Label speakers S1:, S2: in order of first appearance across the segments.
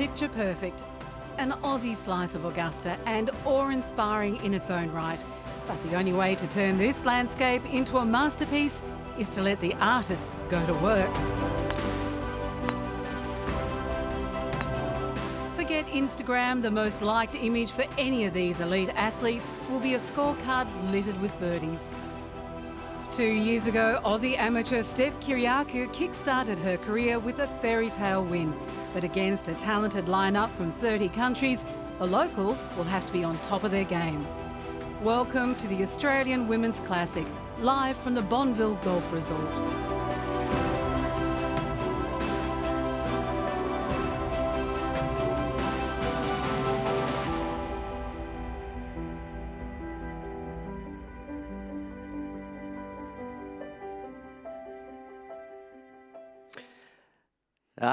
S1: picture perfect. An Aussie slice of Augusta and awe-inspiring in its own right. But the only way to turn this landscape into a masterpiece is to let the artists go to work. Forget Instagram, the most liked image for any of these elite athletes will be a scorecard littered with birdies. 2 years ago, Aussie amateur Steph Kyriakou kick-started her career with a fairy tale win. But against a talented lineup from 30 countries, the locals will have to be on top of their game. Welcome to the Australian Women's Classic, live from the Bonville Golf Resort.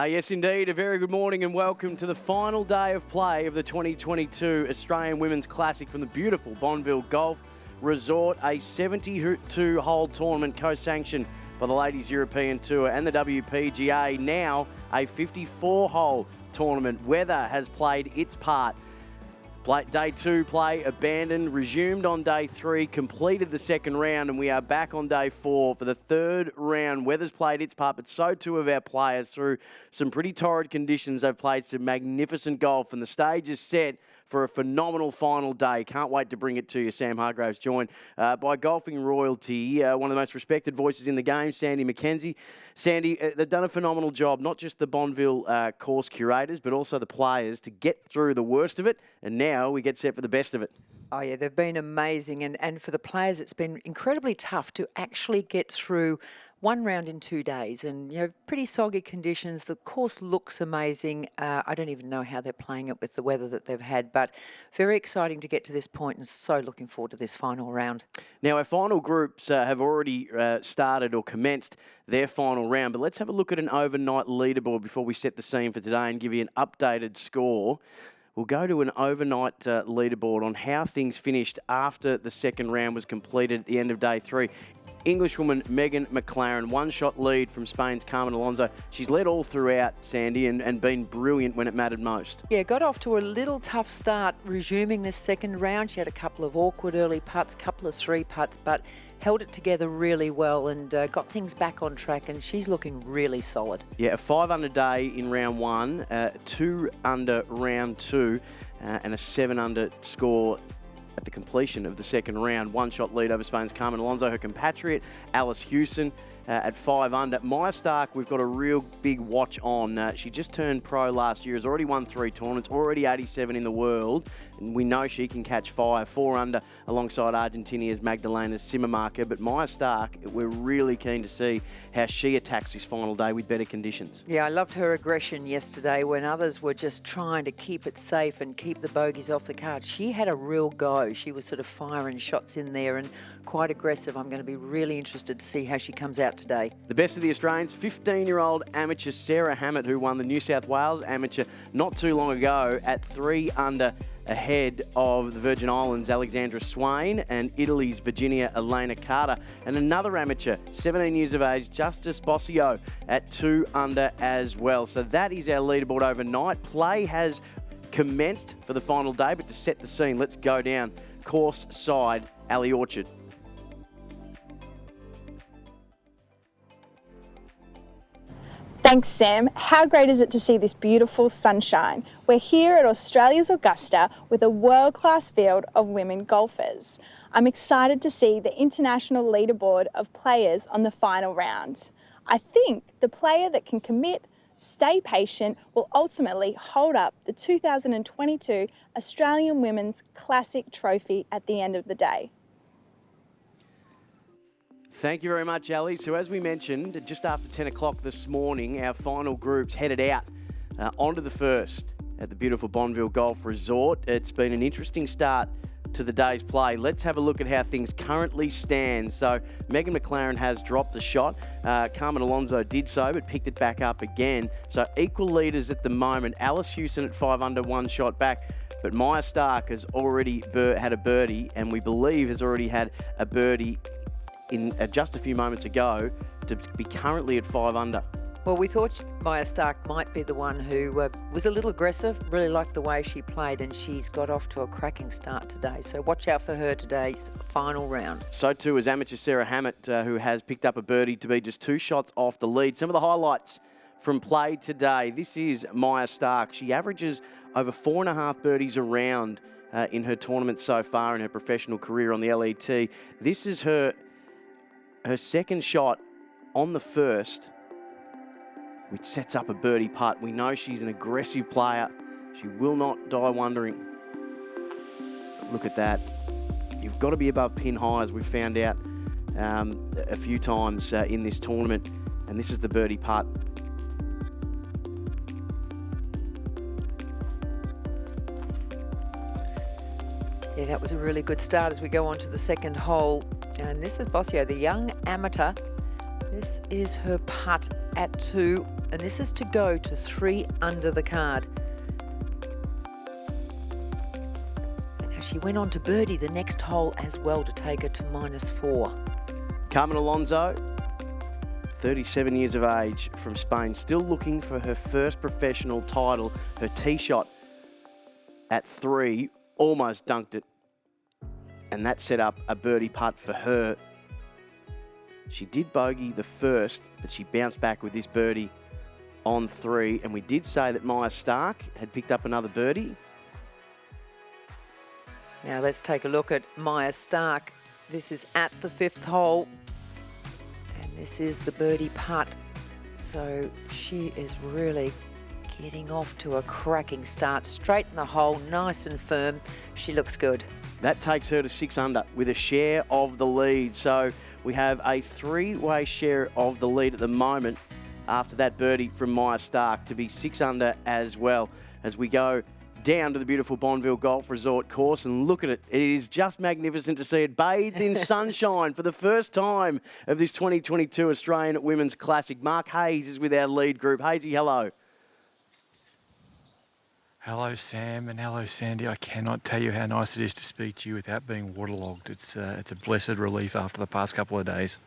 S2: Yes, indeed. A very good morning and welcome to the final day of play of the 2022 Australian Women's Classic from the beautiful Bonville Golf Resort, a 72-hole tournament co-sanctioned by the Ladies European Tour and the WPGA, now a 54-hole tournament. Weather has played its part. Day 2 play abandoned, resumed on day 3, completed the second round, and we are back on day 4 for the third round. Weather's played its part, but so too have our players through some pretty torrid conditions. They've played some magnificent golf, and the stage is set for a phenomenal final day. Can't wait to bring it to you. Sam Hargraves joined by golfing royalty, one of the most respected voices in the game, Sandy McKenzie. Sandy, they've done a phenomenal job, not just the Bonville course curators, but also the players to get through the worst of it, and now we get set for the best of it.
S3: Oh, yeah, they've been amazing. And for the players, it's been incredibly tough to actually get through one round in 2 days. And, pretty soggy conditions. The course looks amazing. I don't even know how they're playing it with the weather that they've had. But very exciting to get to this point and so looking forward to this final round.
S2: Now, our final groups have already started or commenced their final round. But let's have a look at an overnight leaderboard before we set the scene for today and give you an updated score. We'll go to an overnight leaderboard on how things finished after the second round was completed at the end of day 3. Englishwoman Megan McLaren, one-shot lead from Spain's Carmen Alonso. She's led all throughout, Sandy, and been brilliant when it mattered most.
S3: Yeah, got off to a little tough start resuming this second round. She had a couple of awkward early putts, couple of 3 putts, but held it together really well and got things back on track, and she's looking really solid. Yeah,
S2: a 5-under day in round 1, 2 under round 2, and a 7-under score at the completion of the second round. One-shot lead over Spain's Carmen Alonso. Her compatriot, Alice Hewson, at 5 under. Maya Stark, we've got a real big watch on. She just turned pro last year, has already won 3 tournaments, already 87 in the world, and we know she can catch fire. 4 under alongside Argentinia's Magdalena Simmermarker. But Maya Stark, we're really keen to see how she attacks this final day with better conditions.
S3: Yeah, I loved her aggression yesterday when others were just trying to keep it safe and keep the bogeys off the card. She had a real go. She was sort of firing shots in there and quite aggressive. I'm going to be really interested to see how she comes out today.
S2: The best of the Australians, 15-year-old amateur Sarah Hammett, who won the New South Wales amateur not too long ago at 3 under, ahead of the Virgin Islands' Alexandra Swain and Italy's Virginia Elena Carter. And another amateur, 17 years of age, Justice Bossio, at 2 under as well. So that is our leaderboard overnight. Play has commenced for the final day, but to set the scene, let's go down course side, Alley Orchard.
S4: Thanks, Sam. How great is it to see this beautiful sunshine? We're here at Australia's Augusta with a world-class field of women golfers. I'm excited to see the international leaderboard of players on the final round. I think the player that can commit, stay patient, will ultimately hold up the 2022 Australian Women's Classic Trophy at the end of the day.
S2: Thank you very much, Ali. So as we mentioned, just after 10 o'clock this morning, our final groups headed out onto the first at the beautiful Bonville Golf Resort. It's been an interesting start to the day's play. Let's have a look at how things currently stand. So Megan McLaren has dropped the shot. Carmen Alonso did so, but picked it back up again. So equal leaders at the moment. Alice Hewson at 5 under, 1 shot back. But Maya Stark has already had a birdie, and we believe has already had a birdie in just a few moments ago to be currently at 5 under.
S3: Well, we thought Maya Stark might be the one who was a little aggressive, really liked the way she played, and she's got off to a cracking start today. So watch out for her today's final round.
S2: So too is amateur Sarah Hammett, who has picked up a birdie to be just 2 shots off the lead. Some of the highlights from play today. This is Maya Stark. She averages over 4.5 birdies a round in her tournament so far in her professional career on the LET. This is her second shot on the first, which sets up a birdie putt. We know she's an aggressive player. She will not die wondering. Look at that. You've got to be above pin high, as we've found out a few times in this tournament. And this is the birdie putt.
S3: Yeah, that was a really good start as we go on to the second hole. And this is Bossio, the young amateur. This is her putt at 2, and this is to go to 3 under the card. And now she went on to birdie the next hole as well to take her to -4.
S2: Carmen Alonso, 37 years of age, from Spain, still looking for her first professional title. Her tee shot at 3 almost dunked it, and that set up a birdie putt for her. She did bogey the first, but she bounced back with this birdie on 3. And we did say that Maya Stark had picked up another birdie.
S3: Now let's take a look at Maya Stark. This is at the 5th hole, and this is the birdie putt. So she is really getting off to a cracking start. Straight in the hole, nice and firm. She looks good.
S2: That takes her to 6 under with a share of the lead. So we have a 3-way share of the lead at the moment after that birdie from Maya Stark to be 6 under as well, as we go down to the beautiful Bonville Golf Resort course. And look at it. It is just magnificent to see it bathed in sunshine for the first time of this 2022 Australian Women's Classic. Mark Hayes is with our lead group. Hazy, hello.
S5: Hello, Sam, and hello, Sandy. I cannot tell you how nice it is to speak to you without being waterlogged. It's a blessed relief after the past couple of days.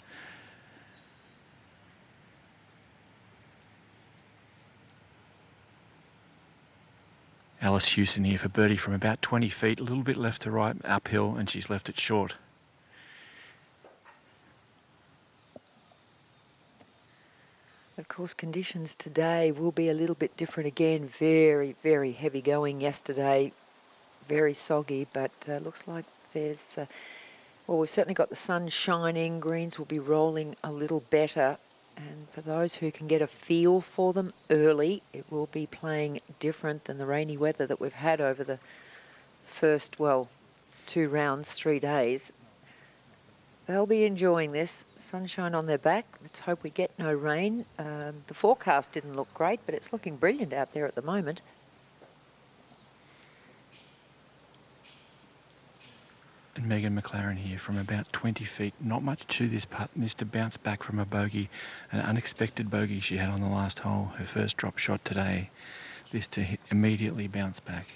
S5: Alice Houston here for birdie from about 20 feet, a little bit left to right, uphill, and she's left it short.
S3: Of course, conditions today will be a little bit different again. Very, very heavy going yesterday. Very soggy, but looks like there's... well, we've certainly got the sun shining. Greens will be rolling a little better. And for those who can get a feel for them early, it will be playing different than the rainy weather that we've had over the first, well, 2 rounds, 3 days. They'll be enjoying this. Sunshine on their back. Let's hope we get no rain. The forecast didn't look great, but it's looking brilliant out there at the moment.
S5: And Megan McLaren here from about 20 feet. Not much to this putt. Missed a bounce back from a bogey, an unexpected bogey she had on the last hole. Her first drop shot today. This to hit, immediately bounce back.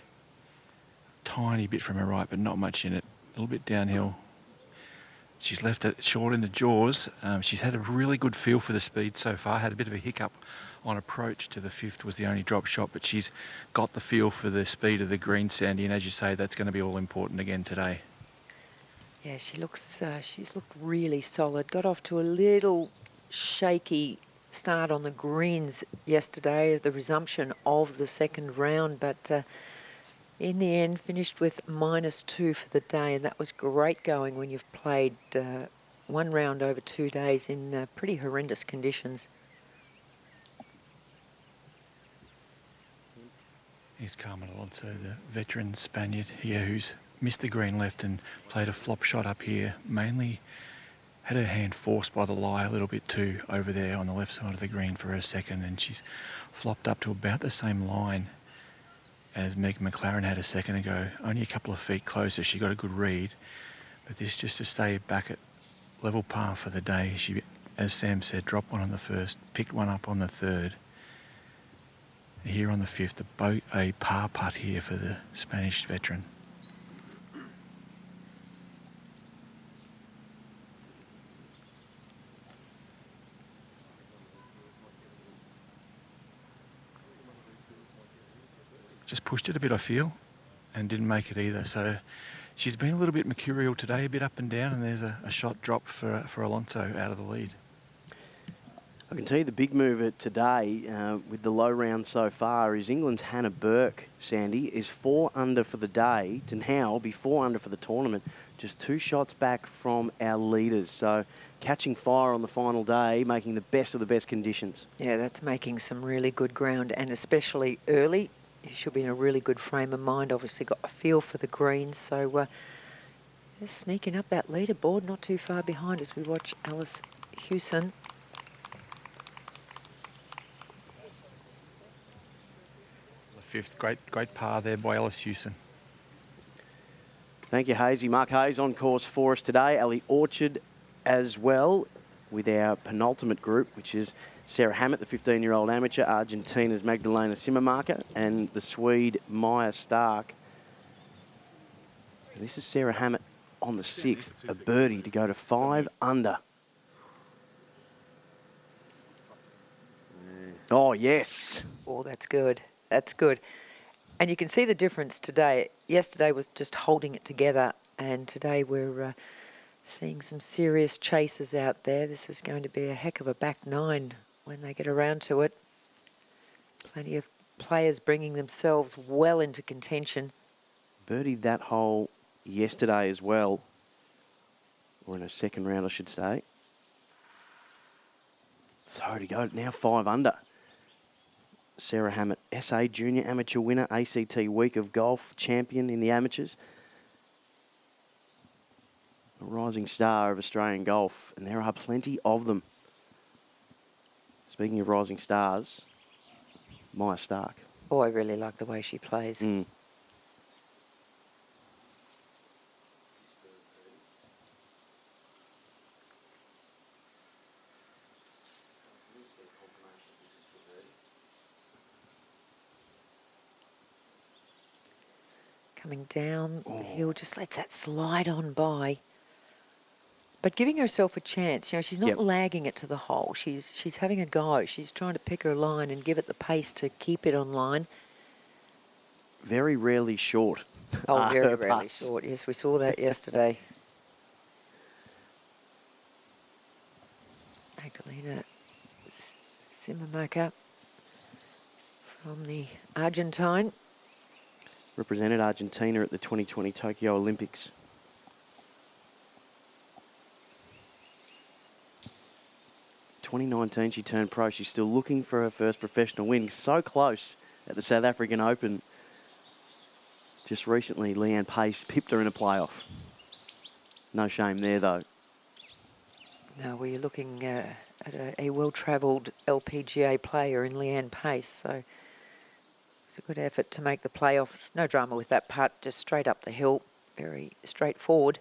S5: Tiny bit from her right, but not much in it. A little bit downhill. She's left it short in the jaws. She's had a really good feel for the speed so far. Had a bit of a hiccup on approach to the 5th, was the only drop shot, but she's got the feel for the speed of the green, Sandy, and as you say, that's going to be all important again today.
S3: Yeah, she looks, she's looked really solid. Got off to a little shaky start on the greens yesterday, the resumption of the second round, but in the end finished with -2 for the day, and that was great going when you've played 1 round over 2 days in pretty horrendous conditions.
S5: Here's Carmen Alonso, the veteran Spaniard here, who's missed the green left and played a flop shot up here. Mainly had her hand forced by the lie a little bit too over there on the left side of the green for her second, and she's flopped up to about the same line as Meg McLaren had a second ago. Only a couple of feet closer. She got a good read, but this just to stay back at level par for the day. She, as Sam said, dropped one on the first, picked one up on the third. Here on the 5th, a par putt here for the Spanish veteran. just pushed it a bit, I feel, and didn't make it either. So she's been a little bit mercurial today, a bit up and down, and there's a shot drop for Alonso out of the lead.
S2: I can tell you the big mover today with the low round so far is England's Hannah Burke, Sandy, is 4 under for the day to now be 4 under for the tournament. Just 2 shots back from our leaders. So catching fire on the final day, making the best of the best conditions.
S3: Yeah, that's making some really good ground, and especially early. You should be in a really good frame of mind. Obviously got a feel for the greens, so just sneaking up that leaderboard, not too far behind as we watch Alice Hewson.
S5: The 5th, great par there by Alice Hewson.
S2: Thank you, Hazy. Mark Hayes on course for us today. Ali Orchard as well with our penultimate group, which is Sarah Hammett, the 15-year-old amateur, Argentina's Magdalena Simmermarker, and the Swede Maya Stark. And this is Sarah Hammett on the 6th, a birdie to go to 5 under. Oh, yes.
S3: Oh, that's good. That's good. And you can see the difference today. Yesterday was just holding it together, and today we're seeing some serious chasers out there. This is going to be a heck of a back 9 when they get around to it. Plenty of players bringing themselves well into contention.
S2: Birdied that hole yesterday as well, or in a second round, I should say. So to go now 5 under. Sarah Hammett, SA Junior Amateur winner, ACT Week of Golf champion in the amateurs. A rising star of Australian golf, and there are plenty of them. Speaking of rising stars, Maya Stark.
S3: Oh, I really like the way she plays. Coming down the hill, just lets that slide on by. But giving herself a chance, you know, she's not lagging it to the hole. She's having a go. She's trying to pick her line and give it the pace to keep it on line.
S2: Very rarely short.
S3: Oh, very rarely short. Yes, we saw that yesterday. Magdalena Simmermarker from the Argentine.
S2: Represented Argentina at the 2020 Tokyo Olympics. In 2019, she turned pro. She's still looking for her first professional win. So close at the South African Open. Just recently, Leanne Pace pipped her in a playoff. No shame there, though.
S3: No, we're looking at a well-travelled LPGA player in Leanne Pace, so it's a good effort to make the playoff. No drama with that putt, just straight up the hill, very straightforward.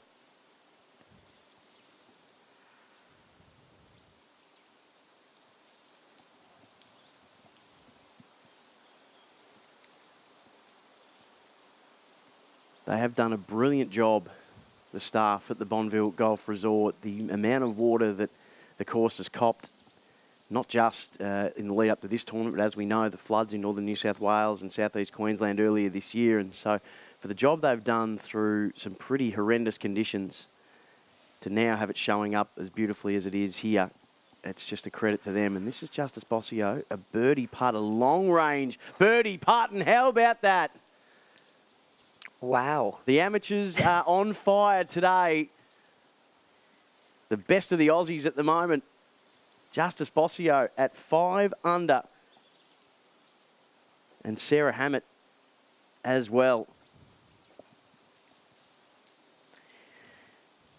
S2: They have done a brilliant job, the staff at the Bonville Golf Resort. The amount of water that the course has copped, not just in the lead up to this tournament, but as we know, the floods in northern New South Wales and southeast Queensland earlier this year. And so for the job they've done through some pretty horrendous conditions, to now have it showing up as beautifully as it is here, it's just a credit to them. And this is Justice Bossio, a birdie putt, a long range birdie putt. And how about that?
S3: Wow.
S2: The amateurs are on fire today. The best of the Aussies at the moment. Justice Bossio at 5 under. And Sarah Hammett as well.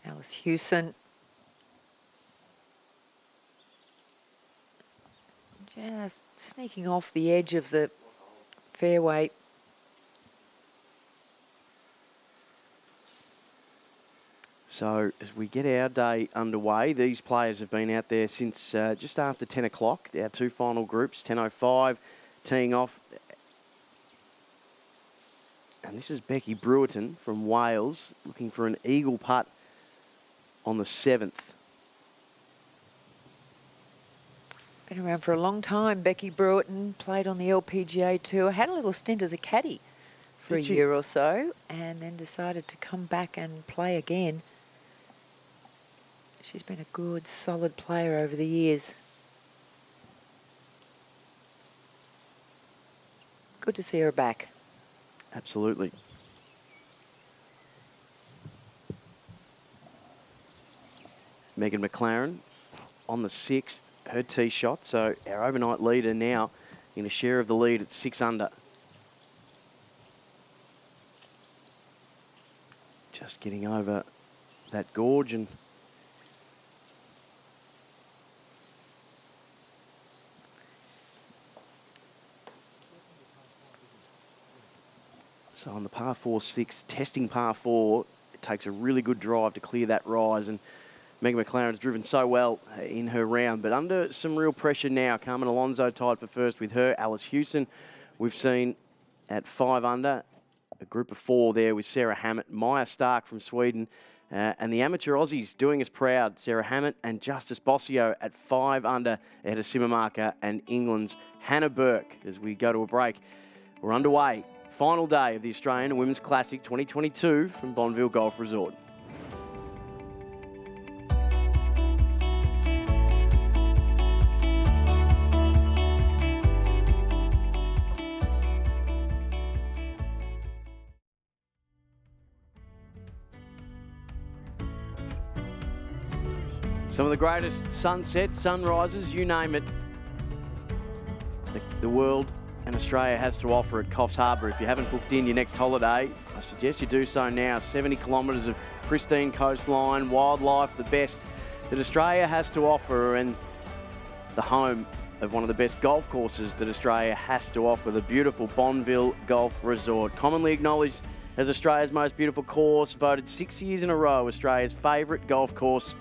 S3: Alice Hewson. Just sneaking off the edge of the fairway.
S2: So as we get our day underway, these players have been out there since just after 10 o'clock. Our 2 final groups, 10:05, teeing off. And this is Becky Brewerton from Wales, looking for an eagle putt on the 7th.
S3: Been around for a long time. Becky Brewerton played on the LPGA Tour, had a little stint as a caddy for a year or so, and then decided to come back and play again. She's been a good, solid player over the years. Good to see her back.
S2: Absolutely. Megan McLaren on the 6th, her tee shot. So our overnight leader now in a share of the lead at 6 under. Just getting over that gorge and so on the par 4-6, testing par 4, it takes a really good drive to clear that rise, and Megan McLaren's driven so well in her round, but under some real pressure now. Carmen Alonso tied for first with her. Alice Hewson, we've seen at 5 under, a group of 4 there with Sarah Hammett, Maya Stark from Sweden, and the amateur Aussies doing us proud, Sarah Hammett and Justice Bossio at 5 under ahead of Simmermarker and England's Hannah Burke. As we go to a break, we're underway. Final day of the Australian Women's Classic 2022 from Bonville Golf Resort. Some of the greatest sunsets, sunrises, you name it, the world and Australia has to offer at Coffs Harbour. If you haven't booked in your next holiday, I suggest you do so now. 70 kilometres of pristine coastline, wildlife, the best that Australia has to offer, and the home of one of the best golf courses that Australia has to offer, the beautiful Bonville Golf Resort. Commonly acknowledged as Australia's most beautiful course, voted 6 years in a row Australia's favourite golf course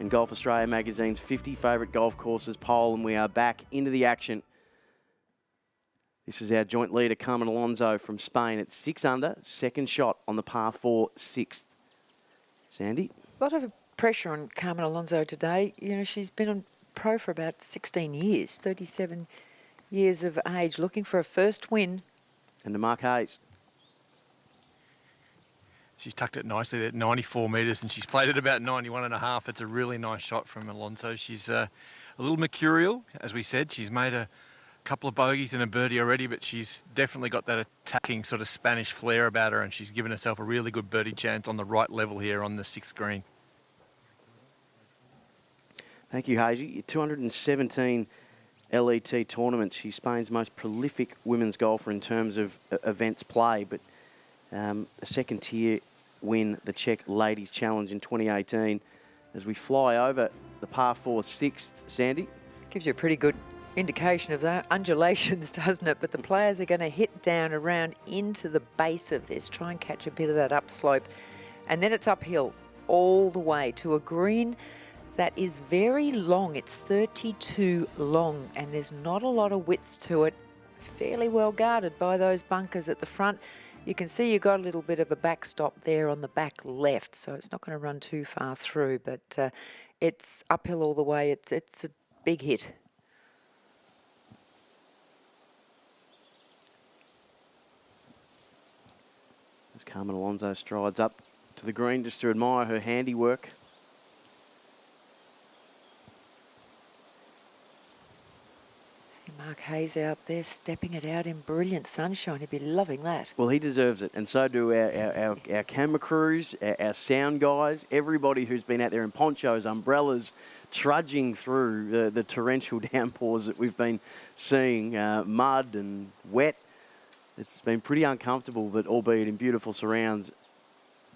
S2: in Golf Australia magazine's 50 favourite golf courses poll, and we are back into the action. This is our joint leader, Carmen Alonso from Spain at 6 under, second shot on the par 4 6th. Sandy?
S3: A lot of pressure on Carmen Alonso today. You know, she's been on pro for about 16 years, 37 years of age, looking for a first win.
S2: And to Mark Hayes.
S5: She's tucked it nicely at 94 metres, and she's played it about 91.5. It's a really nice shot from Alonso. She's a little mercurial, as we said. She's made a couple of bogeys and a birdie already, but she's definitely got that attacking sort of Spanish flair about her, and she's given herself a really good birdie chance on the right level here on the 6th green.
S2: Thank you, Hazy. 217 LET tournaments. She's Spain's most prolific women's golfer in terms of events play, but a second tier win, the Czech Ladies Challenge in 2018. As we fly over the par 4 6th, Sandy?
S3: Gives you a pretty good indication of that. Undulations, doesn't it? But the players are going to hit down around into the base of this, try and catch a bit of that upslope. And then it's uphill all the way to a green that is very long. It's 32 long, and there's not a lot of width to it. Fairly well guarded by those bunkers at the front. You can see you've got a little bit of a backstop there on the back left, so it's not going to run too far through, but it's uphill all the way. It's a big hit.
S2: As Carmen Alonso strides up to the green just to admire her handiwork.
S3: Mark Hayes out there stepping it out in brilliant sunshine. He'd be loving that.
S2: Well, he deserves it, and so do our camera crews, our sound guys, everybody who's been out there in ponchos, umbrellas, trudging through the torrential downpours that we've been seeing, mud and wet. It's been pretty uncomfortable, but albeit in beautiful surrounds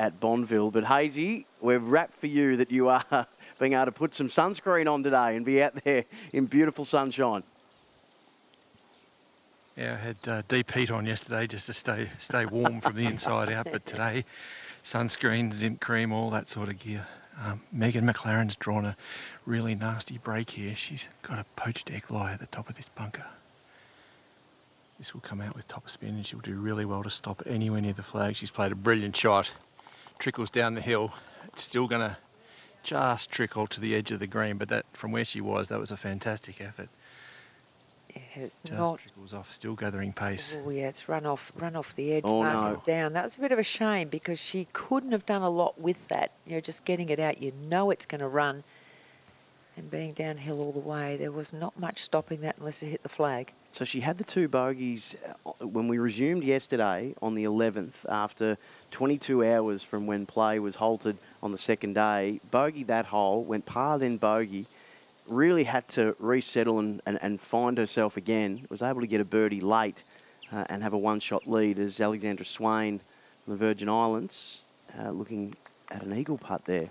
S2: at Bonville. But Hazy, we've wrapped for you that you are being able to put some sunscreen on today and be out there in beautiful sunshine.
S5: Yeah, I had deep heat on yesterday just to stay warm from the inside out, but today, sunscreen, zinc cream, all that sort of gear. Megan McLaren's drawn a really nasty break here. She's got a poached egg lie at the top of this bunker. This will come out with top spin, and she'll do really well to stop anywhere near the flag. She's played a brilliant shot. Trickles down the hill. It's still going to just trickle to the edge of the green, but that from where she was, that was a fantastic effort.
S3: It's
S5: Just
S3: not.
S5: trickles off, still gathering pace.
S3: Oh yeah, it's run off the edge,
S2: Oh,
S3: mark
S2: no.
S3: it down. That was a bit of a shame because she couldn't have done a lot with that. You know, just getting it out, you know it's going to run. And being downhill all the way, there was not much stopping that unless it hit the flag.
S2: So she had the 2 bogeys when we resumed yesterday on the 11th after 22 hours from when play was halted on the second day. Bogey that hole, went par then bogey, really had to resettle and find herself again. Was able to get a birdie late and have a 1-shot lead as Alexandra Swain from the Virgin Islands looking at an eagle putt there.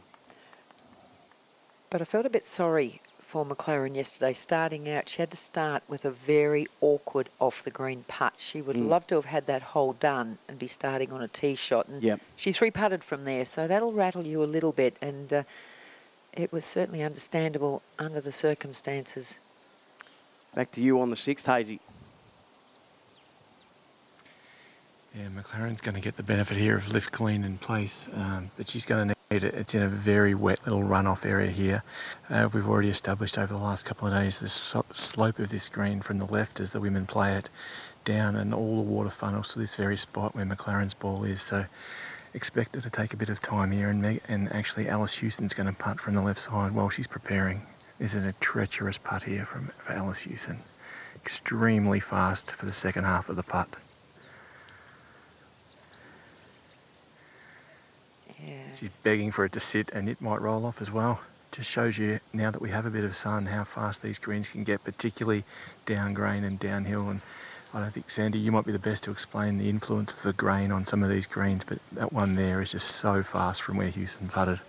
S3: But I felt a bit sorry for McLaren yesterday. Starting out, she had to start with a very awkward off-the-green putt. She would love to have had that hole done and be starting on a tee shot. And she 3-putted from there, so that'll rattle you a little bit. And it was certainly understandable under the circumstances.
S2: Back to you on the 6th, Hazy.
S5: Yeah, McLaren's going to get the benefit here of lift clean in place, but she's going to need it. It's in a very wet little runoff area here. We've already established over the last couple of days the slope of this green from the left as the women play it down, and all the water funnels to this very spot where McLaren's ball is. So expect it to take a bit of time here, and actually Alice Houston's going to putt from the left side while she's preparing. This is a treacherous putt here for Alice Houston. Extremely fast for the second half of the putt. She's begging for it to sit, and it might roll off as well. Just shows you, now that we have a bit of sun, how fast these greens can get, particularly down grain and downhill. And I don't think, Sandy, you might be the best to explain the influence of the grain on some of these greens, but that one there is just so fast from where Houston putted.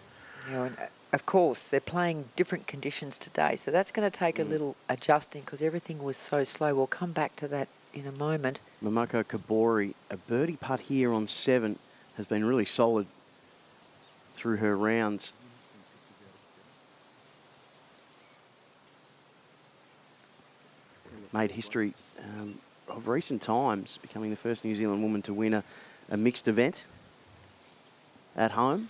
S3: Yeah, and of course, they're playing different conditions today, so that's going to take a little adjusting because everything was so slow. We'll come back to that in a moment.
S2: Momoko Kabori, a birdie putt here on 7, has been really solid through her rounds. Made history of recent times, becoming the first New Zealand woman to win a mixed event at home.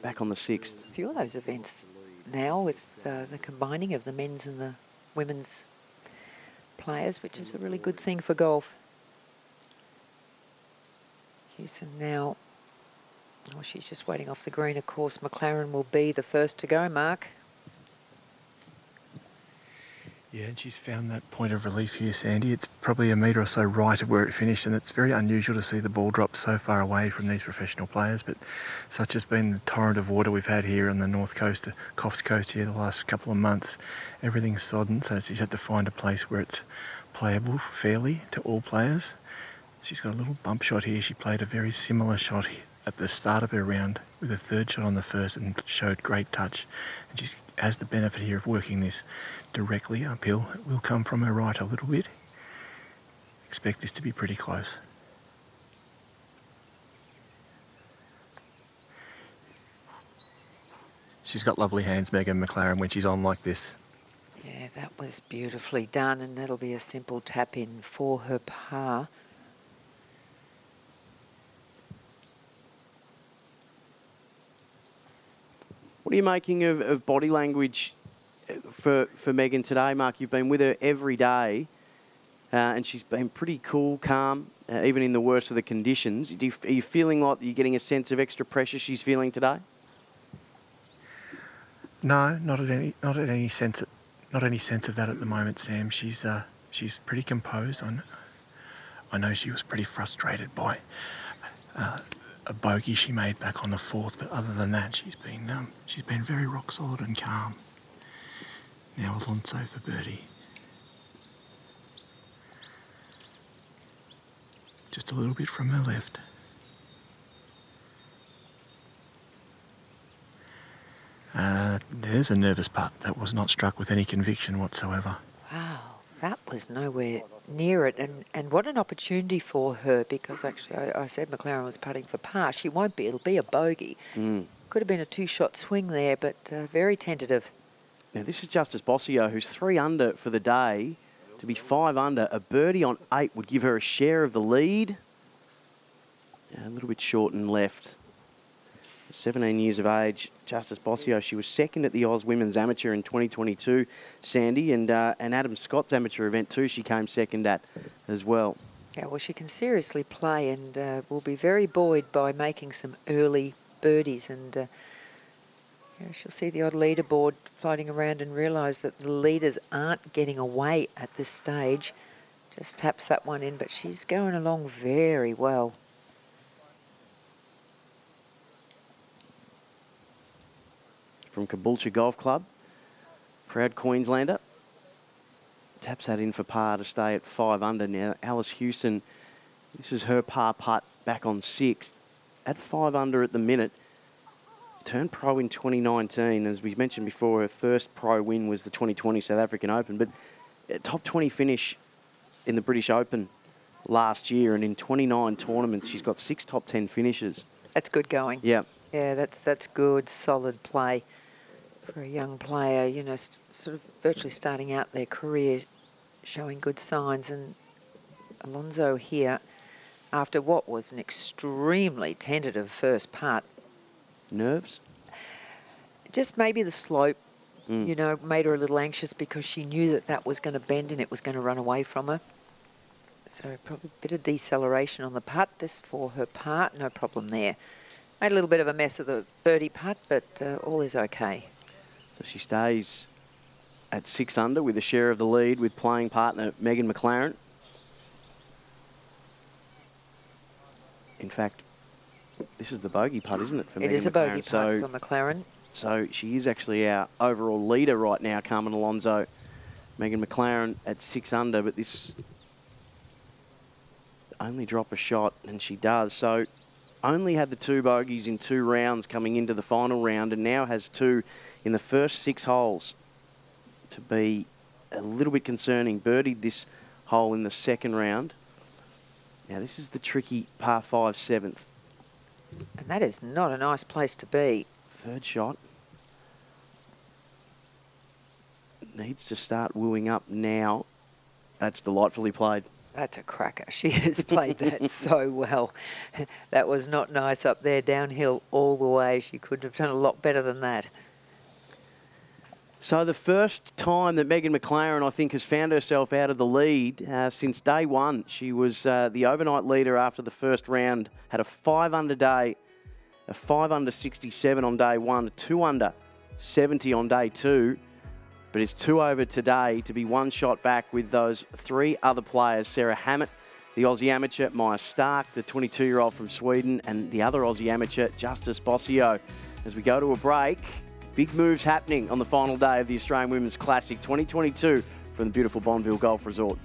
S2: Back on the 6th.
S3: A few of those events now with the combining of the men's and the women's players, which is a really good thing for golf. Houston now, oh, she's just waiting off the green. Of course, McLaren will be the first to go, Mark.
S5: Yeah, and she's found that point of relief here, Sandy. It's probably a metre or so right of where it finished, and it's very unusual to see the ball drop so far away from these professional players, but such has been the torrent of water we've had here on the north coast, Coffs Coast here the last couple of months. Everything's sodden, so she's had to find a place where it's playable fairly to all players. She's got a little bump shot here. She played a very similar shot at the start of her round with a 3rd shot on the 1st and showed great touch. And she has the benefit here of working this directly uphill. It will come from her right a little bit. Expect this to be pretty close. She's got lovely hands, Megan McLaren, when she's on like this.
S3: Yeah, that was beautifully done, and that'll be a simple tap in for her par.
S2: What are you making of body language for Megan today, Mark? You've been with her every day, and she's been pretty cool, calm, even in the worst of the conditions. Are you feeling like you're getting a sense of extra pressure she's feeling today?
S5: No, not any sense of that at the moment, Sam. She's pretty composed. I know she was pretty frustrated by a bogey she made back on the 4th, but other than that, she's been very rock solid and calm. Now Alonso for birdie. Just a little bit from her left. There's a nervous putt. That was not struck with any conviction whatsoever.
S3: Wow, that was nowhere near it. And what an opportunity for her, because actually I said McLaren was putting for par. She won't be. It'll be a bogey. Could have been a 2-shot swing there, but very tentative.
S2: Now, this is Justice Bossio, who's 3 under for the day. To be 5 under, a birdie on 8 would give her a share of the lead. A little bit short and left. 17 years of age, Justice Bossio. She was second at the Oz Women's Amateur in 2022, Sandy, and Adam Scott's amateur event too, she came second at as well.
S3: Yeah, well, she can seriously play and will be very buoyed by making some early birdies. And yeah, she'll see the odd leaderboard floating around and realise that the leaders aren't getting away at this stage. Just taps that one in, but she's going along very well.
S2: From Caboolture Golf Club, proud Queenslander. Taps that in for par to stay at 5 under now. Alice Hewson, this is her par putt back on 6th. At 5 under at the minute. Turned pro in 2019. As we mentioned before, her first pro win was the 2020 South African Open, but a top 20 finish in the British Open last year, and in 29 tournaments, she's got 6 top 10 finishes.
S3: That's good going.
S2: Yeah.
S3: Yeah, that's good, solid play for a young player, you know, sort of virtually starting out their career, showing good signs. And Alonso here, after what was an extremely tentative first putt.
S2: Nerves?
S3: Just maybe the slope, you know, made her a little anxious because she knew that that was going to bend and it was going to run away from her. So probably a bit of deceleration on the putt. This for her part, no problem there. Made a little bit of a mess of the birdie putt, but all is okay.
S2: So she stays at 6 under with a share of the lead with playing partner Megan McLaren. In fact, this is the bogey putt, isn't it, for Megan McLaren?
S3: It is a bogey putt for McLaren.
S2: So she is actually our overall leader right now, Carmen Alonso. Megan McLaren at 6 under, but this only drop a shot, and she does. So only had the 2 bogeys in 2 rounds coming into the final round, and now has 2 in the first 6 holes. To be a little bit concerning. Birdied this hole in the second round. Now this is the tricky par 5 7th.
S3: And that is not a nice place to be.
S2: Third shot. Needs to start wooing up now. That's delightfully played.
S3: That's a cracker. She has played that so well. That was not nice up there, downhill all the way. She could have done a lot better than that.
S2: So the first time that Megan McLaren, I think, has found herself out of the lead since day one. She was the overnight leader after the first round, had a 5 under day, a 5 under 67 on day 1, a 2 under 70 on day 2, but is 2 over today to be 1 shot back with those 3 other players, Sarah Hammett, the Aussie amateur, Maya Stark, the 22-year-old from Sweden, and the other Aussie amateur, Justice Bossio. As we go to a break, big moves happening on the final day of the Australian Women's Classic 2022 from the beautiful Bonville Golf Resort.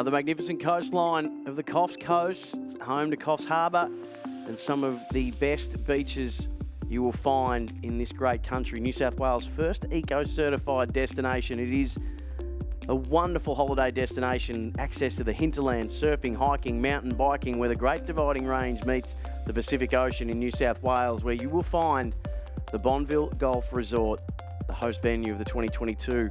S2: The magnificent coastline of the Coffs Coast, home to Coffs Harbour, and some of the best beaches you will find in this great country. New South Wales' first eco-certified destination. It is a wonderful holiday destination, access to the hinterland, surfing, hiking, mountain biking, where the Great Dividing Range meets the Pacific Ocean in New South Wales, where you will find the Bonville Golf Resort, the host venue of the 2022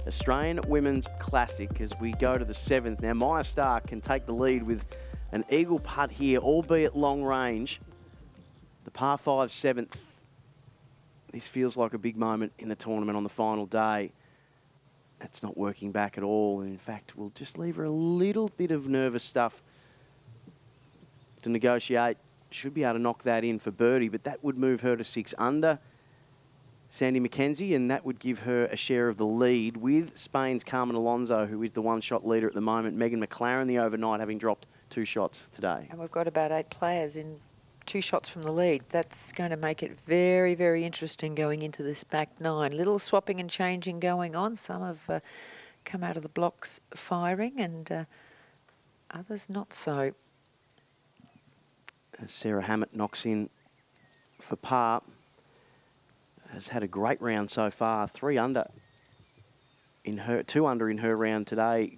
S2: Australian Women's Classic. As we go to the 7th. Now, Maya Stark can take the lead with an eagle putt here, albeit long range. The par 5 7th. This feels like a big moment in the tournament on the final day. That's not working back at all. And in fact, we'll just leave her a little bit of nervous stuff to negotiate. Should be able to knock that in for birdie, but that would move her to 6 under. Sandy McKenzie, and that would give her a share of the lead with Spain's Carmen Alonso, who is the 1-shot leader at the moment. Megan McLaren, the overnight, having dropped 2 shots today.
S3: And we've got about 8 players in 2 shots from the lead. That's going to make it very, very interesting going into this back 9. Little swapping and changing going on. Some have come out of the blocks firing, and others not so.
S2: As Sarah Hammett knocks in for par. Has had a great round so far. 3 under in her, 2 under in her round today,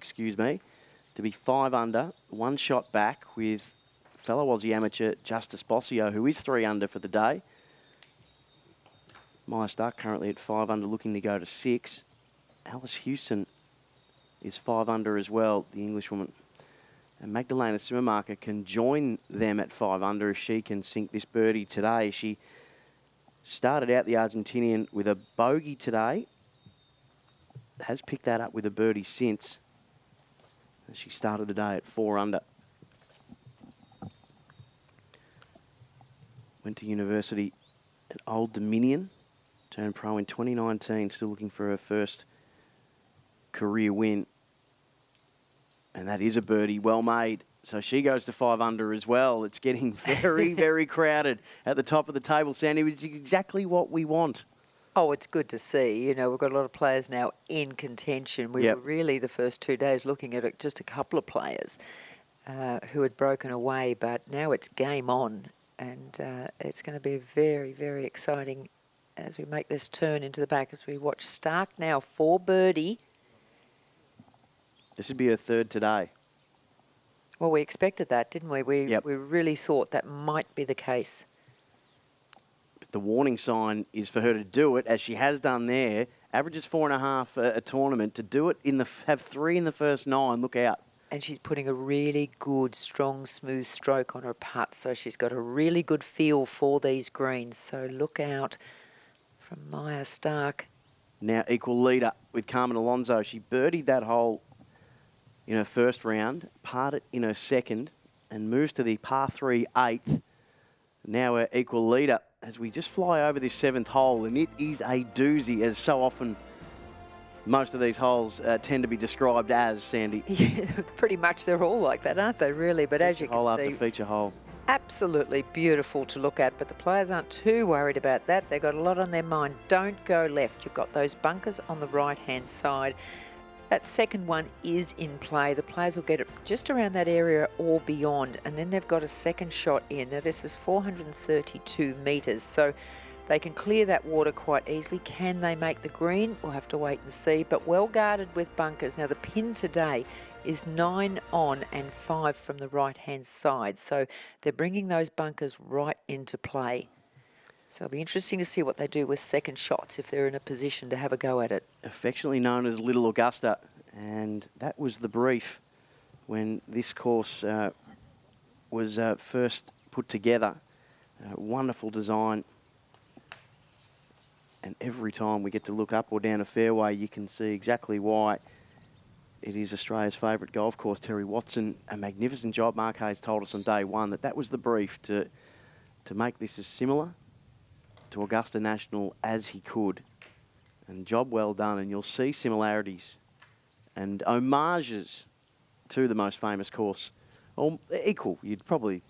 S2: to to be 5 under, 1 shot back with fellow Aussie amateur Justice Bossio, who is 3 under for the day. Maya Stark currently at 5 under, looking to go to 6. Alice Houston is 5 under as well, the Englishwoman. And Magdalena Simmermarker can join them at 5 under if she can sink this birdie today. She started out the Argentinian with a bogey today. Has picked that up with a birdie since. And she started the day at 4 under. Went to university at Old Dominion. Turned pro in 2019, still looking for her first career win. And that is a birdie, well made. So she goes to 5 under as well. It's getting very, very crowded at the top of the table, Sandy, which is exactly what we want.
S3: Oh, it's good to see. You know, we've got a lot of players now in contention. We were really the first 2 days looking at just a couple of players who had broken away, but now it's game on. And it's going to be very, very exciting as we make this turn into the back, as we watch Stark now for birdie.
S2: This would be her 3rd today.
S3: Well, we expected that, didn't we? We
S2: Yep.
S3: really thought that might be the case.
S2: But the warning sign is for her to do it, as she has done there. Averages 4.5 a tournament. To do it, have 3 in the first 9, look out.
S3: And she's putting a really good, strong, smooth stroke on her putts, so she's got a really good feel for these greens. So look out from Maya Stark.
S2: Now equal leader with Carmen Alonso. She birdied that hole in her first round, parred it in her second, and moves to the par 3 8th. Now her equal leader as we just fly over this 7th hole, and it is a doozy, as so often most of these holes tend to be described as, Sandy.
S3: Yeah, pretty much they're all like that, aren't they, really? But as you can
S2: Hole
S3: see,
S2: after feature hole.
S3: absolutely beautiful to look at, but the players aren't too worried about that. They've got a lot on their mind. Don't go left. You've got those bunkers on the right-hand side. That second one is in play. The players will get it just around that area or beyond, and then they've got a second shot in. Now, this is 432 metres, so they can clear that water quite easily. Can they make the green? We'll have to wait and see, but well guarded with bunkers. Now, the pin today is 9 on and 5 from the right-hand side, so they're bringing those bunkers right into play. So it'll be interesting to see what they do with second shots if they're in a position to have a go at it.
S2: Affectionately known as Little Augusta, and that was the brief when this course was first put together. Wonderful design, and every time we get to look up or down a fairway, you can see exactly why it is Australia's favourite golf course. Terry Watson, a magnificent job. Mark Hayes told us on day one that was the brief, to make this as similar to Augusta National as he could. And job well done, and you'll see similarities and homages to the most famous course. Or equal, I'm probably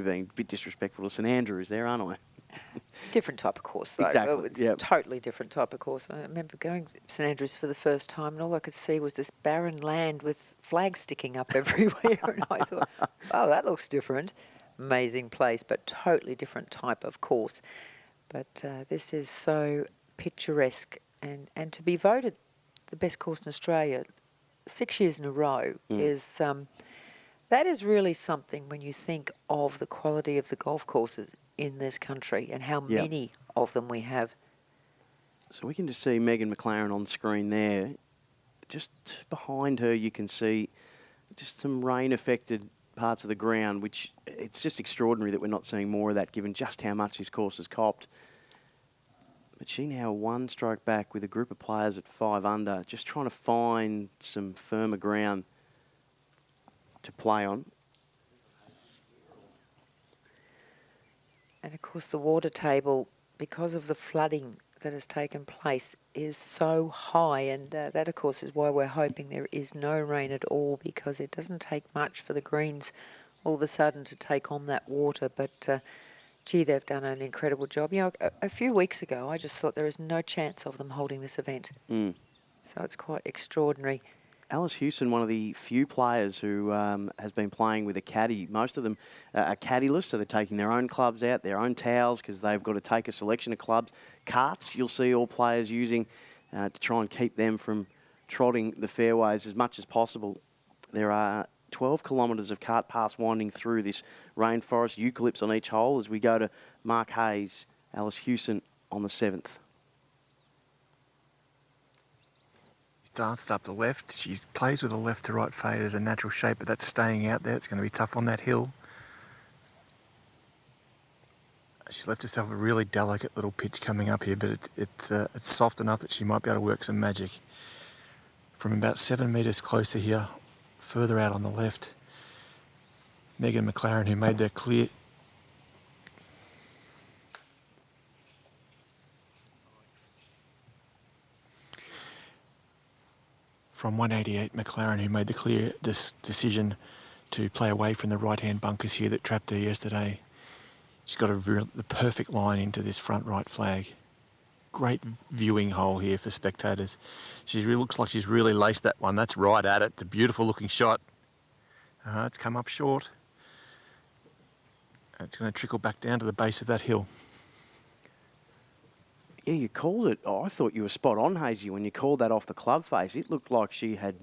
S2: being a bit disrespectful to St Andrews there, aren't I?
S3: Different type of course, though.
S2: Exactly,
S3: It's
S2: yep.
S3: a totally different type of course. I remember going to St Andrews for the first time, and all I could see was this barren land with flags sticking up everywhere. And I thought, oh, that looks different. Amazing place, but totally different type of course. But this is so picturesque, and to be voted the best course in Australia 6 years in a row is that is really something when you think of the quality of the golf courses in this country and how many of them we have.
S2: So we can just see Megan McLaren on screen there. Just behind her, you can see just some rain-affected parts of the ground, which it's just extraordinary that we're not seeing more of that, given just how much this course has copped. But she now 1 stroke back with a group of players at 5 under, just trying to find some firmer ground to play on.
S3: And of course the water table, because of the flooding that has taken place, is so high, and that of course is why we're hoping there is no rain at all, because it doesn't take much for the greens all of a sudden to take on that water. But gee, they've done an incredible job. You know, a few weeks ago I just thought there is no chance of them holding this event. So it's quite extraordinary.
S2: Alice Houston, one of the few players who has been playing with a caddy. Most of them are caddyless, so they're taking their own clubs out, their own towels, because they've got to take a selection of clubs. Carts, you'll see all players using to try and keep them from trotting the fairways as much as possible. There are 12 kilometres of cart paths winding through this rainforest, eucalypts on each hole as we go to Mark Hayes, Alice Hewson on the 7th.
S5: She's danced up the left. She plays with a left to right fade as a natural shape, but that's staying out there. It's going to be tough on that hill. She's left herself a really delicate little pitch coming up here, but it's soft enough that she might be able to work some magic. From about 7 metres closer here, further out on the left, Megan McLaren, who made that clear. From 188, McLaren, who made the clear decision to play away from the right-hand bunkers here that trapped her yesterday. She's got the perfect line into this front right flag. Great viewing hole here for spectators. She really looks like she's really laced that one. That's right at it. It's a beautiful looking shot. It's come up short. It's going to trickle back down to the base of that hill.
S2: Yeah, you called it. Oh, I thought you were spot on, Hazy, when you called that off the club face. It looked like she had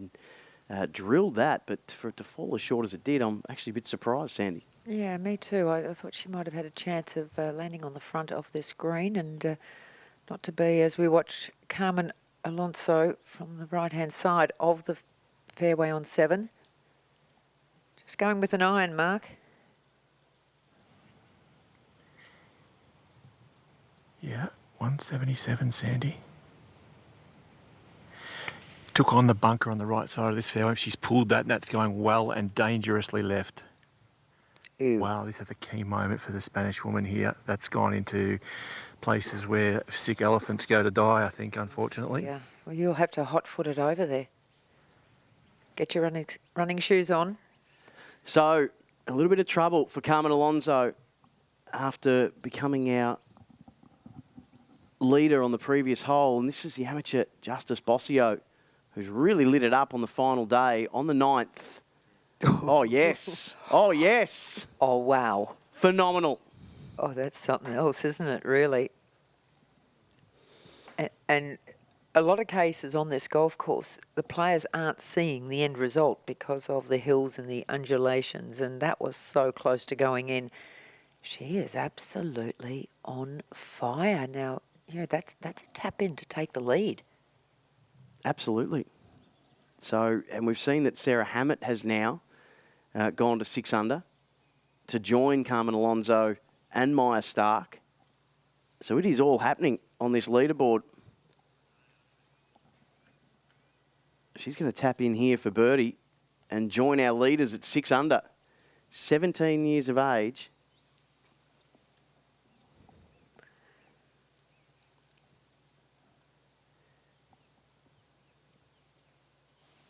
S2: drilled that, but for it to fall as short as it did, I'm actually a bit surprised, Sandy.
S3: Yeah, me too. I thought she might have had a chance of landing on the front of this green, and not to be, as we watch Carmen Alonso from the right-hand side of the fairway on 7. Just going with an iron, Mark.
S5: Yeah, 177, Sandy. Took on the bunker on the right side of this fairway. She's pulled that, and that's going well and dangerously left.
S3: Ew.
S5: Wow, this is a key moment for the Spanish woman here. That's gone into places where sick elephants go to die, I think, unfortunately.
S3: Yeah, well, you'll have to hot-foot it over there. Get your running shoes on.
S2: So, a little bit of trouble for Carmen Alonso after becoming our leader on the previous hole. And this is the amateur Justice Bossio, who's really lit it up on the final day on the 9th. Oh, yes. Oh, yes.
S3: Oh, wow.
S2: Phenomenal.
S3: Oh, that's something else, isn't it, really? And a lot of cases on this golf course, the players aren't seeing the end result because of the hills and the undulations, and that was so close to going in. She is absolutely on fire. Now, you know, that's a tap in to take the lead.
S2: Absolutely. So, and we've seen that Sarah Hammett has now gone to 6 under to join Carmen Alonso and Maya Stark. So it is all happening on this leaderboard. She's going to tap in here for birdie and join our leaders at 6 under. 17 years of age.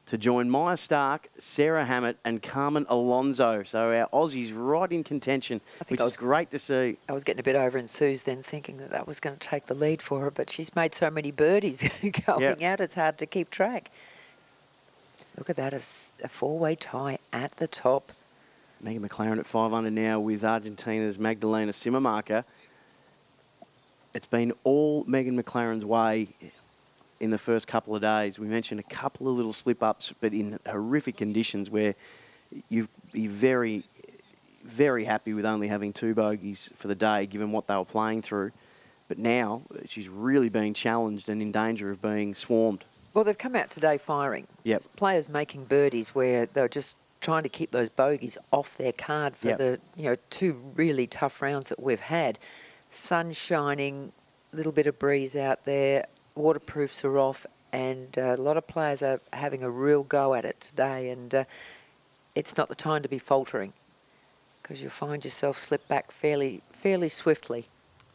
S2: To join Maya Stark, Sarah Hammett and Carmen Alonso. So our Aussies right in contention, which is great to see.
S3: I was getting a bit over-enthused then, thinking that was going to take the lead for her, but she's made so many birdies going out, it's hard to keep track. Look at that, a 4-way tie at the top.
S2: Megan McLaren at 5 under now with Argentina's Magdalena Simmermarker. It's been all Megan McLaren's way in the first couple of days. We mentioned a couple of little slip-ups, but in horrific conditions where you'd be very, very happy with only having 2 bogeys for the day, given what they were playing through. But now she's really being challenged and in danger of being swarmed.
S3: Well, they've come out today firing.
S2: Yep.
S3: Players making birdies where they're just trying to keep those bogeys off their card for the 2 really tough rounds that we've had. Sun shining, little bit of breeze out there, waterproofs are off, and a lot of players are having a real go at it today, and it's not the time to be faltering because you'll find yourself slip back fairly swiftly.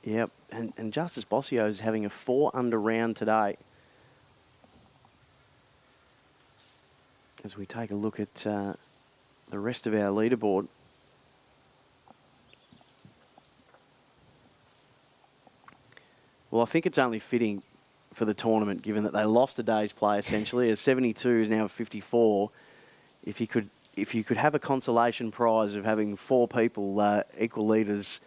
S2: Yep, and Justice Bossio is having a 4 under round today. As we take a look at the rest of our leaderboard. Well, I think it's only fitting for the tournament, given that they lost a day's play essentially. A 72 is now 54. If you could have a consolation prize of having 4 people equal leaders,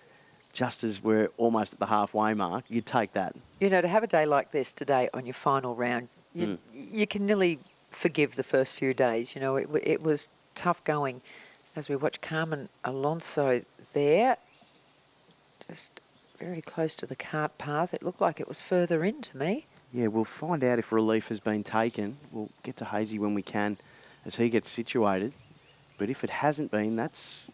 S2: just as we're almost at the halfway mark, you'd take that.
S3: You know, to have a day like this today on your final round, you can nearly forgive the first few days. You know, it was tough going as we watch Carmen Alonso there, just very close to the cart path. It looked like it was further in to me.
S2: Yeah, we'll find out if relief has been taken. We'll get to Hazy when we can as he gets situated. But if it hasn't been, that's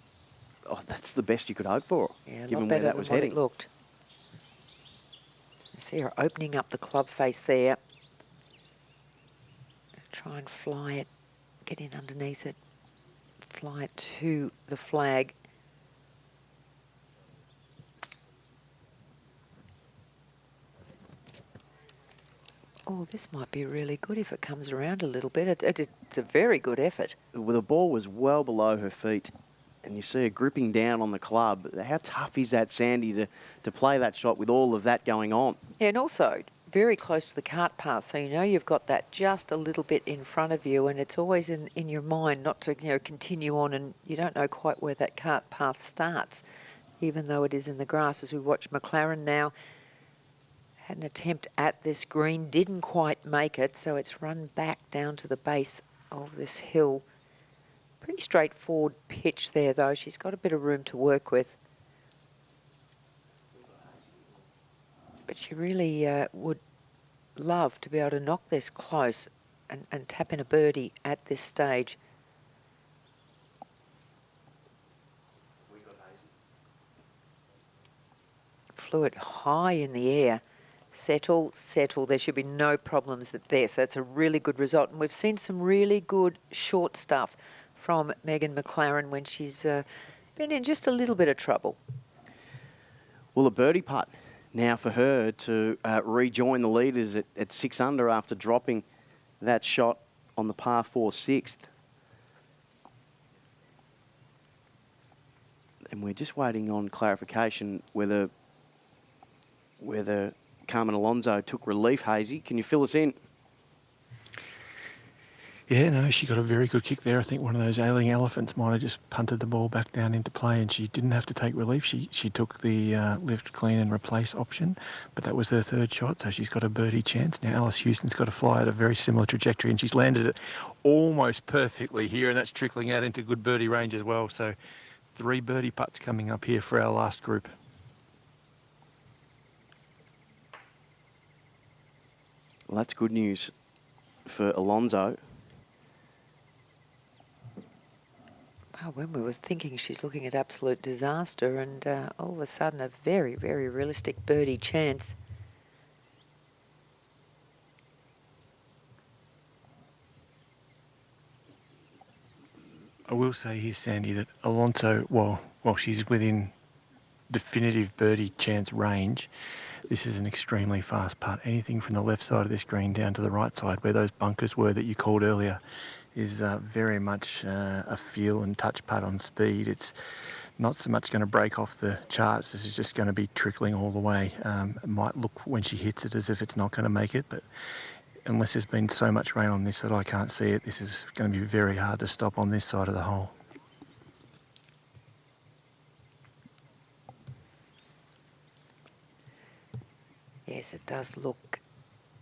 S2: the best you could hope for,
S3: Yeah, a
S2: given
S3: lot
S2: where
S3: better
S2: that
S3: than
S2: was
S3: what
S2: heading.
S3: it looked. You see her opening up the club face there. Try and fly it, get in underneath it, fly it to the flag. Oh, this might be really good if it comes around a little bit. It's a very good effort.
S2: Well, the ball was well below her feet, and you see her gripping down on the club. How tough is that, Sandy, to play that shot with all of that going on?
S3: Yeah, and also very close to the cart path, so you know you've got that just a little bit in front of you, and it's always in your mind not to continue on, and you don't know quite where that cart path starts, even though it is in the grass. As we watch McLaren now, had an attempt at this green, didn't quite make it, so it's run back down to the base of this hill. Pretty straightforward pitch there, though. She's got a bit of room to work with. But she really would love to be able to knock this close and tap in a birdie at this stage. Flew it high in the air. Settle, settle. There should be no problems there. So that's a really good result. And we've seen some really good short stuff from Megan McLaren when she's been in just a little bit of trouble.
S2: Well, a birdie putt now for her to rejoin the leaders at 6 under after dropping that shot on the par 4 sixth. And we're just waiting on clarification whether Carmen Alonso took relief, Hazy. Can you fill us in?
S5: Yeah, no, she got a very good kick there. I think one of those ailing elephants might have just punted the ball back down into play, and she didn't have to take relief. She took the lift, clean and replace option, but that was her third shot, so she's got a birdie chance. Now Alice Houston's got to fly at a very similar trajectory, and she's landed it almost perfectly here, and that's trickling out into good birdie range as well. So 3 birdie putts coming up here for our last group.
S2: Well, that's good news for Alonso.
S3: Well, when we were thinking she's looking at absolute disaster, and all of a sudden a very, very realistic birdie chance.
S5: I will say here, Sandy, that Alonso, while she's within definitive birdie chance range, this is an extremely fast putt. Anything from the left side of this green down to the right side, where those bunkers were that you called earlier, is very much a feel and touch putt on speed. It's not so much going to break off the charts. This is just going to be trickling all the way. It might look when she hits it as if it's not going to make it, but unless there's been so much rain on this that I can't see it, this is going to be very hard to stop on this side of the hole.
S3: Yes, it does look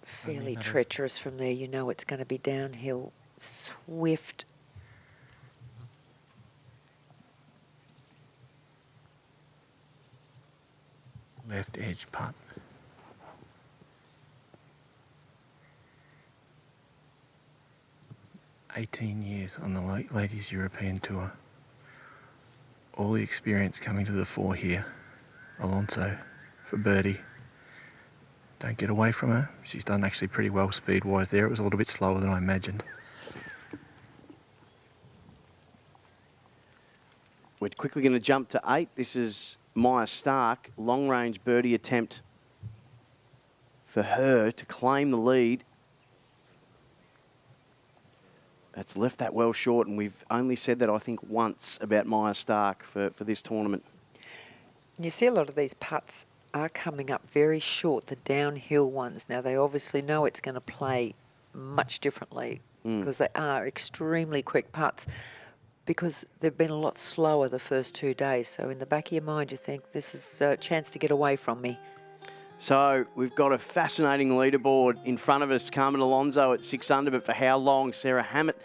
S3: fairly treacherous from there. You know it's going to be downhill, swift.
S5: Left edge putt. "18 years on the Ladies European Tour. All the experience coming to the fore here. Alonso for birdie. Don't get away from her. She's done actually pretty well speed-wise there. It was a little bit slower than I imagined.
S2: We're quickly going to jump to 8. This is Maya Stark. Long-range birdie attempt for her to claim the lead. That's left that well short, and we've only said that, I think, once about Maya Stark for this tournament.
S3: And you see a lot of these putts are coming up very short, the downhill ones. Now, they obviously know it's going to play much differently because they are extremely quick putts because they've been a lot slower the first 2 days. So in the back of your mind, you think, this is a chance to get away from me.
S2: So we've got a fascinating leaderboard in front of us. Carmen Alonso at 6 under, but for how long? Sarah Hammett,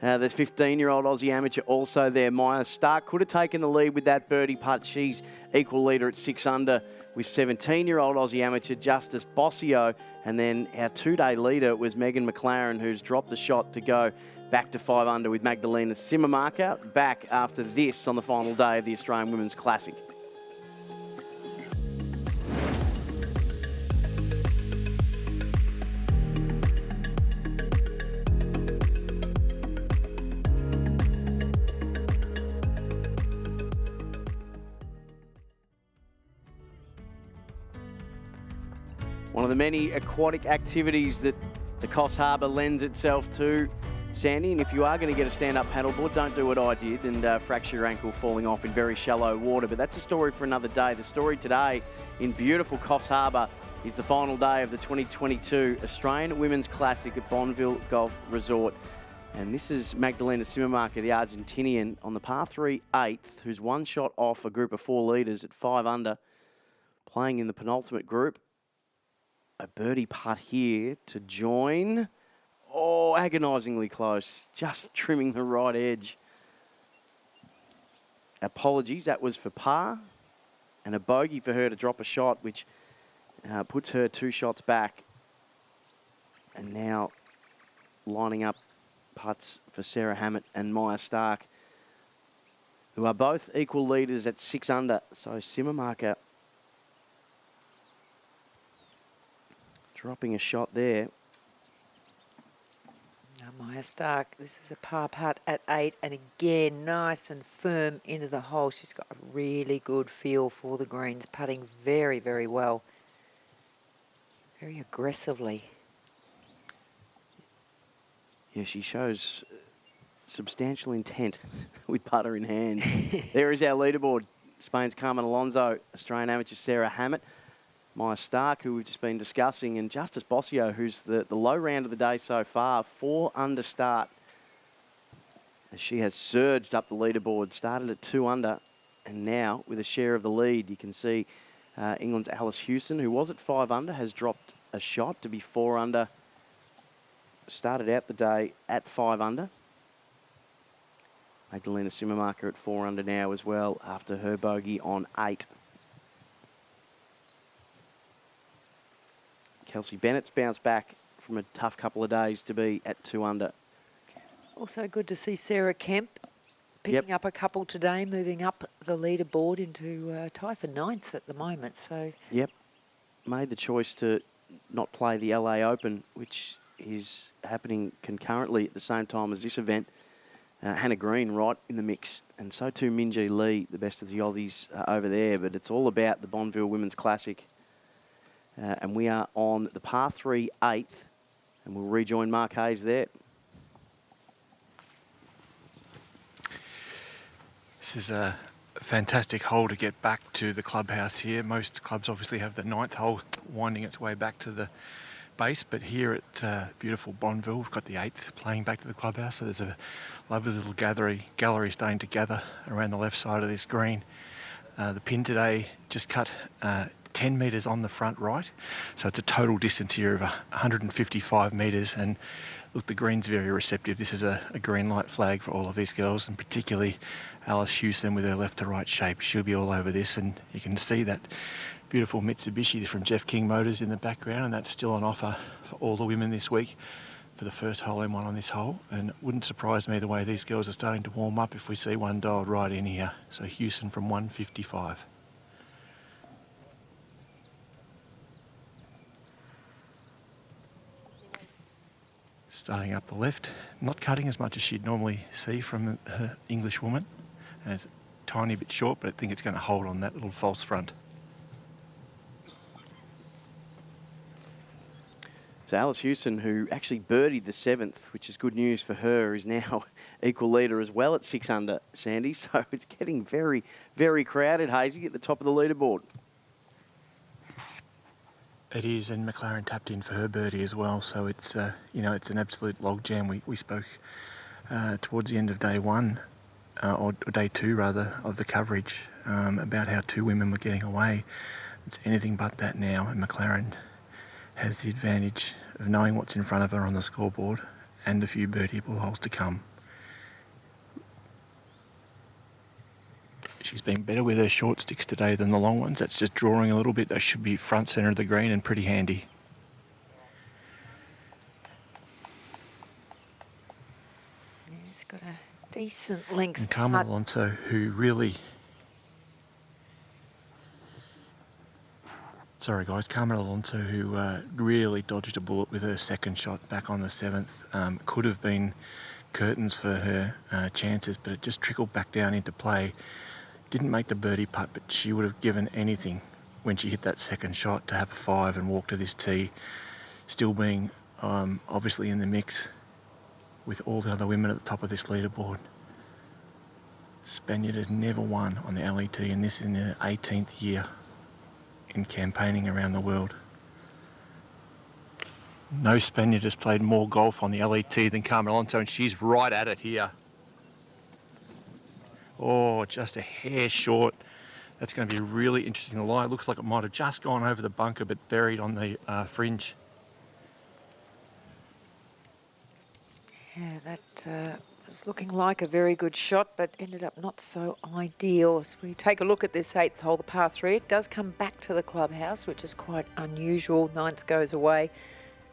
S2: the 15-year-old Aussie amateur, also there. Maya Stark could have taken the lead with that birdie putt. She's equal leader at 6 under with 17-year-old Aussie amateur Justice Bossio. And then our two-day leader was Megan McLaren, who's dropped the shot to go back to 5 under with Magdalena Simmermarker, back after this on the final day of the Australian Women's Classic. One of the many aquatic activities that the Coffs Harbour lends itself to, Sandy, and if you are going to get a stand-up paddleboard, don't do what I did and fracture your ankle falling off in very shallow water. But that's a story for another day. The story today in beautiful Coffs Harbour is the final day of the 2022 Australian Women's Classic at Bonville Golf Resort. And this is Magdalena Simmermarker, the Argentinian, on the par 3 8th, who's one shot off a group of 4 leaders at 5 under, playing in the penultimate group. A birdie putt here to join. Oh, agonisingly close. Just trimming the right edge. Apologies, that was for par. And a bogey for her to drop a shot, which puts her 2 shots back. And now lining up putts for Sarah Hammett and Maya Stark, who are both equal leaders at 6 under. So Simmermarker dropping a shot there.
S3: Now Maya Stark, this is a par putt at 8, and again, nice and firm into the hole. She's got a really good feel for the greens, putting very, very well. Very aggressively.
S2: Yeah, she shows substantial intent with putter in hand. There is our leaderboard. Spain's Carmen Alonso, Australian amateur Sarah Hammett, Maya Stark, who we've just been discussing, and Justice Bossio, who's the low round of the day so far, 4 under start. As she has surged up the leaderboard, started at 2 under, and now with a share of the lead, you can see England's Alice Hewson, who was at 5 under, has dropped a shot to be 4 under. Started out the day at 5 under. Magdalena Simmermarker at 4 under now as well, after her bogey on 8. Kelsey Bennett's bounced back from a tough couple of days to be at 2 under.
S3: Also good to see Sarah Kemp picking up a couple today, moving up the leaderboard into tie for 9th at the moment. So
S2: Yep. Made the choice to not play the LA Open, which is happening concurrently at the same time as this event. Hannah Green right in the mix, and so too Minjee Lee, the best of the Aussies over there. But it's all about the Bonville Women's Classic. And we are on the par 3 8th, and we'll rejoin Mark Hayes there.
S5: This is a fantastic hole to get back to the clubhouse here. Most clubs obviously have the 9th hole winding its way back to the base, but here at beautiful Bonville, we've got the 8th playing back to the clubhouse. So there's a lovely little gallery starting to gather around the left side of this green. The pin today just cut 10 metres on the front right, so it's a total distance here of 155 metres. And look, the green's very receptive. This is a green light flag for all of these girls, and particularly Alice Hewson with her left to right shape. She'll be all over this, and you can see that beautiful Mitsubishi from Jeff King Motors in the background, and that's still on offer for all the women this week for the first hole in one on this hole. And it wouldn't surprise me the way these girls are starting to warm up if we see one dialed right in here. So Hewson from 155. Starting up the left, not cutting as much as she'd normally see from her English woman. And it's a tiny bit short, but I think it's going to hold on that little false front.
S2: So Alice Hewson, who actually birdied the 7th, which is good news for her, is now equal leader as well at 6 under, Sandy. So it's getting very, very crowded, Hazy, at the top of the leaderboard.
S5: It is, and McLaren tapped in for her birdie as well. So it's it's an absolute logjam. We spoke towards the end of day 1, or day 2 rather, of the coverage about how 2 women were getting away. It's anything but that now, and McLaren has the advantage of knowing what's in front of her on the scoreboard and a few birdieable holes to come. She's been better with her short sticks today than the long ones. That's just drawing a little bit. They should be front centre of the green and pretty handy.
S3: Yeah, it's got a decent length.
S5: And Carmen Alonso, who really... Sorry guys, Carmen Alonso, who really dodged a bullet with her second shot back on the 7th. Could have been curtains for her chances, but it just trickled back down into play. Didn't make the birdie putt, but she would have given anything when she hit that second shot to have a 5 and walk to this tee, still being obviously in the mix with all the other women at the top of this leaderboard. Spaniard has never won on the LET, and this is in her 18th year in campaigning around the world. No Spaniard has played more golf on the LET than Carmen Alonso, and she's right at it here. Oh, just a hair short. That's going to be really interesting to lie. It looks like it might have just gone over the bunker, but buried on the fringe.
S3: Yeah, that was looking like a very good shot, but ended up not so ideal. As we take a look at this 8th hole, the par 3, it does come back to the clubhouse, which is quite unusual. 9th goes away.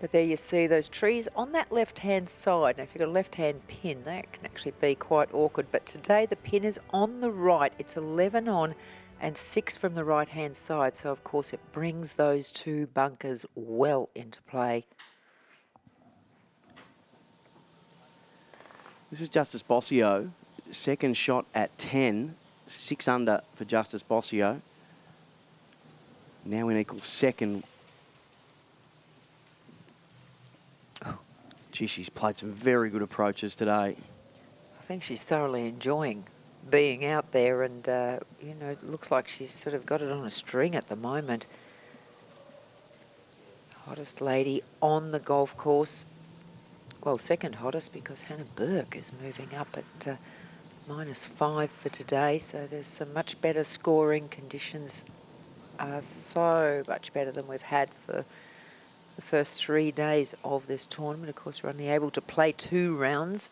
S3: But there you see those trees on that left-hand side. Now, if you've got a left-hand pin, that can actually be quite awkward. But today the pin is on the right. It's 11 on and 6 from the right-hand side. So, of course, it brings those two bunkers well into play.
S2: This is Justice Bossio. Second shot at 10. 6 under for Justice Bossio. Now in equal second. Gee, she's played some very good approaches today.
S3: I think she's thoroughly enjoying being out there, and, you know, it looks like she's sort of got it on a string at the moment. Hottest lady on the golf course. Well, second hottest because Hannah Burke is moving up at -5 for today, so there's some much better scoring. Conditions are so much better than we've had for the first 3 days of this tournament. Of course, we're only able to play 2 rounds.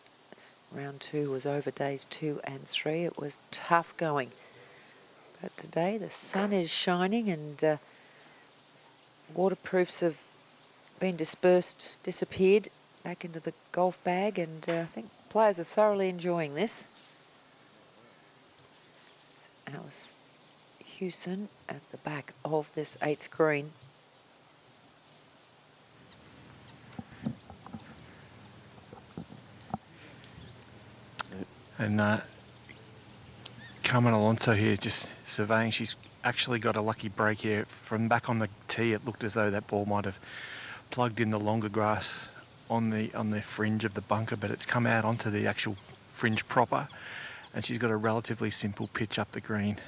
S3: Round 2 was over days 2 and 3. It was tough going. But today the sun is shining, and waterproofs have been disappeared back into the golf bag, and I think players are thoroughly enjoying this. Alice Hewson at the back of this 8th green.
S5: And Carmen Alonso here just surveying. She's actually got a lucky break here. From back on the tee, it looked as though that ball might have plugged in the longer grass on the fringe of the bunker, but it's come out onto the actual fringe proper, and she's got a relatively simple pitch up the green.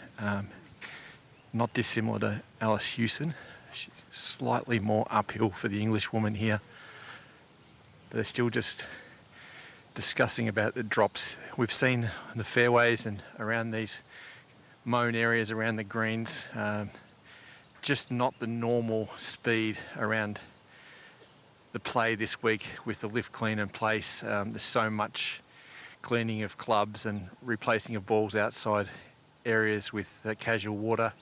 S5: Not dissimilar to Alice Hewson. She's slightly more uphill for the English woman here. But they're still just discussing about the drops. We've seen the fairways and around these mown areas around the greens, just not the normal speed around the play this week with the lift clean in place. There's so much cleaning of clubs and replacing of balls outside areas with casual water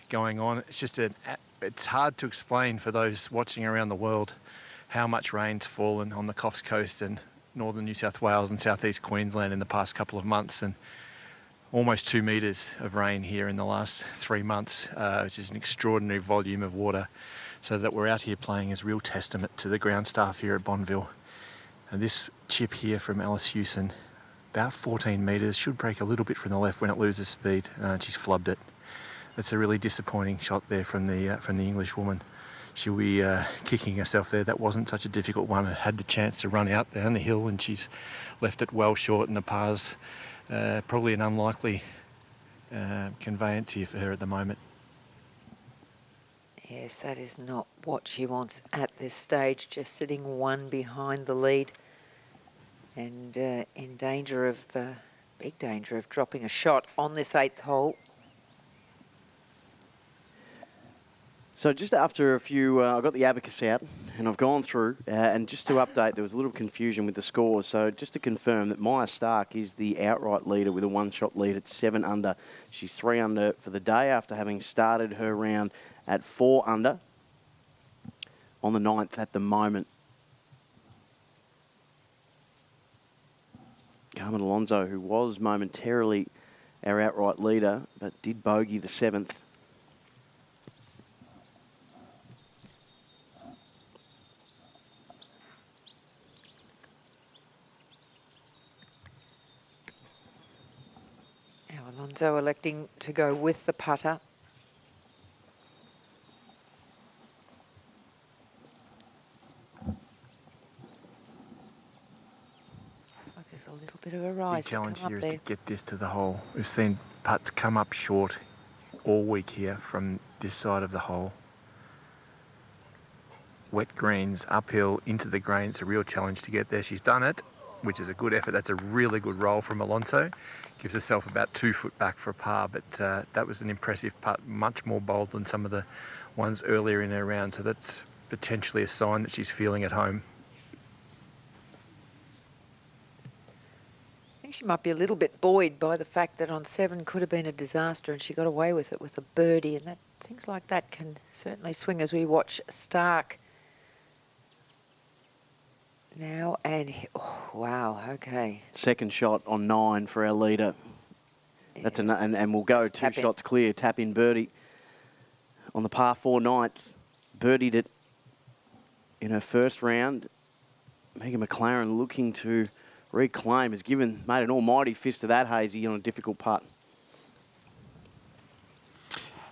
S5: going on. It's just it's hard to explain for those watching around the world how much rain's fallen on the Coffs Coast and northern New South Wales and southeast Queensland in the past couple of months, and almost 2 metres of rain here in the last 3 months, which is an extraordinary volume of water. So that we're out here playing is real testament to the ground staff here at Bonville. And this chip here from Alice Hewson, about 14 metres, should break a little bit from the left when it loses speed. She's flubbed it. It's a really disappointing shot there from the English woman. She'll be kicking herself there. That wasn't such a difficult one. It had the chance to run out down the hill, and she's left it well short, and the par's probably an unlikely conveyance here for her at the moment.
S3: Yes, that is not what she wants at this stage, just sitting 1 behind the lead and in danger of, big danger of dropping a shot on this 8th hole.
S2: So just after a few, I got the abacus out and I've gone through, and just to update, there was a little confusion with the scores. So just to confirm that Maya Stark is the outright leader with a one-shot lead at 7 under. She's 3 under for the day after having started her round at 4 under on the 9th at the moment. Carmen Alonso, who was momentarily our outright leader, but did bogey the 7th.
S3: Alonso electing to go with the putter. Looks like there's a little bit of a rise.
S5: Big challenge
S3: to
S5: here is
S3: there.
S5: to get this to the hole. We've seen putts come up short all week here from this side of the hole. Wet greens, uphill into the green. It's a real challenge to get there. She's done it, which is a good effort. That's a really good roll from Alonso. Gives herself about 2 foot back for a par, but that was an impressive putt, much more bold than some of the ones earlier in her round. So that's potentially a sign that she's feeling at home.
S3: I think she might be a little bit buoyed by the fact that on 7 could have been a disaster and she got away with it with a birdie, and that things like that can certainly swing as we watch Stark now. And oh, wow, okay.
S2: Second shot on 9 for our leader. That's and we'll go 2 shots clear. Tap in birdie on the par 4 9th. Birdied it in her first round. Megan McLaren looking to reclaim, has made an almighty fist of that, Hazy, on a difficult putt.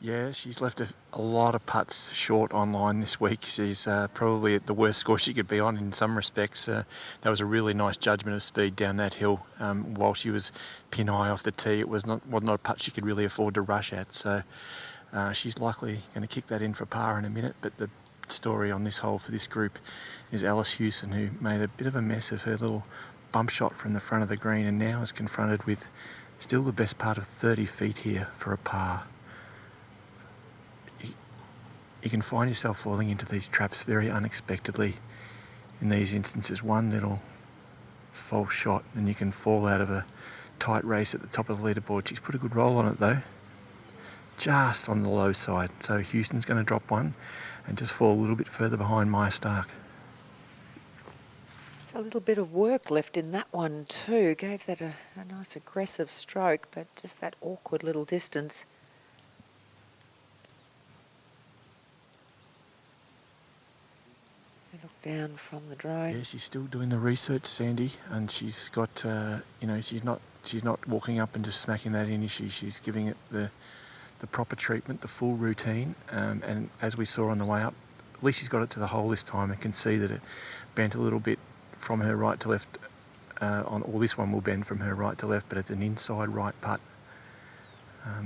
S5: Yeah, she's left a lot of putts short online this week. She's probably at the worst score she could be on in some respects. That was a really nice judgment of speed down that hill. While she was pin high off the tee, it was not a putt she could really afford to rush at. So she's likely going to kick that in for par in a minute. But the story on this hole for this group is Alice Hewson, who made a bit of a mess of her little bump shot from the front of the green and now is confronted with still the best part of 30 feet here for a par. You can find yourself falling into these traps very unexpectedly in these instances. One little false shot and you can fall out of a tight race at the top of the leaderboard. She's put a good roll on it though, just on the low side. So Houston's going to drop one and just fall a little bit further behind Maya Stark.
S3: There's a little bit of work left in that one too. Gave that a nice aggressive stroke, but just that awkward little distance. Look down from the drone.
S5: Yeah, she's still doing the research, Sandy, and she's got, she's not walking up and just smacking that in, is she? She's giving it the proper treatment, the full routine, and as we saw on the way up, at least she's got it to the hole this time and can see that it bent a little bit from her right to left. This one will bend from her right to left, but it's an inside right putt,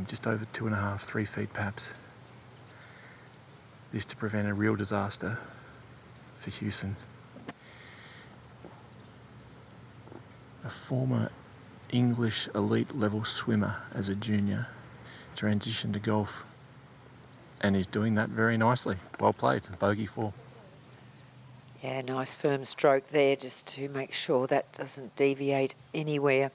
S5: just over 2.5, 3 feet perhaps. This to prevent a real disaster for Hewson. A former English elite level swimmer as a junior, transitioned to golf, and he's doing that very nicely. Well played, bogey 4.
S3: Yeah, nice firm stroke there just to make sure that doesn't deviate anywhere.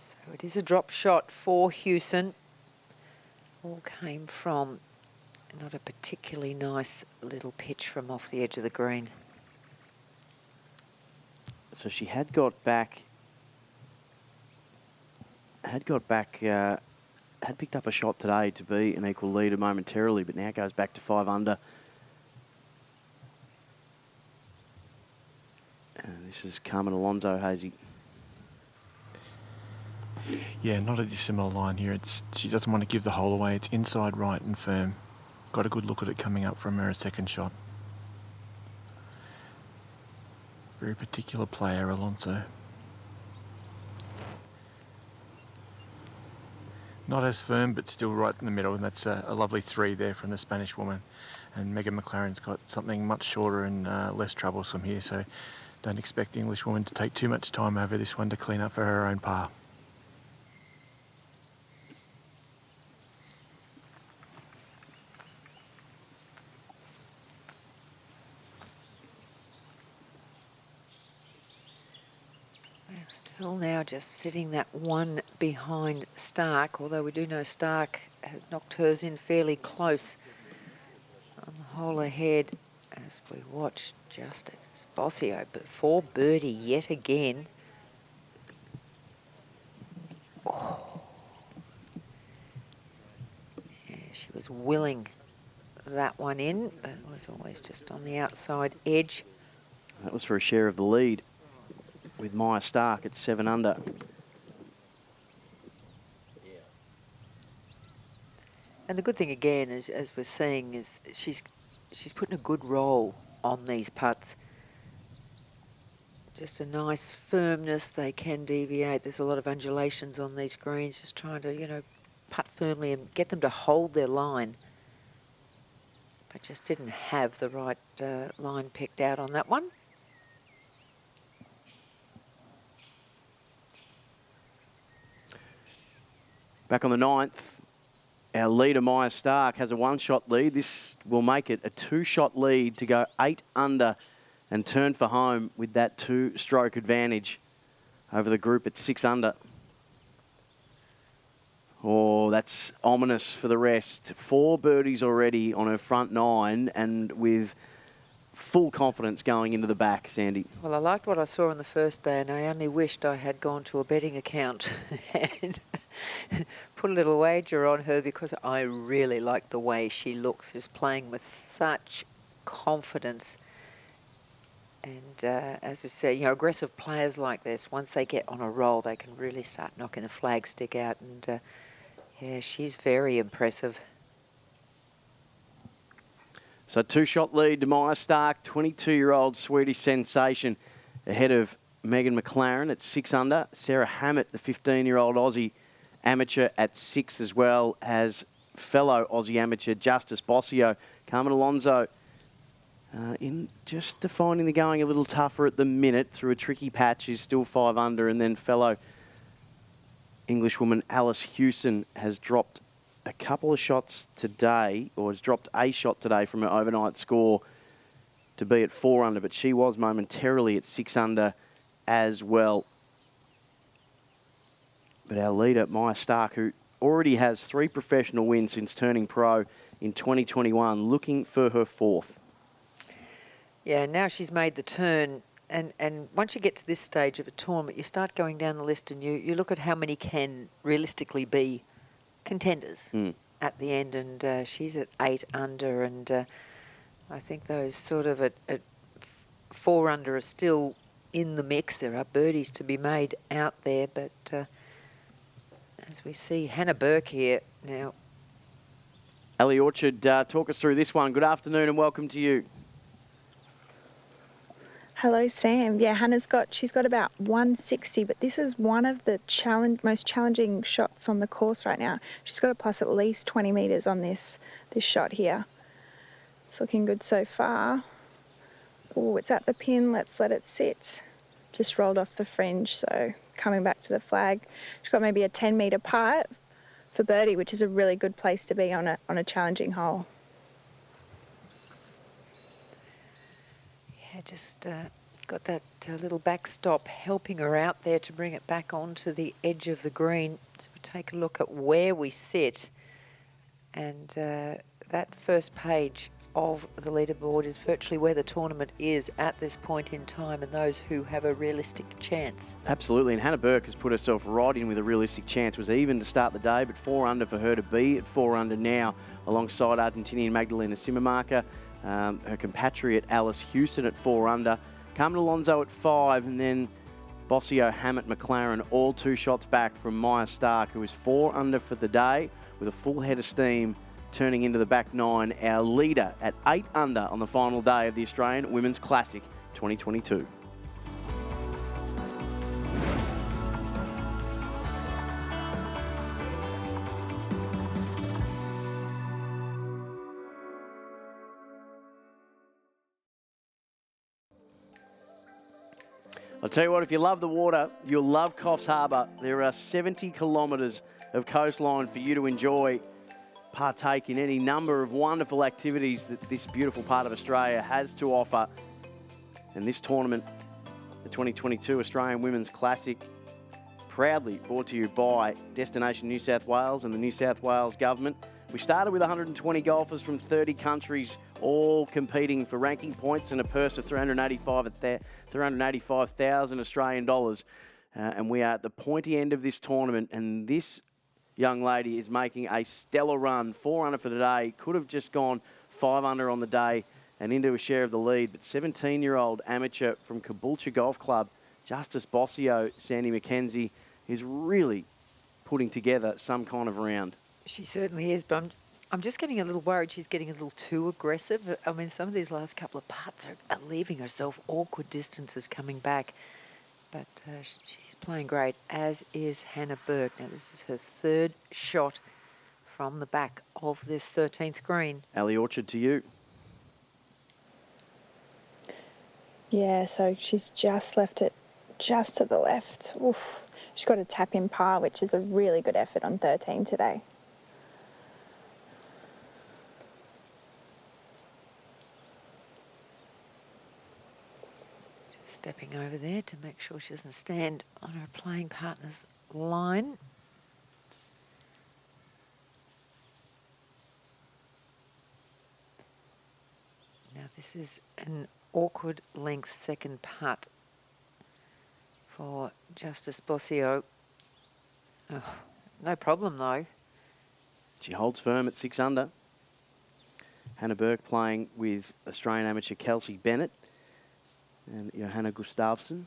S3: So it is a drop shot for Hewson. All came from not a particularly nice little pitch from off the edge of the green.
S2: So she had picked up a shot today to be an equal leader momentarily, but now goes back to 5 under. And this is Carmen Alonso, Hazy.
S5: Yeah, not a dissimilar line here. She doesn't want to give the hole away. It's inside right and firm. Got a good look at it coming up from her second shot. Very particular player, Alonso. Not as firm, but still right in the middle, and that's a lovely 3 there from the Spanish woman. And Megan McLaren's got something much shorter and less troublesome here, so don't expect the English woman to take too much time over this one to clean up for her own par.
S3: Still now just sitting that one behind Stark, although we do know Stark had knocked hers in fairly close on the hole ahead as we watch just as Bossio, but for birdie yet again. Oh. Yeah, she was willing that one in, but it was always just on the outside edge.
S2: That was for a share of the lead with Maya Stark at 7 under.
S3: And the good thing again, as we're seeing, is she's putting a good roll on these putts. Just a nice firmness. They can deviate. There's a lot of undulations on these greens. Just trying to, you know, putt firmly and get them to hold their line. But just didn't have the right line picked out on that one.
S2: Back on the 9th, our leader, Maya Stark, has a 1-shot lead. This will make it a 2-shot lead to go 8 under and turn for home with that 2-stroke advantage over the group at 6 under. Oh, that's ominous for the rest. 4 birdies already on her front 9 and with full confidence going into the back, Sandy.
S3: Well, I liked what I saw on the first day, and I only wished I had gone to a betting account and put a little wager on her, because I really like the way she looks, just playing with such confidence. And as we say, you know, aggressive players like this, once they get on a roll, they can really start knocking the flagstick out. And yeah, she's very impressive.
S2: So 2-shot lead to Maya Stark, 22-year-old Swedish sensation, ahead of Megan McLaren at 6 under. Sarah Hammett, the 15-year-old Aussie amateur, at 6, as well as fellow Aussie amateur Justice Bossio. Carmen Alonso in just finding the going a little tougher at the minute through a tricky patch, is still 5 under, and then fellow Englishwoman Alice Hewson has dropped a couple of shots today, or has dropped a shot today from her overnight score to be at 4 under, but she was momentarily at 6 under as well. But our leader, Maya Stark, who already has 3 professional wins since turning pro in 2021, looking for her 4th.
S3: Yeah, now she's made the turn. And once you get to this stage of a tournament, you start going down the list and you look at how many can realistically be contenders at the end. And she's at 8 under. And I think those sort of at 4 under are still in the mix. There are birdies to be made out there. But as we see Hannah Burke here now.
S2: Ellie Orchard, talk us through this one. Good afternoon and welcome to you.
S4: Hello, Sam. Yeah, she's got about 160, but this is one of the most challenging shots on the course right now. She's got a plus at least 20 metres on this shot here. It's looking good so far. Oh, it's at the pin. Let's let it sit. Just rolled off the fringe, so coming back to the flag. She's got maybe a 10-metre putt for birdie, which is a really good place to be on a challenging hole.
S3: Yeah, just got that little backstop helping her out there to bring it back onto the edge of the green. So we'll take a look at where we sit. And that first page of the leaderboard is virtually where the tournament is at this point in time, and those who have a realistic chance.
S2: Absolutely, and Hannah Burke has put herself right in with a realistic chance. It was even to start the day, but 4 under for her to be at 4 under now, alongside Argentinian Magdalena Simamarca. Her compatriot Alice Hewson at 4 under, Carmen Alonso at 5, and then Bossio, Hammett, McLaren, all 2 shots back from Maya Stark, who is 4 under for the day with a full head of steam turning into the back 9. Our leader at 8 under on the final day of the Australian Women's Classic 2022. I'll tell you what, if you love the water, you'll love Coffs Harbour. There are 70 kilometres of coastline for you to enjoy, partake in any number of wonderful activities that this beautiful part of Australia has to offer. And this tournament The 2022 Australian Women's Classic, proudly brought to you by Destination New South Wales and the New South Wales Government. We started with 120 golfers from 30 countries, all competing for ranking points and a purse of $385,000 Australian dollars. And we are at the pointy end of this tournament, and this young lady is making a stellar run. 4 under for today. Could have just gone 5 under on the day and into a share of the lead. But 17-year-old amateur from Caboolture Golf Club, Justice Bossio, Sandy McKenzie, is really putting together some kind of round.
S3: She certainly is, but I'm just getting a little worried she's getting a little too aggressive. I mean, some of these last couple of putts are leaving herself awkward distances coming back. But she's playing great, as is Hannah Burke. Now, this is her 3rd shot from the back of this 13th green.
S2: Ali Orchard, to you.
S4: Yeah, so she's just left it just to the left. Oof. She's got a tap in par, which is a really good effort on 13 today.
S3: Just stepping over there to make sure she doesn't stand on her playing partner's line. Now this is an awkward length second putt for Justice Bossio. Oh, no problem though.
S2: She holds firm at 6 under. Hannah Burke playing with Australian amateur Kelsey Bennett and Johanna Gustafsson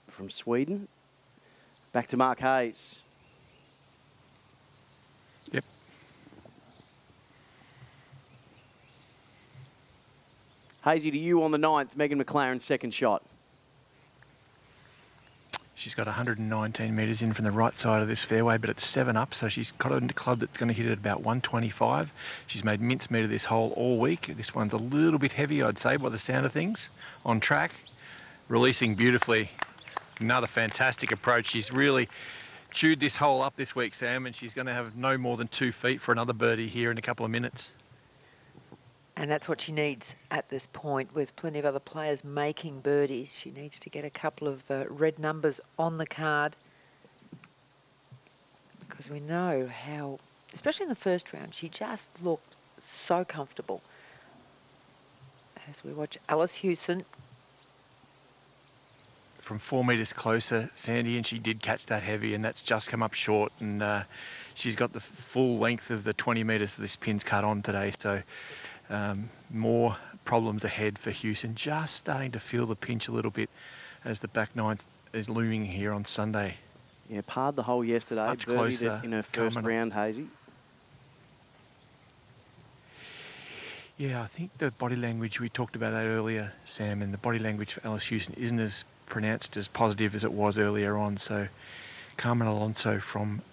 S2: from Sweden. Back to Mark Hayes.
S5: Yep.
S2: Hazy, to you on the 9th. Megan McLaren's second shot.
S5: She's got 119 metres in from the right side of this fairway, but it's 7 up, so she's got a club that's going to hit it at about 125. She's made mincemeat of this hole all week. This one's a little bit heavy, I'd say, by the sound of things. On track, releasing beautifully. Another fantastic approach. She's really chewed this hole up this week, Sam, and she's going to have no more than 2 feet for another birdie here in a couple of minutes.
S3: And that's what she needs at this point, with plenty of other players making birdies. She needs to get a couple of red numbers on the card, because we know how, especially in the first round, she just looked so comfortable. As we watch Alice Hewson.
S5: From 4 metres closer, Sandy, and she did catch that heavy, and that's just come up short, and she's got the full length of the 20 metres that this pin's cut on today, so more problems ahead for Hewson. Just starting to feel the pinch a little bit as the back nine is looming here on Sunday.
S2: Yeah, parred the hole yesterday.
S5: Much
S2: birdied
S5: closer
S2: it in her first round, Hazy.
S5: Yeah, I think the body language, we talked about that earlier, Sam, and the body language for Alice Hewson isn't as pronounced, as positive as it was earlier on. So Carmen Alonso from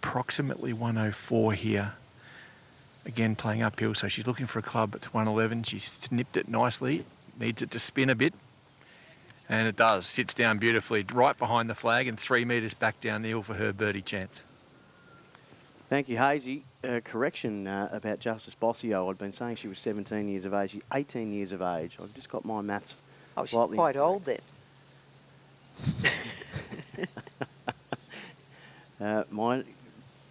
S5: approximately 104 here. Again, playing uphill, so she's looking for a club at 111. She's snipped it nicely, needs it to spin a bit, and it does. Sits down beautifully, right behind the flag and 3 metres back down the hill for her birdie chance.
S2: Thank you, Hazy. Correction about Justice Bossio. I'd been saying she was 17 years of age. She's 18 years of age. I've just got my maths slightly...
S3: she's quite old then.
S2: My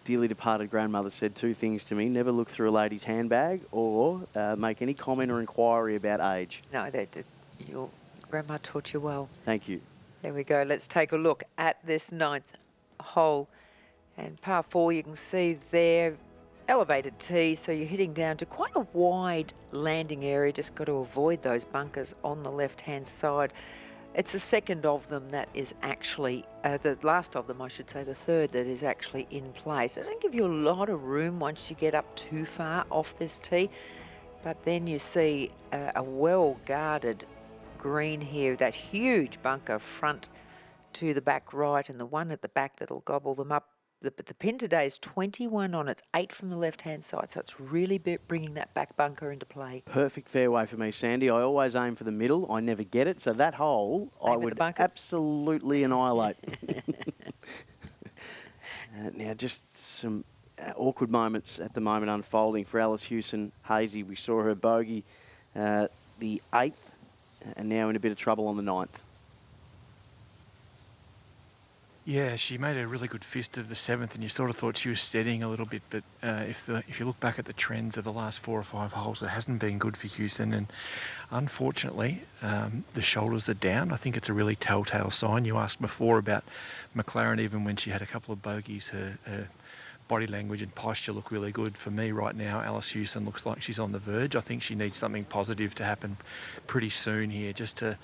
S2: dearly departed grandmother said 2 things to me: never look through a lady's handbag, or make any comment or inquiry about age.
S3: No, your grandma taught you well.
S2: Thank you.
S3: There we go. Let's take a look at this 9th hole. And par 4, you can see there, elevated tee, so you're hitting down to quite a wide landing area. Just got to avoid those bunkers on the left-hand side. It's the second of them that is actually, the last of them, I should say, the third that is actually in place. It doesn't give you a lot of room once you get up too far off this tee, but then you see a well-guarded green here, that huge bunker front to the back right, and the one at the back that'll gobble them up. The pin today is 21 on it, 8 from the left-hand side, so it's really bringing that back bunker into play.
S2: Perfect fairway for me, Sandy. I always aim for the middle. I never get it, so that hole I would absolutely annihilate. Now, just some awkward moments at the moment unfolding for Alice Hewson. Hazy, we saw her bogey the 8th and now in a bit of trouble on the ninth.
S5: Yeah, she made a really good fist of the 7th, and you sort of thought she was steadying a little bit. But if you look back at the trends of the last 4 or 5 holes, it hasn't been good for Houston. And unfortunately, the shoulders are down. I think it's a really telltale sign. You asked before about McLaren. Even when she had a couple of bogeys, her body language and posture look really good. For me right now, Alice Houston looks like she's on the verge. I think she needs something positive to happen pretty soon here, just to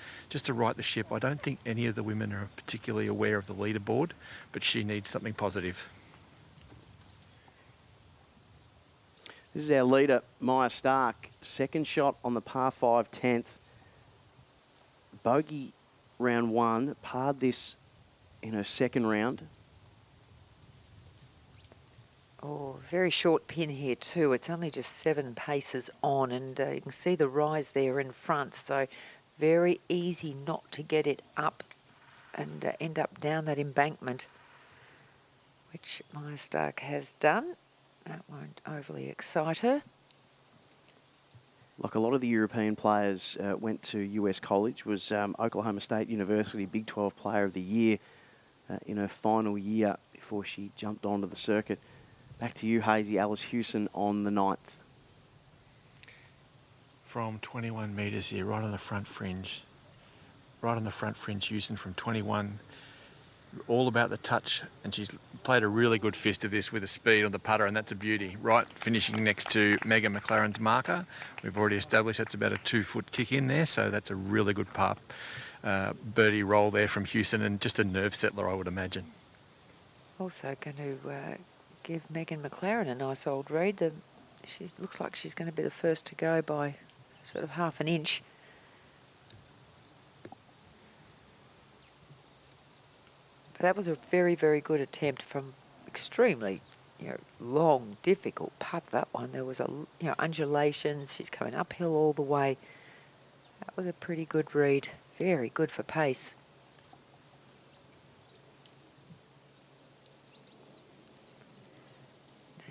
S5: right the ship. I don't think any of the women are particularly aware of the leaderboard, but she needs something positive.
S2: This is our leader, Maya Stark. Second shot on the par 5 10th. Bogey round 1, parred this in her second round.
S3: Oh, very short pin here too. It's only just 7 paces on, and you can see the rise there in front. So very easy not to get it up and end up down that embankment, which Maya Stark has done. That won't overly excite her.
S2: Like a lot of the European players went to US college, was Oklahoma State University Big 12 Player of the Year in her final year before she jumped onto the circuit. Back to you, Hazy. Alice Houston on the 9th.
S5: From 21 metres here, right on the front fringe. Right on the front fringe, Houston from 21. All about the touch, and she's played a really good fist of this with a speed on the putter, and that's a beauty. Right, finishing next to Megan McLaren's marker. We've already established that's about a 2-foot kick in there, so that's a really good birdie roll there from Houston, and just a nerve settler, I would imagine.
S3: Also going to give Megan McLaren a nice old read. She looks like she's going to be the first to go by sort of half an inch. But that was a very, very good attempt from extremely, long, difficult putt, that one. There was undulations. She's coming uphill all the way. That was a pretty good read. Very good for pace.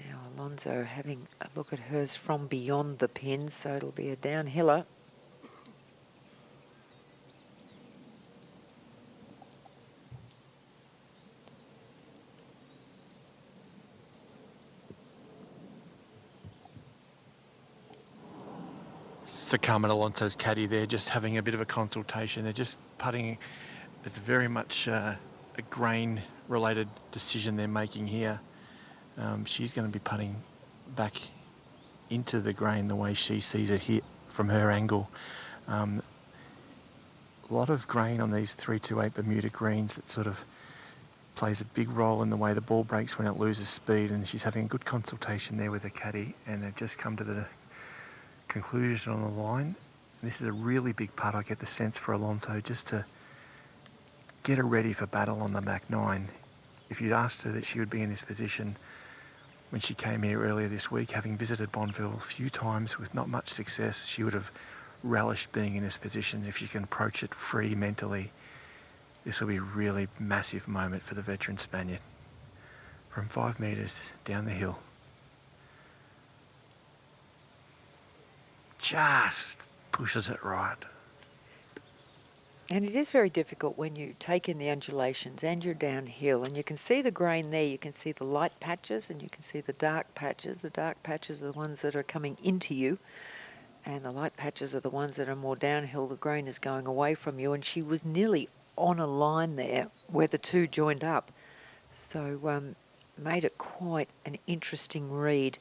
S3: Now Alonso having a look at hers from beyond the pin, so it'll be a downhiller.
S5: So Carmen Alonso's caddy there, just having a bit of a consultation. They're just putting. It's very much a grain-related decision they're making here. She's going to be putting back into the grain the way she sees it here from her angle. A lot of grain on these 328 Bermuda greens. It sort of plays a big role in the way the ball breaks when it loses speed, and she's having a good consultation there with the caddy, and they've just come to the conclusion on the line. This is a really big putt, I get the sense, for Alonso, just to get her ready for battle on the back 9. If you'd asked her that she would be in this position when she came here earlier this week, having visited Bonville a few times with not much success, she would have relished being in this position. If she can approach it free mentally, this will be a really massive moment for the veteran Spaniard. From 5 metres down the hill. Just pushes it right.
S3: And it is very difficult when you take in the undulations and you're downhill, and you can see the grain there. You can see the light patches and you can see the dark patches. The dark patches are the ones that are coming into you, and the light patches are the ones that are more downhill. The grain is going away from you, and she was nearly on a line there where the two joined up. So made it quite an interesting read.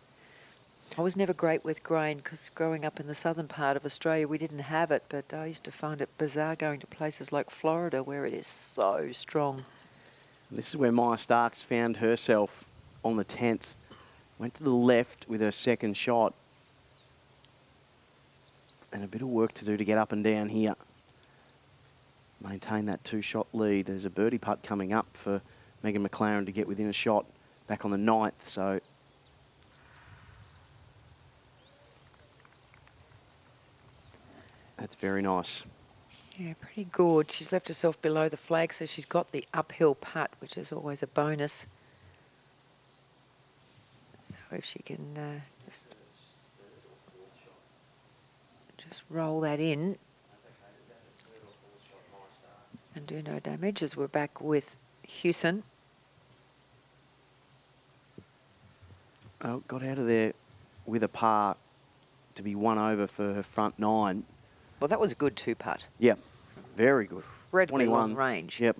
S3: I was never great with grain because growing up in the southern part of Australia, we didn't have it, but I used to find it bizarre going to places like Florida where it is so strong.
S2: This is where Maya Starks found herself on the 10th. Went to the left with her second shot. And a bit of work to do to get up and down here. Maintain that 2-shot lead. There's a birdie putt coming up for Megan McLaren to get within a shot back on the 9th, so... That's very nice.
S3: Yeah, pretty good. She's left herself below the flag, so she's got the uphill putt, which is always a bonus. So if she can just roll that in. and do no damage as we're back with Hewson.
S2: Oh, got out of there with a par to be 1 over for her front 9.
S3: Well, that was a good 2-putt.
S2: Yep, very good.
S3: Incredibly
S2: 21
S3: long range.
S2: Yep.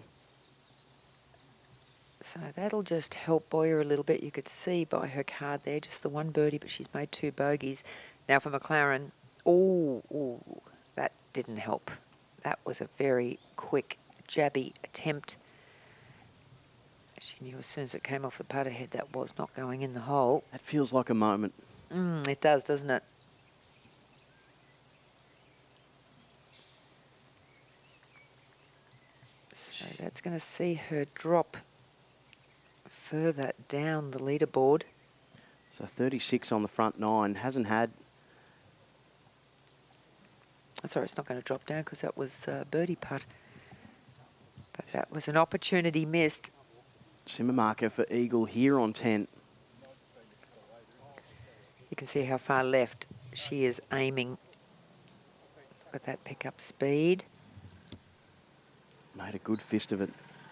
S3: So that'll just help buoy her a little bit. You could see by her card there, just the 1 birdie, but she's made 2 bogeys. Now for McLaren, ooh, that didn't help. That was a very quick, jabby attempt. She knew as soon as it came off the putter head that was not going in the hole.
S2: That feels like a moment.
S3: It does, doesn't it? So that's going to see her drop further down the leaderboard.
S2: So 36 on the front 9. Hasn't had...
S3: Sorry, it's not going to drop down because that was a birdie putt. But that was an opportunity missed.
S2: Simmer marker for Eagle here on 10.
S3: You can see how far left she is aiming. Look at that pickup speed.
S2: Made a good fist of it.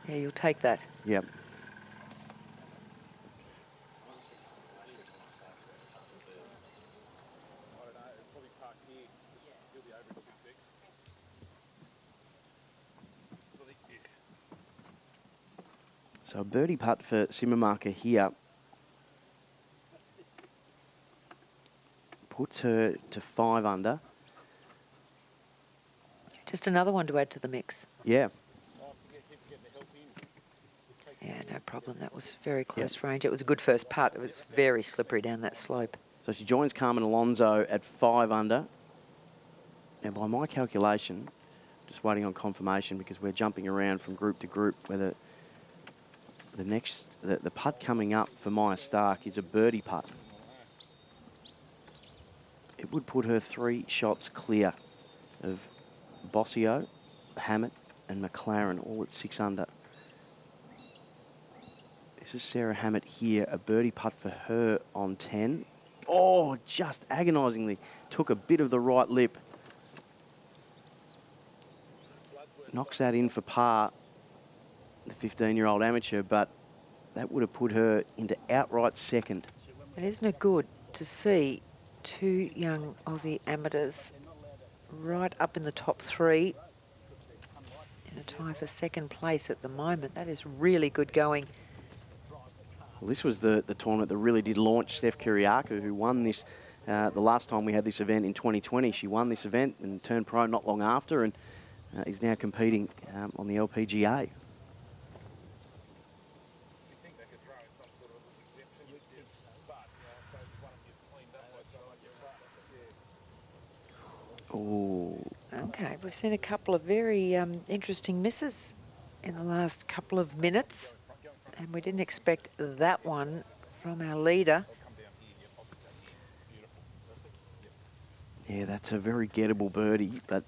S3: Yeah, you'll take that.
S2: Yep. So a birdie putt for Simmer marker here. Puts her to 5 under.
S3: Just another one to add to the mix.
S2: Yeah.
S3: Yeah, no problem. That was very close range. It was a good first putt. It was very slippery down that slope.
S2: So she joins Carmen Alonso at 5 under. Now, by my calculation, just waiting on confirmation because we're jumping around from group to group, whether the putt coming up for Maya Stark is a birdie putt. It would put her 3 shots clear of Bossio, Hammett and McLaren, all at 6 under. This is Sarah Hammett here, a birdie putt for her on 10. Oh, just agonisingly took a bit of the right lip. Knocks that in for par, the 15-year-old amateur, but that would have put her into outright second.
S3: And isn't it good to see 2 young Aussie amateurs right up in the top 3 in a tie for second place at the moment? That is really good going.
S2: Well, this was the tournament that really did launch Steph Kyriakou, who won this the last time we had this event in 2020. She won this event and turned pro not long after, and is now competing on the LPGA. Oh.
S3: Okay, we've seen a couple of very interesting misses in the last couple of minutes, and we didn't expect that one from our leader.
S2: Yeah, that's a very gettable birdie, but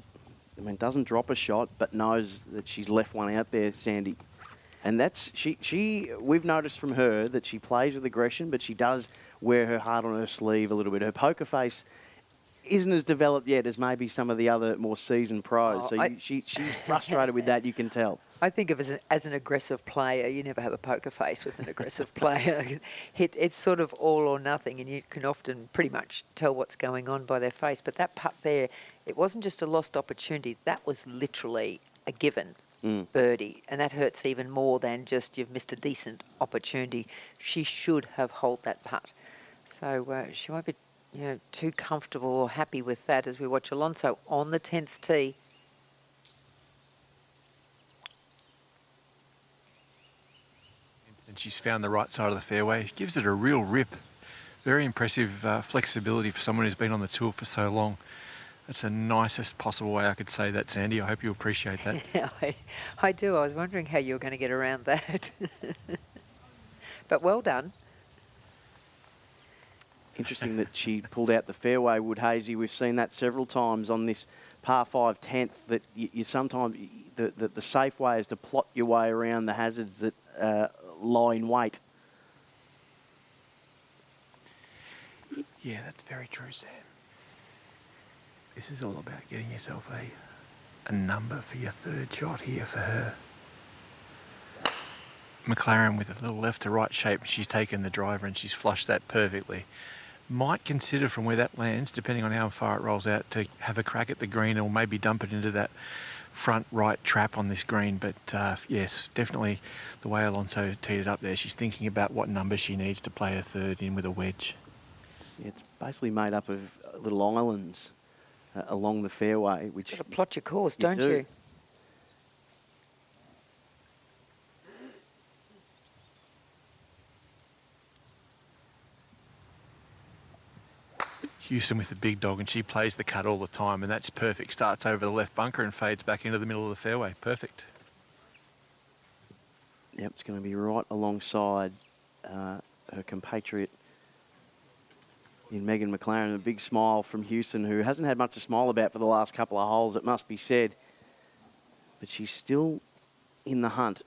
S2: I mean, doesn't drop a shot, but knows that she's left one out there, Sandy. And that's, we've noticed from her that she plays with aggression, but she does wear her heart on her sleeve a little bit. Her poker face isn't as developed yet as maybe some of the other more seasoned pros.
S3: Oh,
S2: she's frustrated with that, you can tell.
S3: I think of as an aggressive player. You never have a poker face with an aggressive player. It's sort of all or nothing, and you can often pretty much tell what's going on by their face. But that putt there, it wasn't just a lost opportunity. That was literally a given birdie, and that hurts even more than just you've missed a decent opportunity. She should have holed that putt. So she won't be too comfortable or happy with that as we watch Alonso on the 10th tee.
S5: And she's found the right side of the fairway. She gives it a real rip. Very impressive flexibility for someone who's been on the tour for so long. That's the nicest possible way I could say that, Sandy. I hope you appreciate that.
S3: Yeah, I do. I was wondering how you were going to get around that. But well done.
S2: Interesting that she pulled out the fairway, Woodhazy. We've seen that several times on this par 5 10th, that you sometimes, the safe way is to plot your way around the hazards that lie in wait.
S5: Yeah, that's very true, Sam. This is all about getting yourself a a number for your third shot here for her. McLaren with a little left to right shape. She's taken the driver and she's flushed that perfectly. Might consider from where that lands, depending on how far it rolls out, to have a crack at the green or maybe dump it into that front right trap on this green. But yes, definitely the way Alonso teed it up there, she's thinking about what number she needs to play her third in with a wedge.
S2: Yeah, it's basically made up of little islands along the fairway, which
S3: Got to plot your course, don't you?
S5: Houston with the big dog, and she plays the cut all the time, and that's perfect. Starts over the left bunker and fades back into the middle of the fairway. Perfect.
S2: Yep, it's going to be right alongside her compatriot in Megan McLaren. A big smile from Houston, who hasn't had much to smile about for the last couple of holes, it must be said. But she's still in the hunt.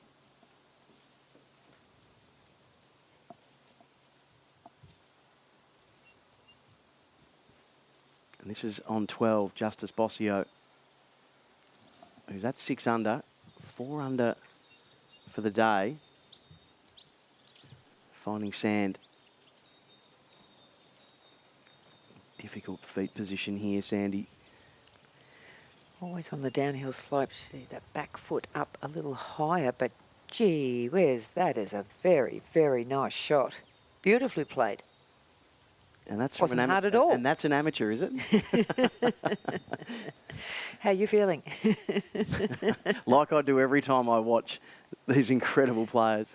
S2: And this is on 12, Justice Bossio, who's at 6 under, 4 under for the day. Finding sand. Difficult feet position here, Sandy.
S3: Always on the downhill slope, see that back foot up a little higher, but gee whiz, that is a very, very nice shot. Beautifully played.
S2: And that's
S3: Wasn't
S2: from an
S3: hard at all.
S2: And that's an amateur, is it?
S3: How are you feeling?
S2: Like I do every time I watch these incredible players.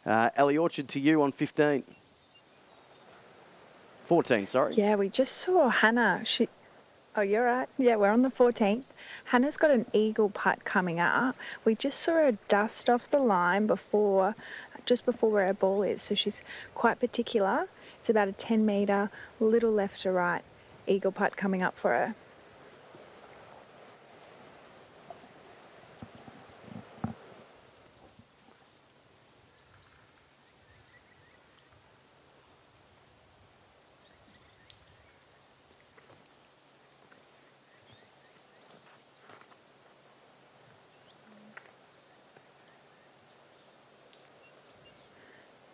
S2: Ellie Orchard to you on 15. 14, sorry.
S4: Yeah, we just saw Hannah. Oh, you're right. Yeah, we're on the 14th. Hannah's got an eagle putt coming up. We just saw her dust off the line just before where her ball is. So she's quite particular. It's about a 10 metre, little left to right eagle putt coming up for her.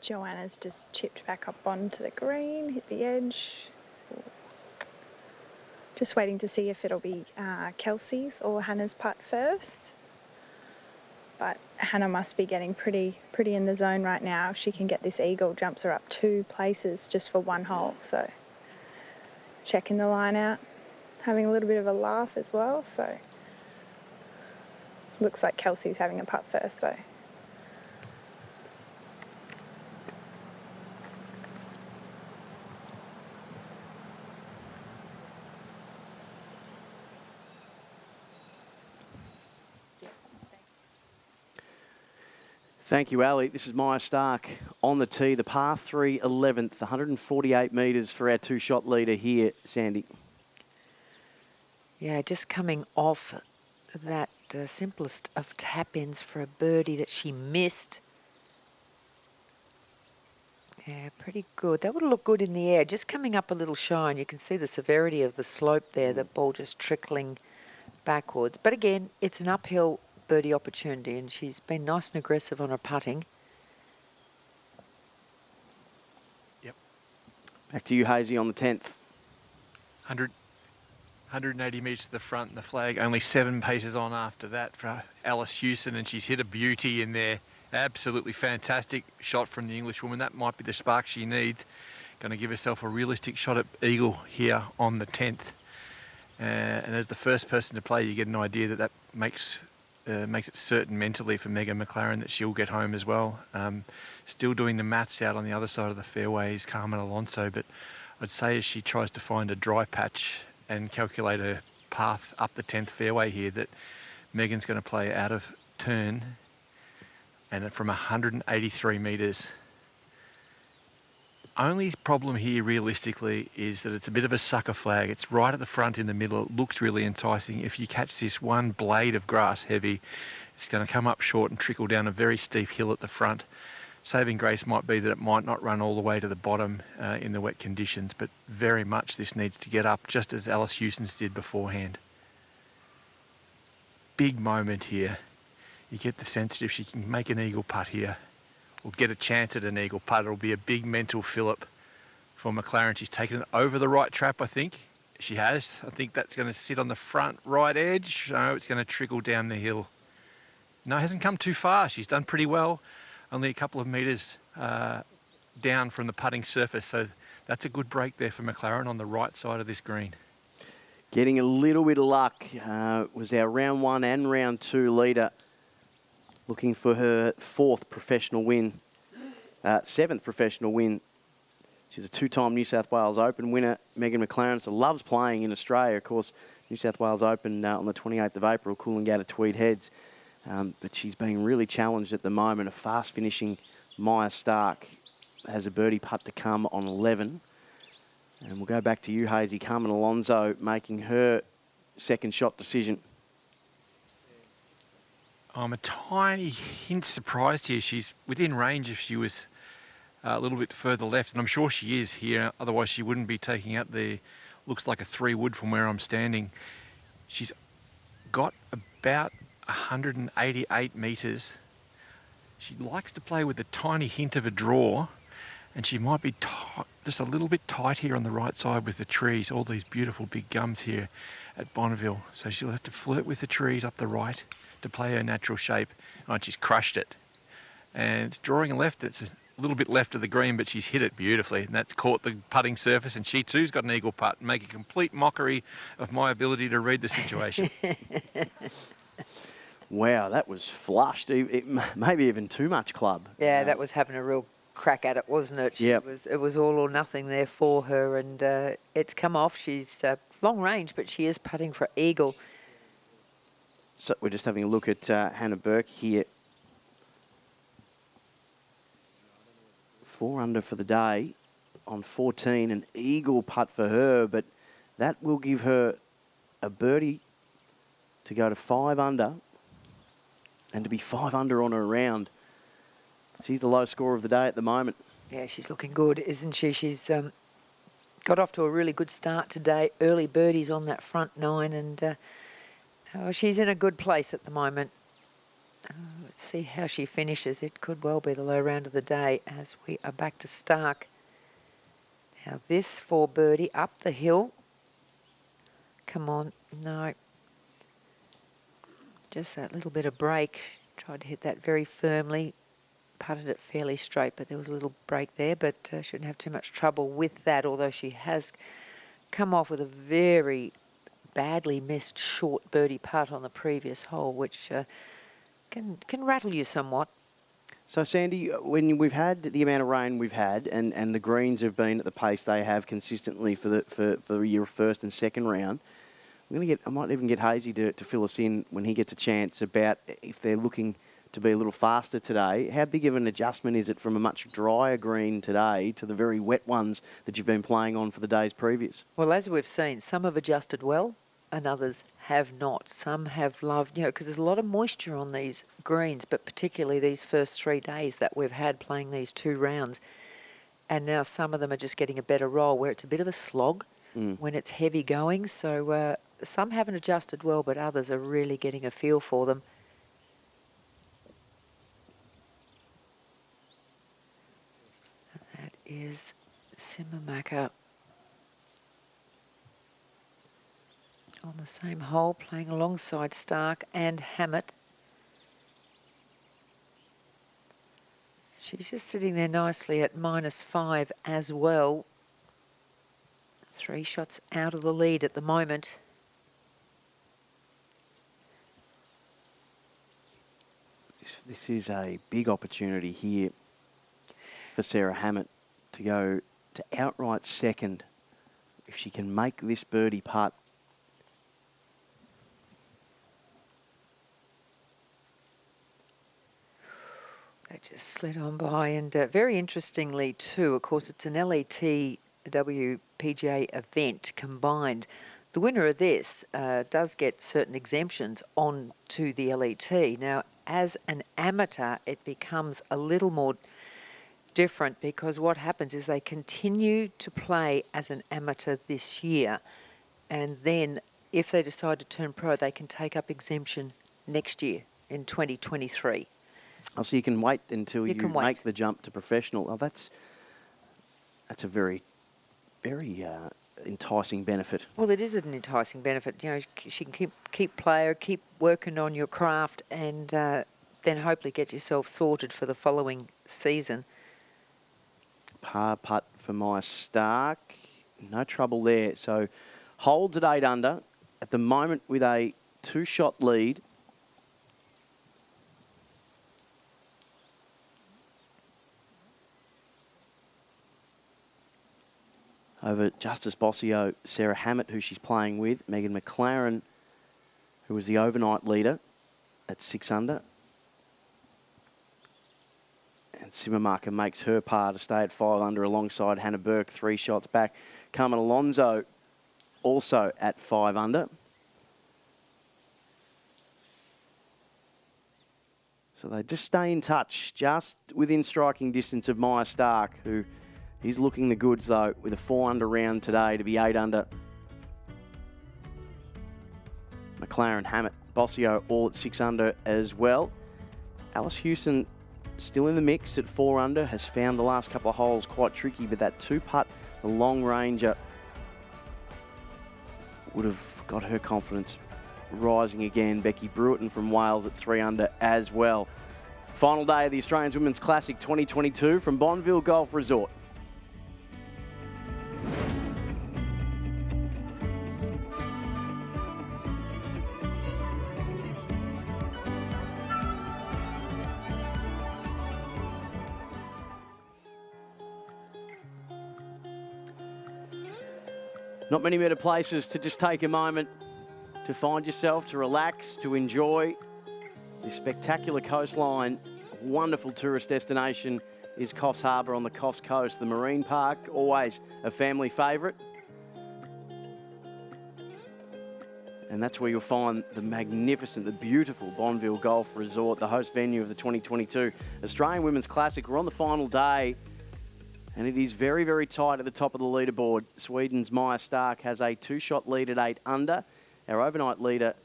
S4: Joanna's just chipped back up onto the green, hit the edge. Just waiting to see if it'll be Kelsey's or Hannah's putt first. But Hannah must be getting pretty in the zone right now. If she can get this eagle, jumps her up 2 places just for 1 hole. So checking the line out, having a little bit of a laugh as well. So looks like Kelsey's having a putt first though.
S2: Thank you, Ali. This is Maya Stark on the tee, the par 3 11th, 148 metres for our 2-shot leader here, Sandy.
S3: Yeah, just coming off that simplest of tap-ins for a birdie that she missed. Yeah, pretty good. That would look good in the air. Just coming up a little shy, and you can see the severity of the slope there, the ball just trickling backwards. But again, it's an uphill birdie opportunity, and she's been nice and aggressive on her putting.
S5: Yep.
S2: Back to you, Hazy, on the 10th.
S5: 180 metres to the front, and the flag only 7 paces on after that for Alice Houston, and she's hit a beauty in there. Absolutely fantastic shot from the Englishwoman. That might be the spark she needs. Going to give herself a realistic shot at eagle here on the 10th. And as the first person to play, you get an idea that makes it certain mentally for Megan McLaren that she'll get home as well. Still doing the maths out on the other side of the fairway is Carmen Alonso, but I'd say as she tries to find a dry patch and calculate a path up the 10th fairway here, that Megan's going to play out of turn and from 183 metres. Only problem here realistically is that it's a bit of a sucker flag. It's right at the front in the middle. It looks really enticing. If you catch this one blade of grass heavy, it's going to come up short and trickle down a very steep hill at the front. saving grace might be that it might not run all the way to the bottom in the wet conditions, but very much this needs to get up, just as Alice Houston's did beforehand. Big moment here. You get the sense that if she can make an eagle putt here, or get a chance at an eagle putt, it'll be a big mental fillip for McLaren. She's taken it over the right trap, I think. She has. I think that's going to sit on the front right edge. No, it's going to trickle down the hill. No, it hasn't come too far. She's done pretty well. Only a couple of metres down from the putting surface. So that's a good break there for McLaren on the right side of this green.
S2: Getting a little bit of luck was our round 1 and round 2 leader. Looking for her 4th professional win, 7th professional win. She's a 2-time New South Wales Open winner. Megan McLaren loves playing in Australia. Of course, New South Wales Open on the 28th of April, Coolangatta Tweed Heads. But she's being really challenged at the moment. A fast-finishing Maya Stark has a birdie putt to come on 11. And we'll go back to you, Hazy. Carmen Alonso making her second shot decision.
S5: I'm a tiny hint surprised here. She's within range if she was a little bit further left, and I'm sure she is here. Otherwise, she wouldn't be taking out the, looks like a 3-wood from where I'm standing. She's got about 188 metres. She likes to play with a tiny hint of a draw, and she might be just a little bit tight here on the right side with the trees, all these beautiful big gums here at Bonville. So she'll have to flirt with the trees up the right to play her natural shape. Oh, and she's crushed it. And drawing left, it's a little bit left of the green, but she's hit it beautifully, and that's caught the putting surface, and she too's got an eagle putt, and make a complete mockery of my ability to read the situation.
S2: Wow, that was flushed. Maybe even too much club.
S3: Yeah, that was having a real crack at it, wasn't it?
S2: Yep.
S3: It was all or nothing there for her, and it's come off. She's long range, but she is putting for eagle.
S2: So we're just having a look at Hannah Burke here. 4 under for the day on 14, an eagle putt for her, but that will give her a birdie to go to 5 under and to be 5 under on her round. She's the low scorer of the day at the moment.
S3: Yeah, she's looking good, isn't she? She's got off to a really good start today. Early birdies on that front 9, and she's in a good place at the moment. Let's see how she finishes. It could well be the low round of the day as we are back to Stark. Now this for birdie up the hill. Come on, no. Just that little bit of break. Tried to hit that very firmly. Putted it fairly straight, but there was a little break there, but shouldn't have too much trouble with that, although she has come off with a very badly missed short birdie putt on the previous hole, which can rattle you somewhat.
S2: So, Sandy, when we've had the amount of rain we've had, and the greens have been at the pace they have consistently for your first and second round, I might even get Hazy to fill us in when he gets a chance about if they're looking to be a little faster today. How big of an adjustment is it from a much drier green today to the very wet ones that you've been playing on for the days previous?
S3: Well, as we've seen, some have adjusted well and others have not. Some have loved, because there's a lot of moisture on these greens, but particularly these first 3 days that we've had playing these 2 rounds. And now some of them are just getting a better roll where it's a bit of a slog when it's heavy going. So some haven't adjusted well, but others are really getting a feel for them. That is Simamaka on the same hole, playing alongside Stark and Hammett. She's just sitting there nicely at -5 as well. 3 shots out of the lead at the moment.
S2: This is a big opportunity here for Sarah Hammett to go to outright second. If she can make this birdie putt,
S3: That just slid on by, and very interestingly too, of course, it's an LET WPGA event combined. The winner of this does get certain exemptions on to the LET. Now, as an amateur, it becomes a little more different because what happens is they continue to play as an amateur this year, and then if they decide to turn pro, they can take up exemption next year in 2023.
S2: Oh, so you can wait until you
S3: can wait.
S2: make the jump to professional. Oh, that's a very, very enticing benefit.
S3: Well, it is an enticing benefit. You know, she can keep working on your craft, and then hopefully get yourself sorted for the following season.
S2: Par putt for Maya Stark. No trouble there. So holds at 8 under. At the moment with a 2-shot lead. Over Justice Bossio, Sarah Hammett, who she's playing with. Megan McLaren, who was the overnight leader at 6 under. And Simmermarker makes her par to stay at 5 under alongside Hannah Burke, 3 shots back. Carmen Alonso also at 5 under. So they just stay in touch, just within striking distance of Maya Stark, who is looking the goods though, with a 4 under round today to be 8 under. McLaren, Hammett, Bossio all at 6 under as well. Alice Hewson still in the mix at 4 under, has found the last couple of holes quite tricky, but that 2-putt, the long ranger, would have got her confidence rising again. Becky Brewerton from Wales at 3 under as well. Final day of the Australians Women's Classic 2022 from Bonville Golf Resort. Not many better places to just take a moment to find yourself, to relax, to enjoy this spectacular coastline. Wonderful tourist destination is Coffs Harbour on the Coffs Coast. The Marine Park, always a family favourite. And that's where you'll find the magnificent, the beautiful Bonville Golf Resort, the host venue of the 2022 Australian Women's Classic. We're on the final day. And it is very, very tight at the top of the leaderboard. Sweden's Maya Stark has a 2-shot lead at 8 under. Our overnight leader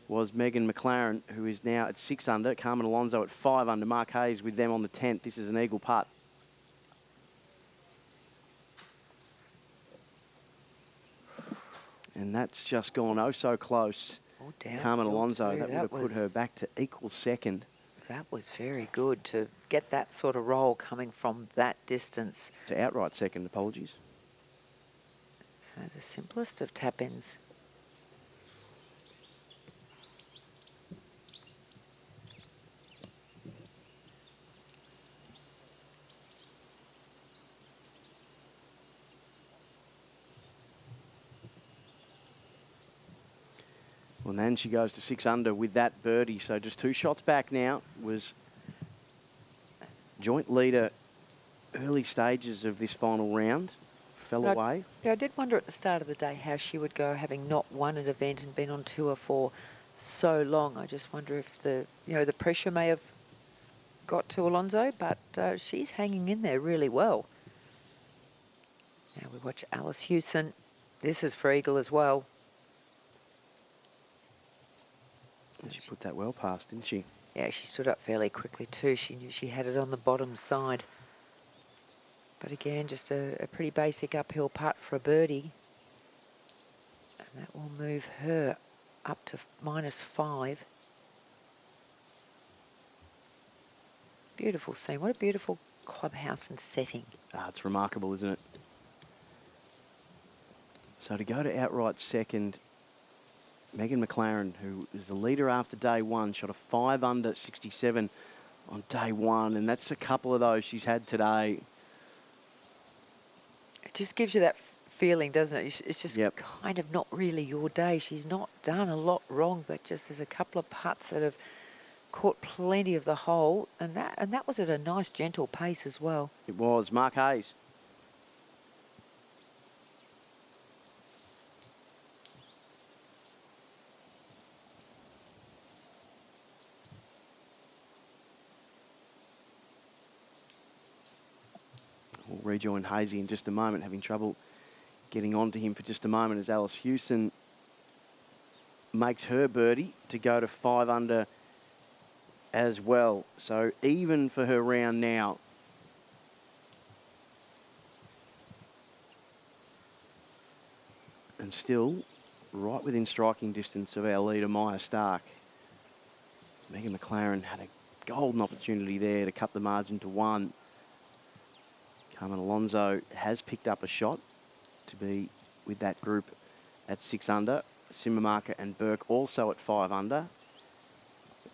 S2: was Megan McLaren, who is now at 6 under. Carmen Alonso at 5 under. Mark Hayes with them on the 10th. This is an eagle putt. And that's just gone oh so close.
S3: Oh, down.
S2: Carmen Alonso, that would have put her back to equal second.
S3: That was very good to get that sort of roll coming from that distance.
S2: To outright second, apologies.
S3: So the simplest of tap-ins.
S2: Well, then she goes to 6 under with that birdie. So just 2 shots back now. Was joint leader early stages of this final round. Fell away.
S3: Yeah, I did wonder at the start of the day how she would go, having not won an event and been on tour for so long. I just wonder if the pressure may have got to Alonso, but she's hanging in there really well. Now we watch Alice Hewson. This is for eagle as well.
S2: And she put that well past, didn't she?
S3: Yeah, she stood up fairly quickly too. She knew she had it on the bottom side. But again, just a pretty basic uphill putt for a birdie. And that will move her up to -5. Beautiful scene. What a beautiful clubhouse and setting.
S2: Ah, it's remarkable, isn't it? So to go to outright second, Megan McLaren, who is the leader after day one, shot a 5 under 67 on day one, and that's a couple of those she's had today.
S3: It just gives you that feeling, doesn't it? It's just kind of not really your day. She's not done a lot wrong, but just there's a couple of putts that have caught plenty of the hole, and that was at a nice gentle pace as well.
S2: It was. Mark Hayes. We'll rejoin Hazy in just a moment, having trouble getting onto him for just a moment as Alice Hewson makes her birdie to go to 5 under as well. So even for her round now. And still right within striking distance of our leader, Maya Stark. Megan McLaren had a golden opportunity there to cut the margin to 1. Carmen Alonso has picked up a shot to be with that group at 6 under. Simmermarker and Burke also at 5 under.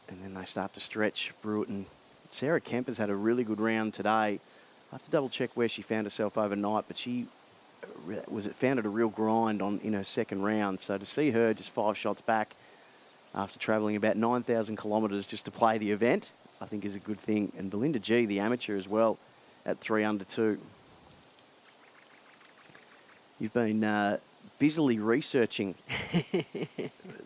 S2: And then they start to stretch Brewitt, and Sarah Kemper's had a really good round today. I have to double check where she found herself overnight, but she found it a real grind in her second round. So to see her just 5 shots back after travelling about 9,000 kilometres just to play the event, I think is a good thing. And Belinda G, the amateur as well, at 3 under 2. You've been busily researching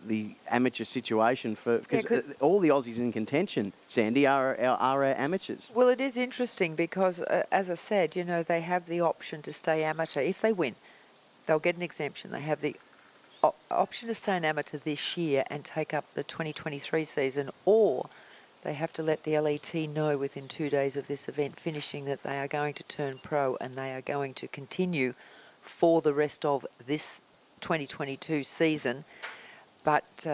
S2: the amateur situation because all the Aussies in contention, Sandy, are our amateurs.
S3: Well, it is interesting because, as I said, you know, they have the option to stay amateur. If they win, they'll get an exemption. They have the option to stay an amateur this year and take up the 2023 season, or they have to let the LET know within 2 days of this event finishing that they are going to turn pro and they are going to continue for the rest of this 2022 season. But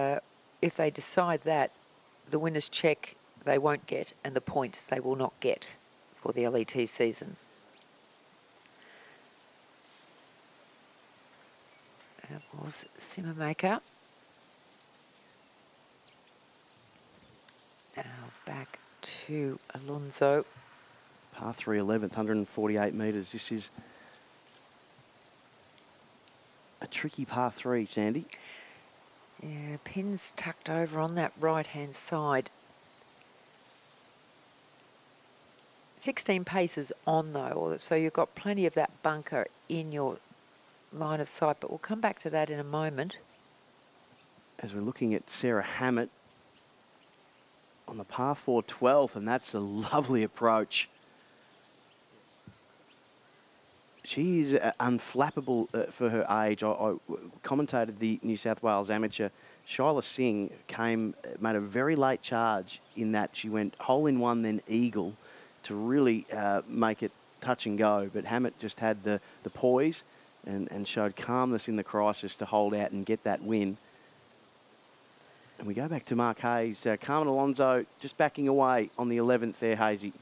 S3: if they decide that, the winner's check they won't get and the points they will not get for the LET season. That was Simmermaker. Now back to Alonso.
S2: Par 3 11th, 148 metres. This is a tricky par 3, Sandy.
S3: Yeah, pin's tucked over on that right-hand side. 16 paces on though, so you've got plenty of that bunker in your line of sight, but we'll come back to that in a moment.
S2: As we're looking at Sarah Hammett on the par 4 12th, and that's a lovely approach. She is unflappable for her age. I commentated the New South Wales amateur. Shyla Singh made a very late charge in that she went hole in one, then eagle to really make it touch and go. But Hammett just had the poise and showed calmness in the crisis to hold out and get that win. And we go back to Mark Hayes. Carmen Alonso just backing away on the 11th there, Hazy.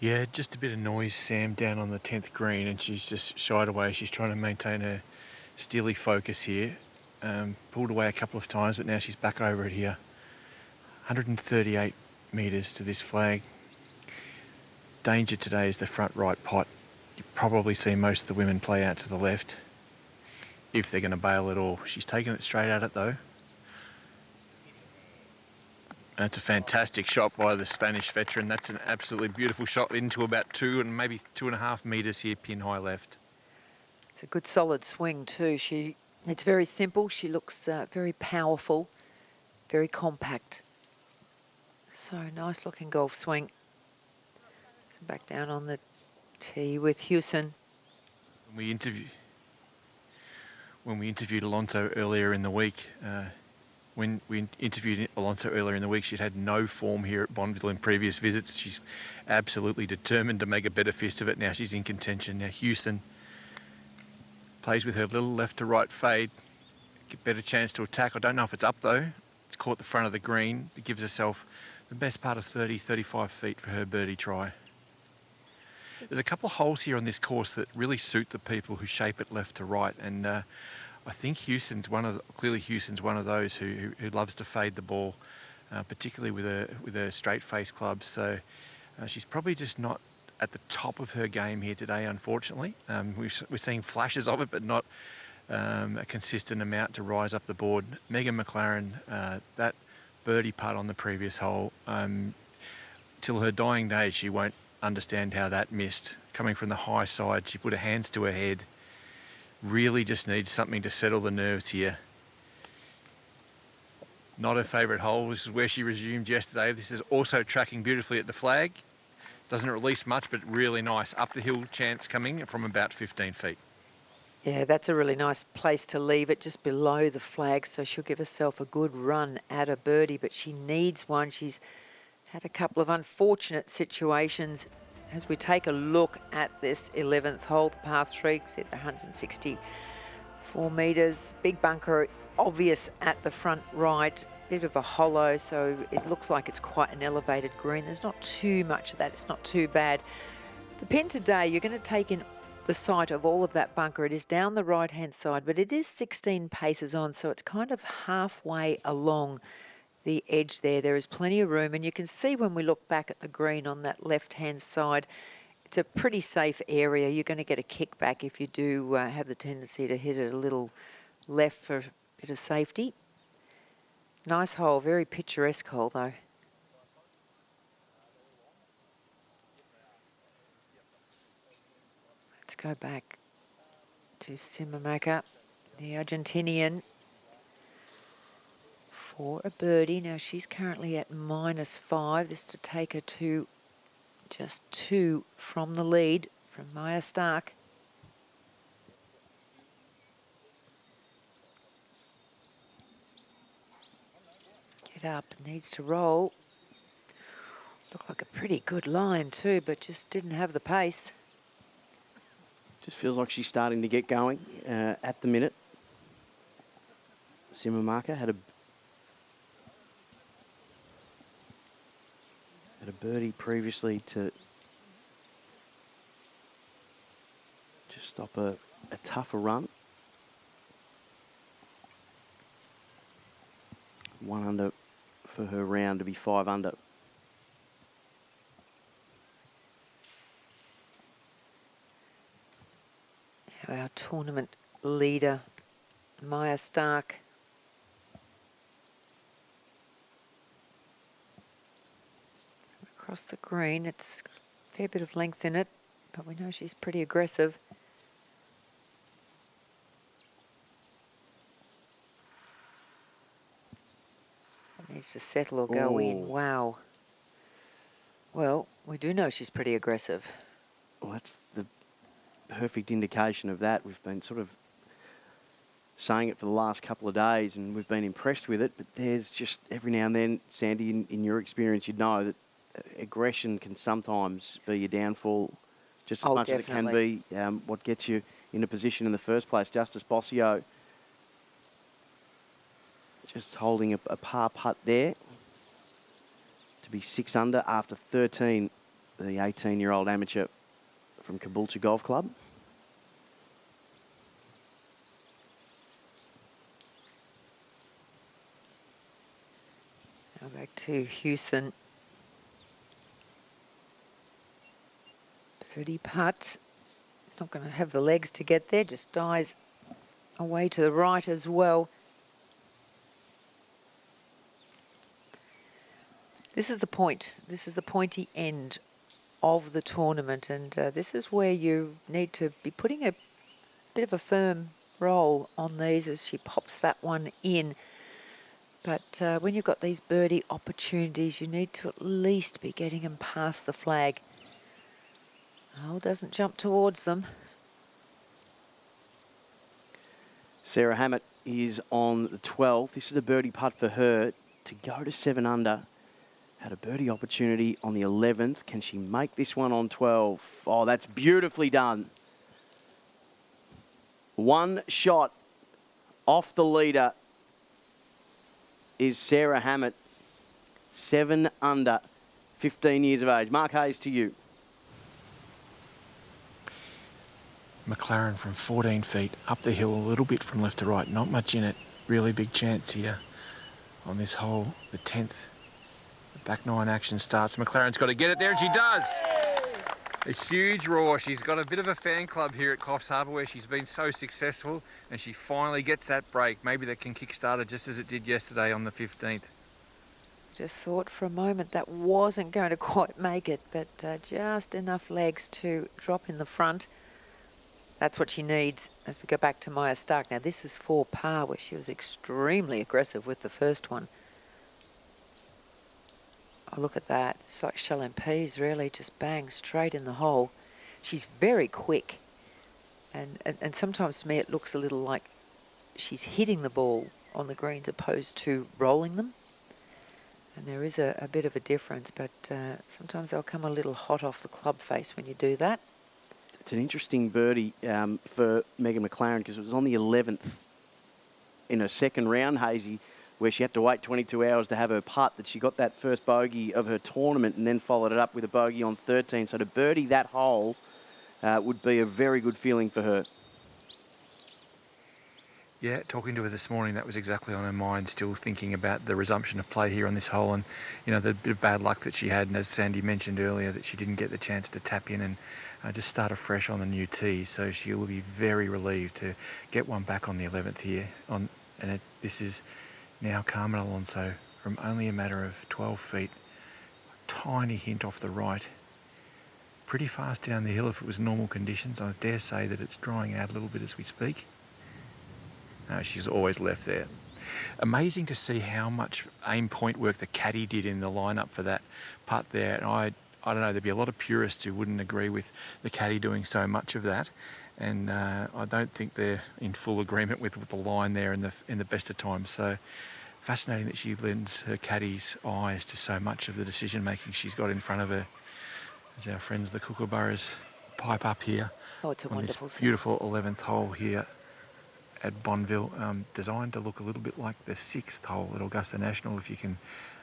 S5: Yeah, just a bit of noise, Sam, down on the 10th green, and she's just shied away. She's trying to maintain her steely focus here. Pulled away a couple of times, but now she's back over it here. 138 metres to this flag. Danger today is the front right pot. You probably see most of the women play out to the left if they're going to bail at all. She's taken it straight at it though. That's a fantastic shot by the Spanish veteran. That's an absolutely beautiful shot into about 2 and maybe 2.5 metres here, pin high left.
S3: It's a good solid swing too. It's very simple. She looks very powerful, very compact. So nice looking golf swing. So back down on the tee with Hewson.
S5: When we interviewed Alonso earlier in the week, she'd had no form here at Bonville in previous visits. She's absolutely determined to make a better fist of it. Now she's in contention. Now Hewson plays with her little left to right fade. Get better chance to attack. I don't know if it's up though. It's caught the front of the green. It gives herself the best part of 30, 35 feet for her birdie try. There's a couple of holes here on this course that really suit the people who shape it left to right, and I think Hewson's one of those who loves to fade the ball, particularly with a straight face club. So she's probably just not at the top of her game here today, unfortunately. We're seeing flashes of it, but not a consistent amount to rise up the board. Megan McLaren, that birdie putt on the previous hole, till her dying days, she won't understand how that missed. Coming from the high side, she put her hands to her head. Really just needs something to settle the nerves here. Not her favourite hole. This is where she resumed yesterday. This is also tracking beautifully at the flag. Doesn't release much, but really nice. Up the hill chance coming from about 15 feet.
S3: Yeah, that's a really nice place to leave it, just below the flag, so she'll give herself a good run at a birdie, but she needs one. She's had a couple of unfortunate situations. As we take a look at this 11th hole, the par 3, see the 164 metres, big bunker, obvious at the front right, bit of a hollow, so it looks like it's quite an elevated green. There's not too much of that, it's not too bad. The pin today, you're going to take in the sight of all of that bunker. It is down the right-hand side, but it is 16 paces on, so it's kind of halfway along the edge there. There is plenty of room, and you can see when we look back at the green on that left-hand side, it's a pretty safe area. You're going to get a kickback if you do have the tendency to hit it a little left for a bit of safety. Nice hole, very picturesque hole though. Let's go back to Simamaka, the Argentinian, for a birdie. Now she's currently at -5. This to take her to just 2 from the lead from Maya Stark. Get up, needs to roll. Looked like a pretty good line too, but just didn't have the pace.
S2: Just feels like she's starting to get going at the minute. Simamaka had a birdie previously to just stop a tougher run. 1 under for her round to be 5 under.
S3: Our tournament leader, Maya Stark. Across the green, it's got a fair bit of length in it, but we know she's pretty aggressive. It needs to settle or go in. Wow. Well, we do know she's pretty aggressive.
S2: Well, that's the perfect indication of that. We've been sort of saying it for the last couple of days and we've been impressed with it, but there's just every now and then, Sandy, in your experience, you'd know that aggression can sometimes be your downfall just as much
S3: definitely.
S2: as it can be what gets you in a position in the first place. Justice Bossio just holding a par putt there to be 6 under after 13, the 18-year-old amateur from Caboolture Golf Club.
S3: Now back to Hewson. Birdie putt. Not going to have the legs to get there, just dies away to the right as well. This is the point. This is the pointy end of the tournament, and this is where you need to be putting a bit of a firm roll on these as she pops that one in. But when you've got these birdie opportunities, you need to at least be getting them past the flag. Oh, doesn't jump towards them.
S2: Sarah Hammett is on the 12th. This is a birdie putt for her to go to 7 under. Had a birdie opportunity on the 11th. Can she make this one on 12? Oh, that's beautifully done. One shot off the leader is Sarah Hammett. 7 under, 15 years of age. Mark Hayes, to you.
S5: McLaren from 14 feet, up the hill a little bit from left to right. Not much in it. Really big chance here on this hole, the 10th. The back 9 action starts. McLaren's got to get it there, and she does. A huge roar. She's got a bit of a fan club here at Coffs Harbour where she's been so successful, and she finally gets that break. Maybe that can kickstart her just as it did yesterday on the 15th.
S3: Just thought for a moment that wasn't going to quite make it, but just enough legs to drop in the front. That's what she needs as we go back to Maya Stark. Now this is for par, where she was extremely aggressive with the first one. Oh, look at that. It's like shell and peas, really, just bang straight in the hole. She's very quick. And sometimes to me it looks a little like she's hitting the ball on the greens opposed to rolling them. And there is a bit of a difference, but sometimes they'll come a little hot off the club face when you do that.
S2: It's an interesting birdie for Megan McLaren because it was on the 11th in her second round, Hazy, where she had to wait 22 hours to have her putt, that she got that first bogey of her tournament and then followed it up with a bogey on 13. So to birdie that hole would be a very good feeling for her.
S5: Yeah, talking to her this morning, that was exactly on her mind, still thinking about the resumption of play here on this hole and, you know, the bit of bad luck that she had, and as Sandy mentioned earlier, that she didn't get the chance to tap in and just start afresh on the new tee. So she will be very relieved to get one back on the 11th here. This is now Carmen Alonso from only a matter of 12 feet, a tiny hint off the right. Pretty fast down the hill if it was normal conditions. I dare say that it's drying out a little bit as we speak. No, she's always left there. Amazing to see how much aim point work the caddy did in the lineup for that putt there. And I don't know, there'd be a lot of purists who wouldn't agree with the caddy doing so much of that. And I don't think they're in full agreement with the line there in the best of times. So fascinating that she lends her caddy's eyes to so much of the decision making she's got in front of her. As our friends the Kookaburras pipe up here.
S3: Oh, it's a wonderful scene.
S5: Beautiful 11th hole here at Bonville, designed to look a little bit like the 6th hole at Augusta National, if you can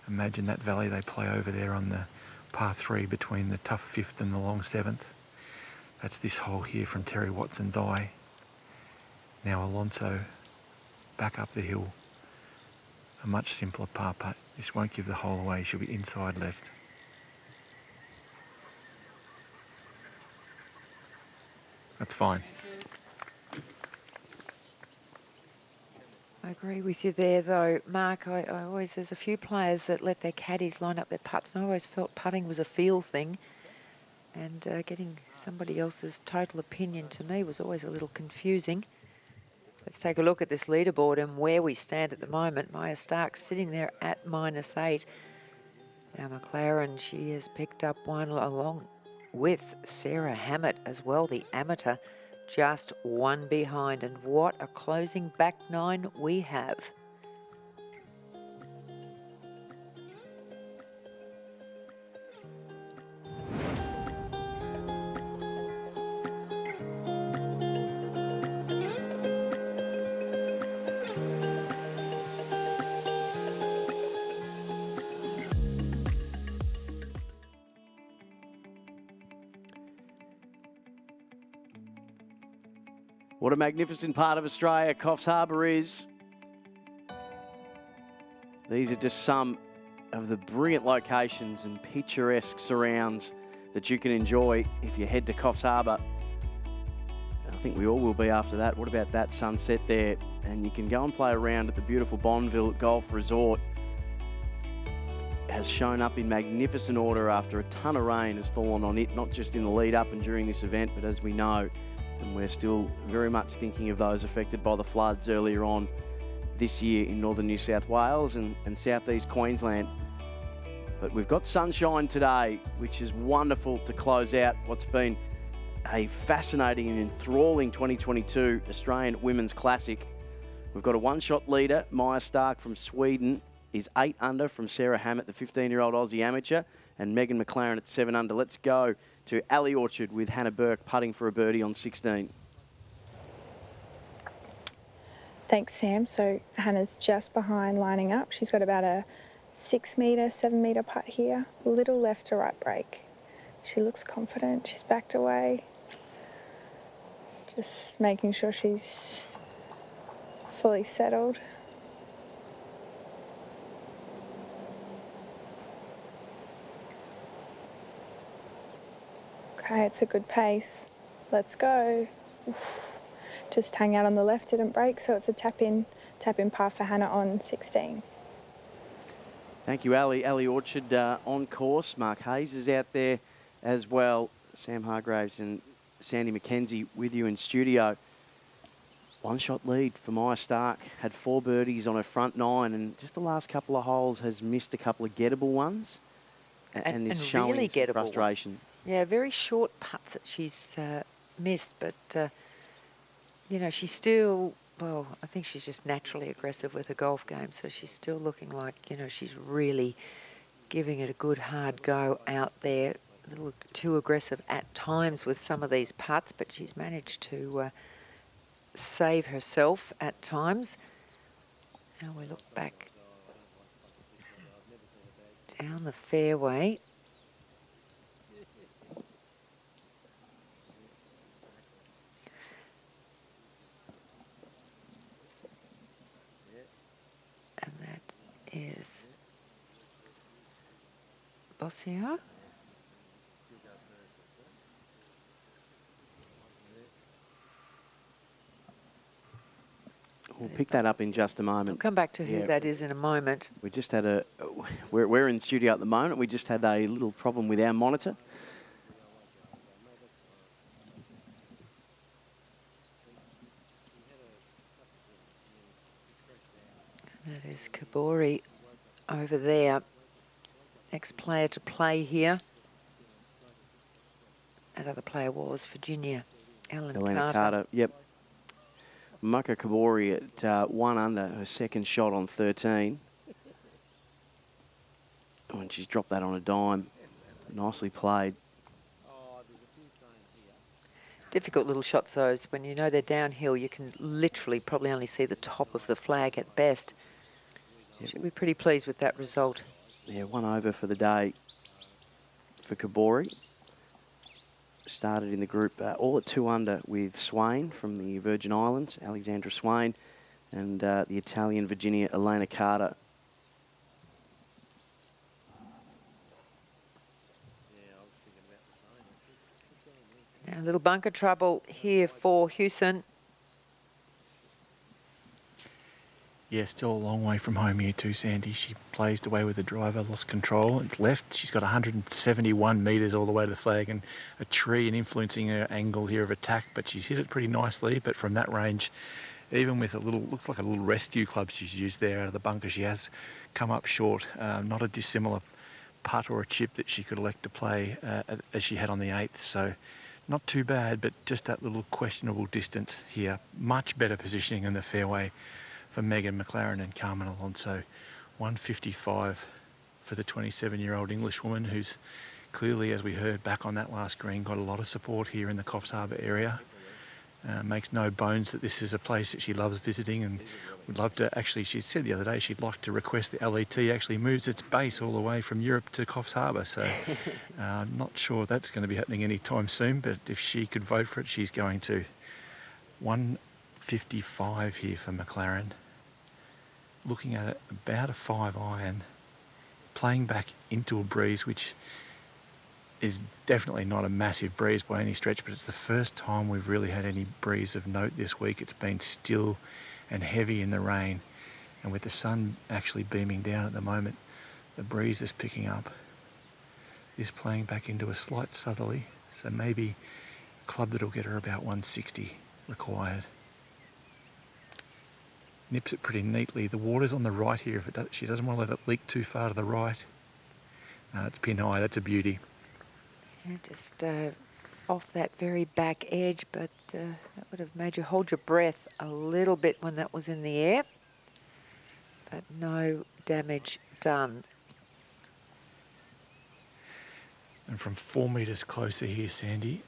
S5: imagine that valley they play over there on the par 3 between the tough 5th and the long 7th. That's this hole here from Terry Watson's eye. Now Alonso back up the hill. A much simpler par putt. This won't give the hole away. She'll be inside left. That's fine.
S3: I agree with you there, though, Mark. I always, there's a few players that let their caddies line up their putts, and I always felt putting was a feel thing. And getting somebody else's total opinion to me was always a little confusing. Let's take a look at this leaderboard and where we stand at the moment. Maya Stark sitting there at -8. Now McLaren, she has picked up one along with Sarah Hammett as well, the amateur, just one behind. And what a closing back 9 we have.
S2: What a magnificent part of Australia Coffs Harbour is. These are just some of the brilliant locations and picturesque surrounds that you can enjoy if you head to Coffs Harbour. I think we all will be after that. What about that sunset there? And you can go and play around at the beautiful Bonville Golf Resort. It has shown up in magnificent order after a ton of rain has fallen on it, not just in the lead up and during this event, but as we know, and we're still very much thinking of those affected by the floods earlier on this year in northern New South Wales and southeast Queensland. But we've got sunshine today, which is wonderful to close out what's been a fascinating and enthralling 2022 Australian Women's Classic. We've got a one-shot leader. Maya Stark from Sweden is 8 under from Sarah Hammett, the 15-year-old Aussie amateur, and Megan McLaren at 7 under. Let's go to Alley Orchard with Hannah Burke putting for a birdie on 16.
S4: Thanks, Sam. So Hannah's just behind lining up. She's got about a 6 metre, 7 metre putt here. A little left to right break. She looks confident. She's backed away. Just making sure she's fully settled. Okay, it's a good pace. Let's go. Oof. Just hang out on the left, didn't break, so it's a tap-in par for Hannah on 16.
S2: Thank you, Ali. Ali Orchard on course. Mark Hayes is out there as well. Sam Hargraves and Sandy McKenzie with you in studio. One-shot lead for Maya Stark. Had 4 birdies on her front 9, and just the last couple of holes has missed a couple of gettable ones. and is showing
S3: really
S2: some
S3: gettable
S2: frustration.
S3: ones. Yeah, very short putts that she's missed, but you know, she's still, well, I think she's just naturally aggressive with a golf game, so she's still looking like, you know, she's really giving it a good hard go out there. A little too aggressive at times with some of these putts, but she's managed to save herself at times. Now we look back down the fairway. And that is Bossier.
S2: We'll pick that up in just a
S3: We'll
S2: moment.
S3: come back to who
S2: Yeah.
S3: that is in a moment.
S2: We just had we're in studio at the moment. We just had a little problem with our monitor.
S3: That is Kabori over there. Next player to play here. That other player was Virginia,
S2: Elena Carter. Yep. Maka Kabori at 1 under, her second shot on 13. Oh, and she's dropped that on a dime. Nicely played.
S3: Difficult little shots, those. When you know they're downhill, you can literally probably only see the top of the flag at best.
S2: Yep.
S3: Should be pretty pleased with that result.
S2: Yeah, 1 over for the day for Kabori. Started in the group all at 2 under with Swain from the Virgin Islands, Alexandra Swain, and the Italian Virginia Elena Carter.
S3: Now, a little bunker trouble here for Hewson.
S5: Yeah, still a long way from home here too, Sandy. She blazed away with the driver, lost control, and left. She's got 171 metres all the way to the flag and a tree and influencing her angle here of attack, but she's hit it pretty nicely. But from that range, even with a little, looks like a little rescue club she's used there out of the bunker, she has come up short. Not a dissimilar putt or a chip that she could elect to play as she had on the 8th. So not too bad, but just that little questionable distance here. Much better positioning in the fairway for Megan McLaren and Carmen Alonso. 155 for the 27-year-old Englishwoman, who's clearly, as we heard back on that last green, got a lot of support here in the Coffs Harbour area. Makes no bones that this is a place that she loves visiting and would love to, actually, she said the other day she'd like to request the LET actually moves its base all the way from Europe to Coffs Harbour. So I'm not sure that's going to be happening anytime soon, but if she could vote for it, she's going to. 155 here for McLaren. Looking at it, about a 5-iron, playing back into a breeze, which is definitely not a massive breeze by any stretch, but it's the first time we've really had any breeze of note this week. It's been still and heavy in the rain, and with the sun actually beaming down at the moment, the breeze is picking up. Is playing back into a slight southerly, so maybe a club that'll get her about 160 required. Nips it pretty neatly. The water's on the right here. If it does, she doesn't want to let it leak too far to the right. It's pin high. That's a beauty.
S3: Yeah, just off that very back edge, but that would have made you hold your breath a little bit when that was in the air. But no damage done.
S5: And from 4 metres closer here, Sandy,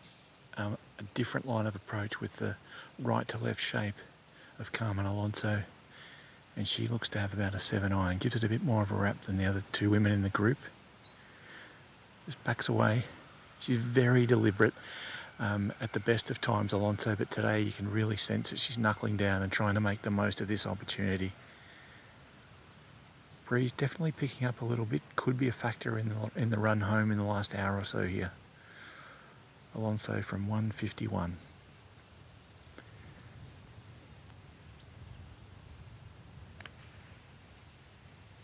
S5: a different line of approach with the right to left shape of Carmen Alonso. And she looks to have about a 7-iron. Gives it a bit more of a wrap than the other two women in the group. Just backs away. She's very deliberate at the best of times, Alonso, but today you can really sense that she's knuckling down and trying to make the most of this opportunity. Breeze definitely picking up a little bit. Could be a factor in the run home in the last hour or so here. Alonso from 151.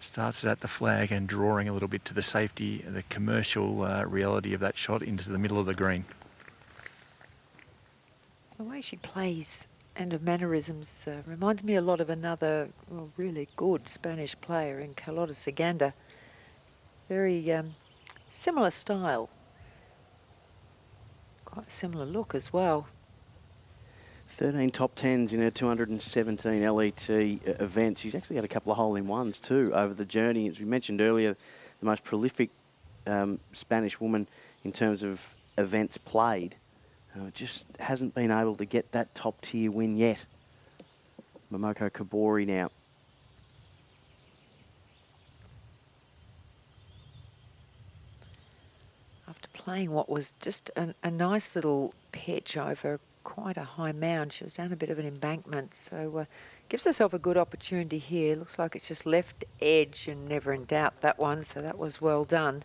S5: Starts at the flag and drawing a little bit to the safety, the commercial reality of that shot into the middle of the green.
S3: The way she plays and her mannerisms reminds me a lot of another really good Spanish player in Carlota Saganda. Very Similar style. Quite a similar look as well.
S2: 13 top 10s in her 217 LET events. She's actually had a couple of hole-in-ones too over the journey. As we mentioned earlier, the most prolific Spanish woman in terms of events played. Just hasn't been able to get that top-tier win yet. Momoko Kabori now.
S3: After playing what was just a nice little pitch over quite a high mound, she was down a bit of an embankment, so gives herself a good opportunity here. Looks like it's just left edge and never in doubt, that one, so that was well done.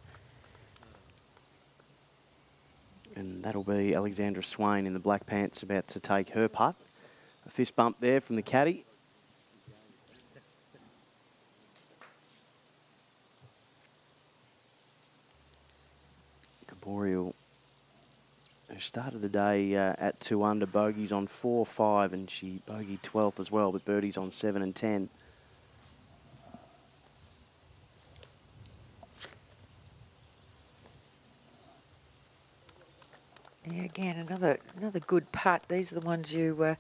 S2: And that'll be Alexandra Swain in the black pants about to take her putt. A fist bump there from the caddy. Kabori, who started the day at 2 under, bogeys on 4, 5, and she bogeyed 12th as well, but birdies on 7 and 10.
S3: Yeah, again, another good putt. These are the ones you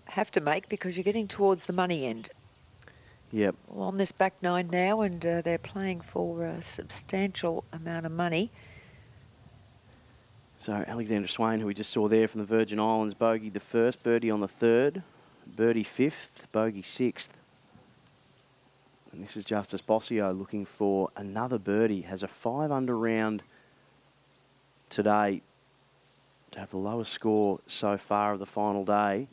S3: have to make because you're getting towards the money end.
S2: Yep.
S3: Well, on this back nine now, and they're playing for a substantial amount of money.
S2: So Alexandra Swain, who we just saw there from the Virgin Islands, bogeyed the first, birdie on the third, birdie fifth, bogey sixth. And this is Justice Bossio looking for another birdie. Has a 5 under round today to have the lowest score so far of the final day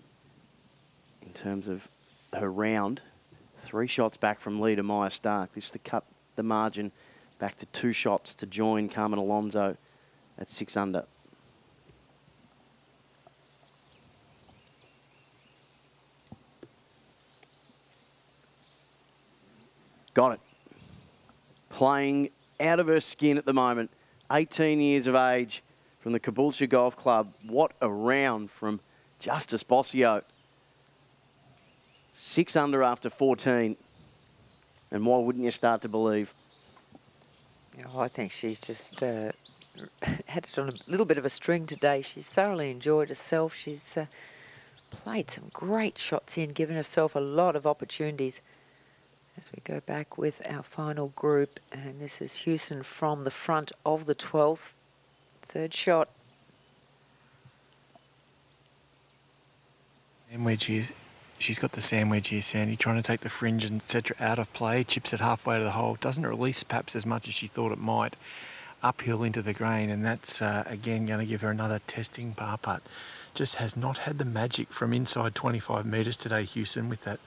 S2: in terms of her round. 3 shots back from leader Maya Stark. This to cut the margin back to 2 shots to join Carmen Alonso at 6 under. Got it. Playing out of her skin at the moment. 18 years of age from the Caboolture Golf Club. What a round from Justice Bossio. 6 under after 14. And why wouldn't you start to believe?
S3: Oh, I think she's just had it on a little bit of a string today. She's thoroughly enjoyed herself. She's played some great shots in, given herself a lot of opportunities. As we go back with our final group, and this is Houston from the front of the 12th. Third shot.
S5: Sandwich here. She's got the sandwich here, Sandy, trying to take the fringe and etc. out of play. Chips it halfway to the hole. Doesn't release perhaps as much as she thought it might. Uphill into the green, and that's again going to give her another testing par putt. Just has not had the magic from inside 25 metres today, Houston, with that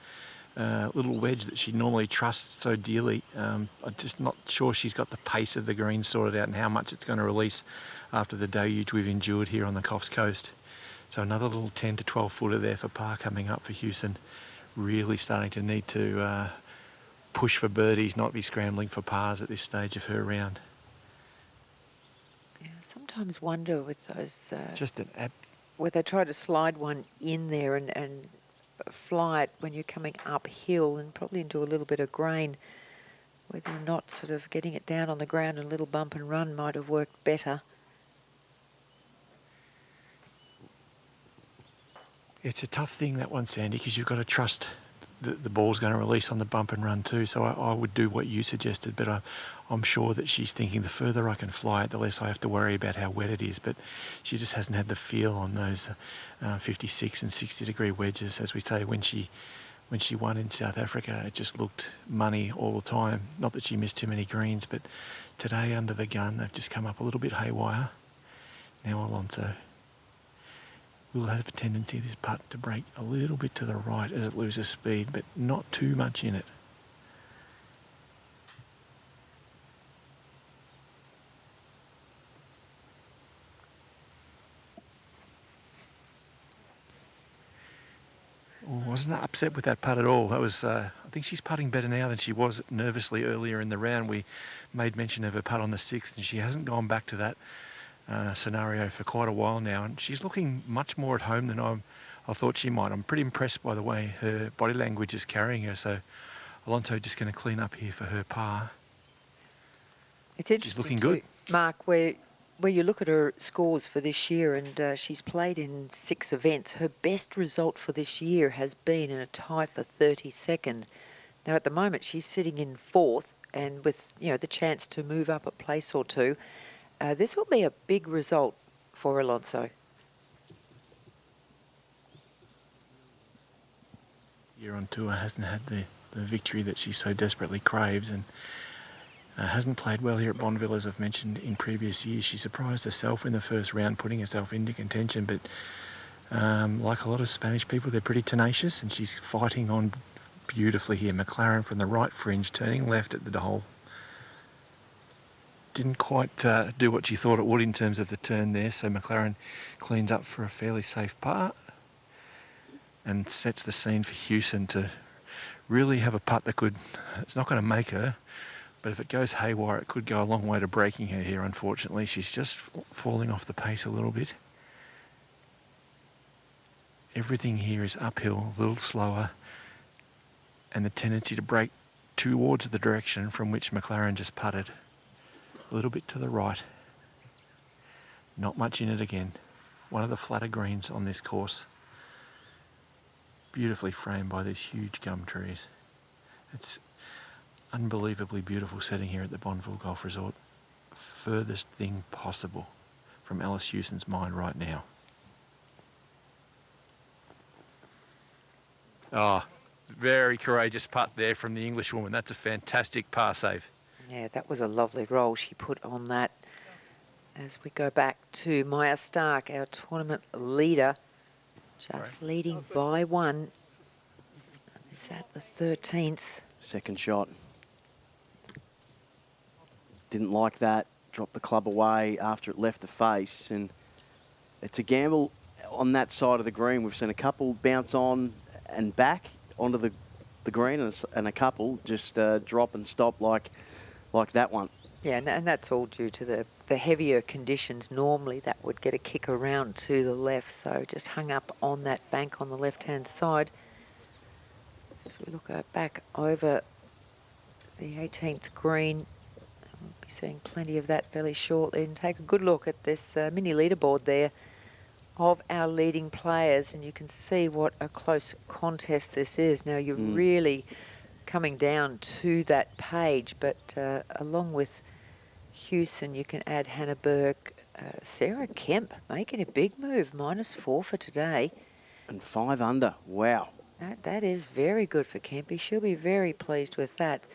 S5: little wedge that she normally trusts so dearly. I'm just not sure she's got the pace of the green sorted out and how much it's going to release after the deluge we've endured here on the Coffs Coast. So another little 10 to 12 footer there for par coming up for Houston. Really starting to need to push for birdies, not be scrambling for pars at this stage of her round.
S3: Yeah, sometimes wonder with those...
S5: just an
S3: where they try to slide one in there and fly it when you're coming uphill and probably into a little bit of grain, whether or not sort of getting it down on the ground and a little bump and run might have worked better.
S5: It's a tough thing, that one, Sandy, because you've got to trust the ball's going to release on the bump and run too. So I would do what you suggested, but I'm sure that she's thinking the further I can fly it, the less I have to worry about how wet it is. But she just hasn't had the feel on those 56 and 60 degree wedges. As we say, when she won in South Africa, it just looked money all the time. Not that she missed too many greens, but today under the gun, they've just come up a little bit haywire. Now Alonso will have a tendency, this putt, to break a little bit to the right as it loses speed, but not too much in it. Wasn't upset with that putt at all. That was, I think she's putting better now than she was nervously earlier in the round. We made mention of her putt on the 6th, and she hasn't gone back to that scenario for quite a while now, and she's looking much more at home than I thought she might. I'm pretty impressed by the way her body language is carrying her. So Alonso just going to clean up here for her par.
S3: It's interesting
S5: looking
S3: too,
S5: good.
S3: Mark, where you look at her scores for this year, and she's played in 6 events. Her best result for this year has been in a tie for 32nd. Now, at the moment, she's sitting in 4th, and with the chance to move up a place or two, this will be a big result for Alonso.
S5: Year on tour hasn't had the victory that she so desperately craves, and hasn't played well here at Bonville, as I've mentioned in previous years. She surprised herself in the first round, putting herself into contention, but like a lot of Spanish people, they're pretty tenacious, and she's fighting on beautifully here. McLaren from the right fringe, turning left at the hole. Didn't quite do what she thought it would in terms of the turn there, so McLaren cleans up for a fairly safe par and sets the scene for Hewson to really have a putt that could, it's not going to make her, but if it goes haywire, it could go a long way to breaking her here, unfortunately. She's just falling off the pace a little bit. Everything here is uphill, a little slower, and the tendency to break towards the direction from which McLaren just putted. A little bit to the right. Not much in it again. One of the flatter greens on this course. Beautifully framed by these huge gum trees. It's unbelievably beautiful setting here at the Bonville Golf Resort. Furthest thing possible from Alice Hewson's mind right now. Oh, very courageous putt there from the Englishwoman. That's a fantastic par save.
S3: Yeah, that was a lovely roll she put on that. As we go back to Maya Stark, our tournament leader, just leading by 1. Is at the 13th.
S2: Second shot. Didn't like that. Dropped the club away after it left the face. And it's a gamble on that side of the green. We've seen a couple bounce on and back onto the green, and a couple just drop and stop like that one.
S3: Yeah, and that's all due to the heavier conditions. Normally that would get a kick around to the left, so just hung up on that bank on the left-hand side. As we look back over the 18th green, we'll be seeing plenty of that fairly shortly, and take a good look at this mini leaderboard there of our leading players, and you can see what a close contest this is. Now you're really coming down to that page, but along with Hewson, you can add Hannah Burke, Sarah Kemp making a big move, -4 for today.
S2: And 5 under, wow.
S3: That is very good for Kempy. She'll be very pleased with that.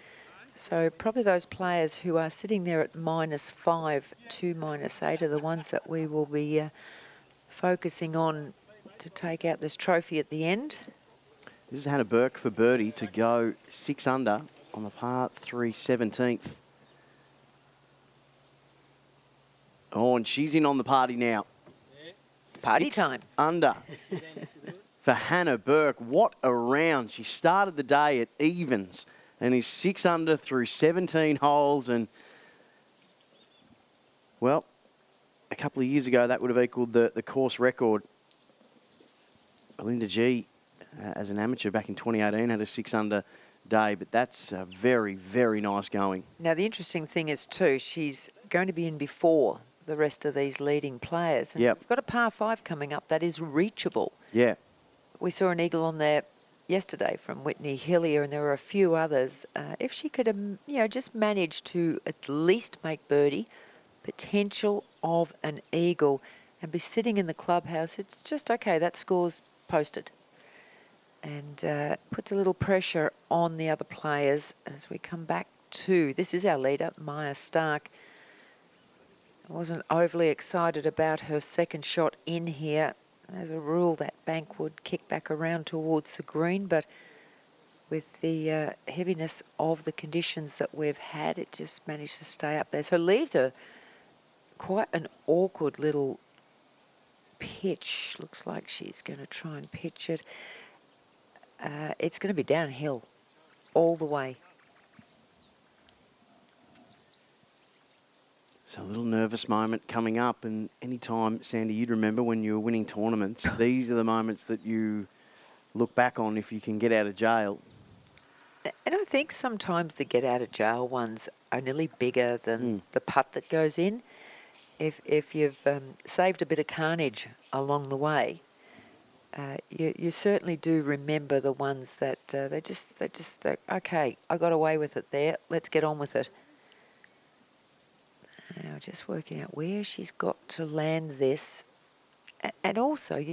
S3: So probably those players who are sitting there at -5 to -8 are the ones that we will be focusing on to take out this trophy at the end.
S2: This is Hannah Burke for birdie to go 6 under on the par 3 17th. Oh, and she's in on the party now.
S3: Party
S2: 6
S3: time.
S2: Under for Hannah Burke. What a round. She started the day at evens and is 6 under through 17 holes. And, well, a couple of years ago, that would have equalled the course record. Belinda G, as an amateur back in 2018, had a 6 under day, but that's very, very nice going.
S3: Now, the interesting thing is, too, she's going to be in before the rest of these leading players. And we've got a par 5 coming up that is reachable.
S2: Yeah.
S3: We saw an eagle on there yesterday from Whitney Hillier, and there were a few others. If she could, just manage to at least make birdie, potential of an eagle, and be sitting in the clubhouse, it's just, okay, that score's posted. And puts a little pressure on the other players as we come back to, this is our leader, Maya Stark. I wasn't overly excited about her second shot in here. As a rule, that bank would kick back around towards the green, but with the heaviness of the conditions that we've had, it just managed to stay up there. So leaves her quite an awkward little pitch. Looks like she's going to try and pitch it. It's going to be downhill all the way.
S2: So a little nervous moment coming up, and anytime, Sandy, you'd remember when you were winning tournaments, these are the moments that you look back on if you can get out of jail.
S3: And I think sometimes the get out of jail ones are nearly bigger than the putt that goes in. If you've saved a bit of carnage along the way, you certainly do remember the ones that they just okay, I got away with it there. Let's get on with it. Now just working out where she's got to land this, and also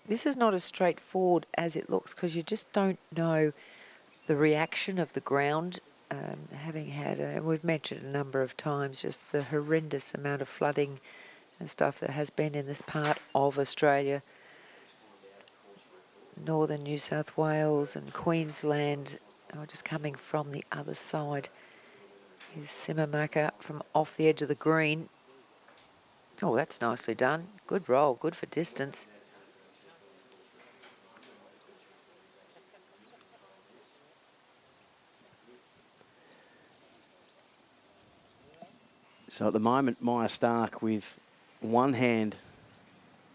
S3: this is not as straightforward as it looks because you just don't know the reaction of the ground. Having had, and we've mentioned a number of times, just the horrendous amount of flooding and stuff that has been in this part of Australia. Northern New South Wales and Queensland are just coming from the other side. Here's Simmermacher from off the edge of the green. Oh, that's nicely done. Good roll, good for distance.
S2: So at the moment, Maya Stark with one hand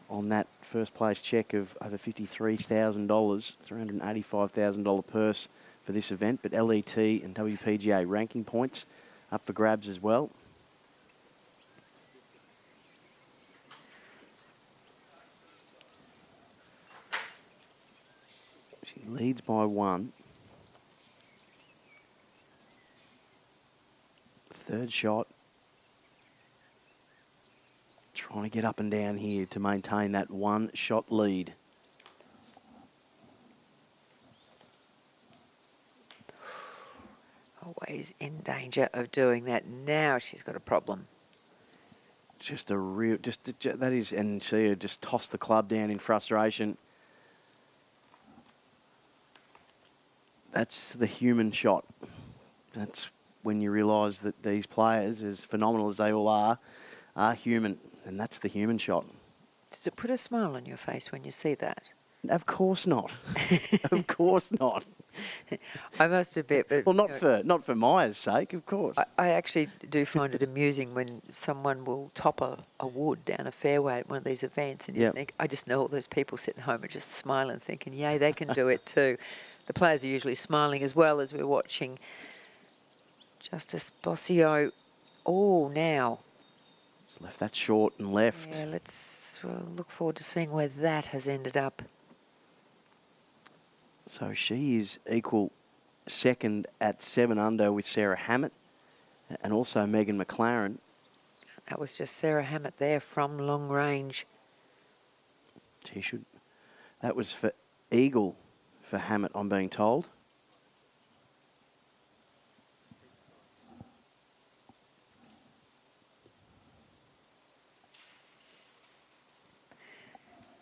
S2: on that first place check of over $53,000, $385,000 purse for this event, but LET and WPGA ranking points up for grabs as well. She leads by one. Third shot. Trying to get up and down here to maintain that one-shot lead.
S3: Always in danger of doing that. Now she's got a problem.
S2: Just a real, that is, and see her just toss the club down in frustration. That's the human shot. That's when you realise that these players, as phenomenal as they all are human. And that's the human shot.
S3: Does it put a smile on your face when you see that?
S2: Of course not. Of course not.
S3: I must admit, but
S2: well, not for Maya's sake, of course.
S3: I actually do find it amusing when someone will top a wood down a fairway at one of these events, and you think, I just know all those people sitting home are just smiling, thinking, yay, they can do it too. The players are usually smiling as well as we're watching Justice Bossio. Oh, now.
S2: Just left that short and left.
S3: Yeah, let's look forward to seeing where that has ended up.
S2: So she is equal second at 7 under with Sarah Hammett and also Megan McLaren.
S3: That was just Sarah Hammett there from long range.
S2: She should. That was for eagle for Hammett, I'm being told.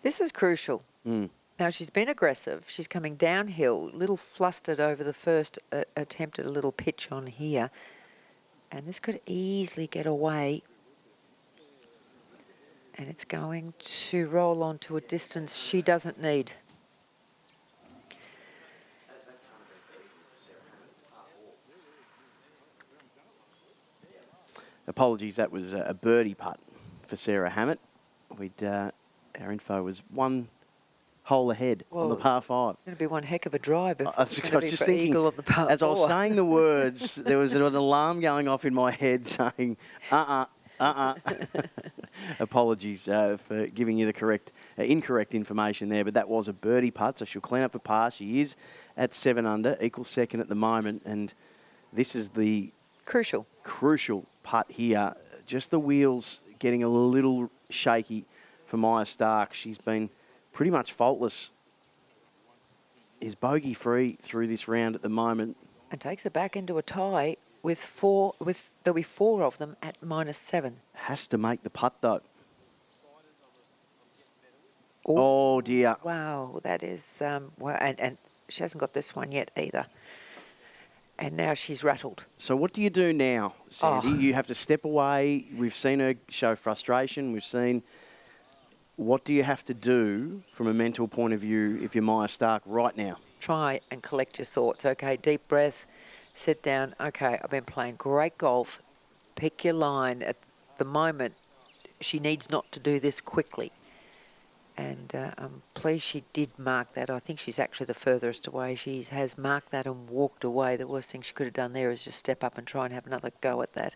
S3: This is crucial. Now, she's been aggressive. She's coming downhill, a little flustered over the first attempt at a little pitch on here. And this could easily get away. And it's going to roll on to a distance she doesn't need.
S2: Apologies, that was a birdie putt for Sarah Hammett. Our info was one hole ahead on the par 5.
S3: It's going to be one heck of a drive. If
S2: I was just thinking,
S3: eagle on the par
S2: as
S3: 4.
S2: I was saying the words, there was an alarm going off in my head saying, Apologies for giving you the incorrect information there, but that was a birdie putt, so she'll clean up the par. She is at 7 under, equal second at the moment, and this is the crucial putt here. Just the wheels getting a little shaky for Maya Stark. She's been pretty much faultless. Is bogey free through this round at the moment.
S3: And takes it back into a tie with there'll be 4 of them at -7.
S2: Has to make the putt though. Oh dear.
S3: Wow, that is well, and she hasn't got this one yet either. And now she's rattled.
S2: So what do you do now, Sandy? You have to step away. We've seen her show frustration. We've seen. What do you have to do from a mental point of view if you're Maya Stark right now?
S3: Try and collect your thoughts. Okay, deep breath, sit down. Okay, I've been playing great golf. Pick your line. At the moment, she needs not to do this quickly. And I'm pleased she did mark that. I think she's actually the furthest away. She has marked that and walked away. The worst thing she could have done there is just step up and try and have another go at that.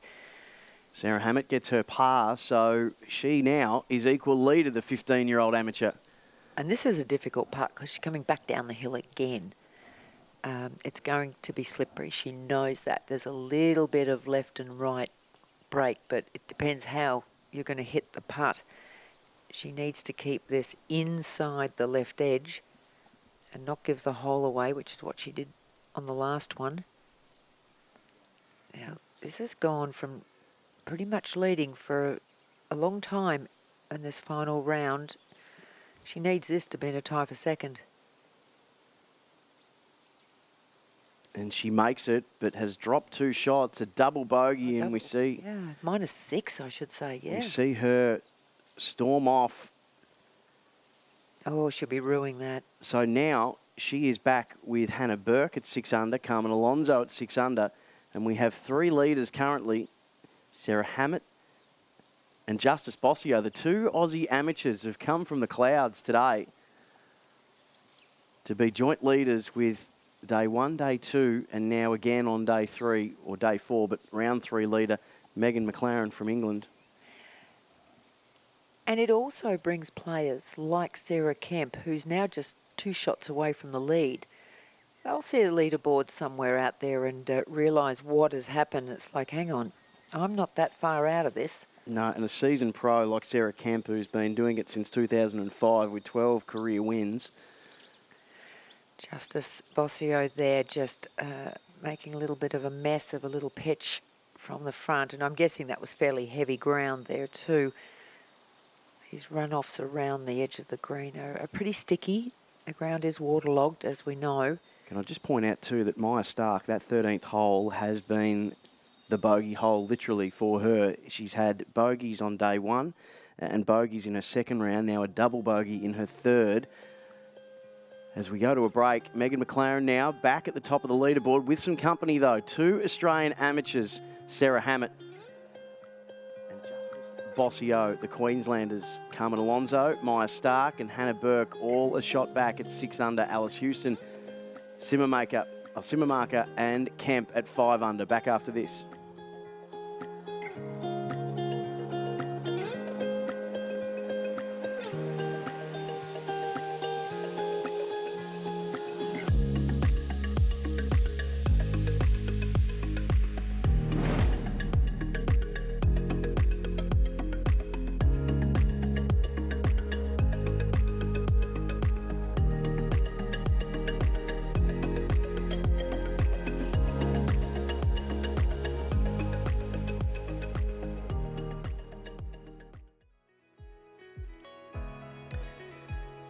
S2: Sarah Hammett gets her par, so she now is equal leader, the 15-year-old amateur.
S3: And this is a difficult putt because she's coming back down the hill again. It's going to be slippery. She knows that. There's a little bit of left and right break, but it depends how you're going to hit the putt. She needs to keep this inside the left edge and not give the hole away, which is what she did on the last one. Now, this has gone from pretty much leading for a long time in this final round. She needs this to be in a tie for second.
S2: And she makes it, but has dropped 2 shots, a double bogey, and we see...
S3: Yeah, -6, I should say, yeah.
S2: We see her storm off.
S3: Oh, she'll be ruining that.
S2: So now she is back with Hannah Burke at 6 under, Carmen Alonso at 6 under, and we have 3 leaders currently, Sarah Hammett and Justice Bossio. The 2 Aussie amateurs have come from the clouds today to be joint leaders with day 1, day 2, and now again on day 3 or day 4, but round 3 leader Megan McLaren from England.
S3: And it also brings players like Sarah Kemp, who's now just 2 shots away from the lead. They'll see a leaderboard somewhere out there and realise what has happened. It's like, hang on, I'm not that far out of this.
S2: No, and a seasoned pro like Sarah Kemp, who's been doing it since 2005 with 12 career wins.
S3: Justice Bossio there just making a little bit of a mess of a little pitch from the front. And I'm guessing that was fairly heavy ground there too. These runoffs around the edge of the green are pretty sticky. The ground is waterlogged, as we know.
S2: Can I just point out too that Maya Stark, that 13th hole, has been the bogey hole literally for her. She's had bogeys on day 1 and bogeys in her second round, now a double bogey in her third. As we go to a break, Megan McLaren now back at the top of the leaderboard with some company though. 2 Australian amateurs, Sarah Hammett and Justice Bossio, the Queenslanders. Carmen Alonso, Maya Stark and Hannah Burke all a shot back at 6 under. Alice Houston, Simmermarker and Kemp at 5 under. Back after this.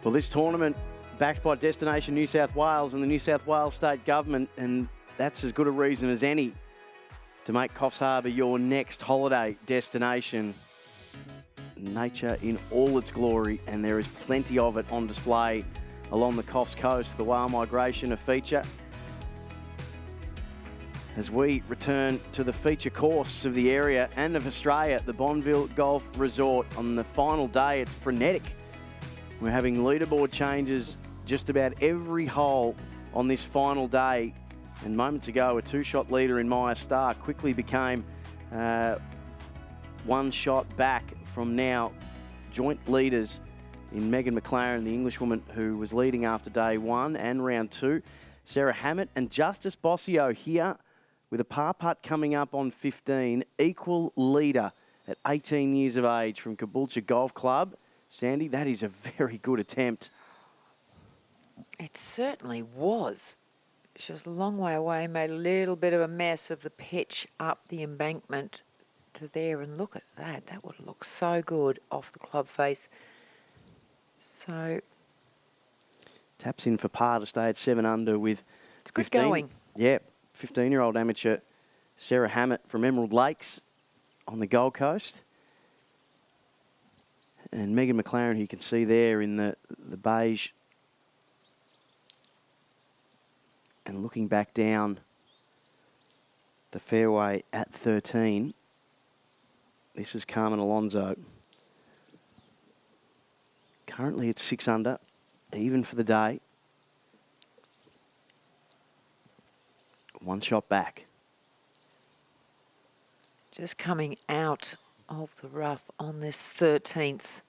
S2: Well, this tournament backed by Destination New South Wales and the New South Wales State Government, and that's as good a reason as any to make Coffs Harbour your next holiday destination. Nature in all its glory, and there is plenty of it on display along the Coffs Coast. The whale migration a feature. As we return to the feature course of the area and of Australia, the Bonville Golf Resort. On the final day, it's frenetic. We're having leaderboard changes just about every hole on this final day. And moments ago, a 2-shot leader in Maya Stark quickly became 1 shot back from now joint leaders in Megan McLaren, the Englishwoman who was leading after day 1 and round 2. Sarah Hammett and Justice Bossio here with a par putt coming up on 15. Equal leader at 18 years of age from Caboolture Golf Club. Sandy, that is a very good attempt.
S3: It certainly was. She was a long way away, made a little bit of a mess of the pitch up the embankment to there, and look at that. That would look so good off the club face. So
S2: taps in for par to stay at 7 under with
S3: it's good going.
S2: Yeah, 15-year-old amateur Sarah Hammett from Emerald Lakes on the Gold Coast. And Megan McLaren, who you can see there in the beige. And looking back down the fairway at 13. This is Carmen Alonso. Currently it's 6 under, even for the day. One shot back.
S3: Just coming out of the rough on this 13th.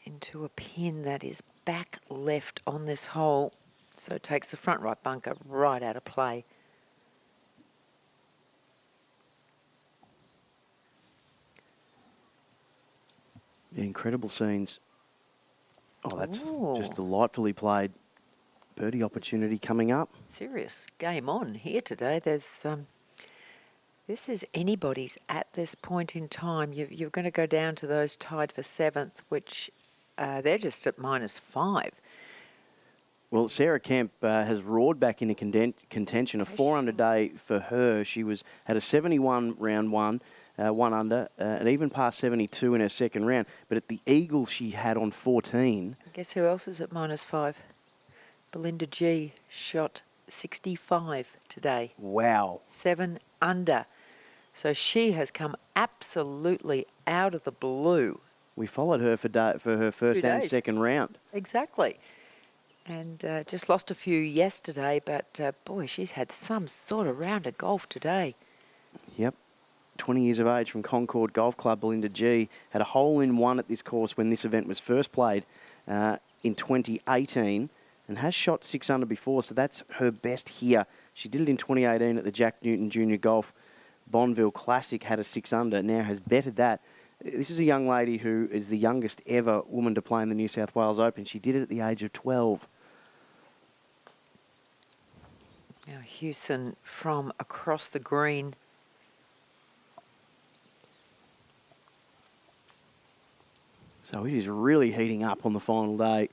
S3: Into a pin that is back left on this hole. So it takes the front right bunker right out of play.
S2: The incredible scenes. Oh, that's
S3: Ooh.
S2: just delightfully played. Birdie opportunity coming up.
S3: Serious game on here today. There's this is anybody's at this point in time. You're going to go down to those tied for 7th, which they're just at -5.
S2: Well, Sarah Kemp has roared back into contention. A 4 under day for her. She had a 71 round one, 1 under, and even past 72 in her second round. But at the Eagle she had on 14.
S3: Guess who else is at -5? Belinda G shot 65 today.
S2: Wow.
S3: 7 under. So she has come absolutely out of the blue.
S2: We followed her for her first
S3: 2
S2: and
S3: days.
S2: second round.
S3: Exactly. And just lost a few yesterday, but boy, she's had some sort of round of golf today.
S2: Yep. 20 years of age from Concord Golf Club, Belinda G. Had a hole-in-one at this course when this event was first played in 2018 and has shot 6 under before, so that's her best here. She did it in 2018 at the Jack Newton Junior Golf Bonville Classic, had a 6 under, now has bettered that. This is a young lady who is the youngest ever woman to play in the New South Wales Open. She did it at the age of 12.
S3: Now Hewson from across the green.
S2: So it is really heating up on the final day.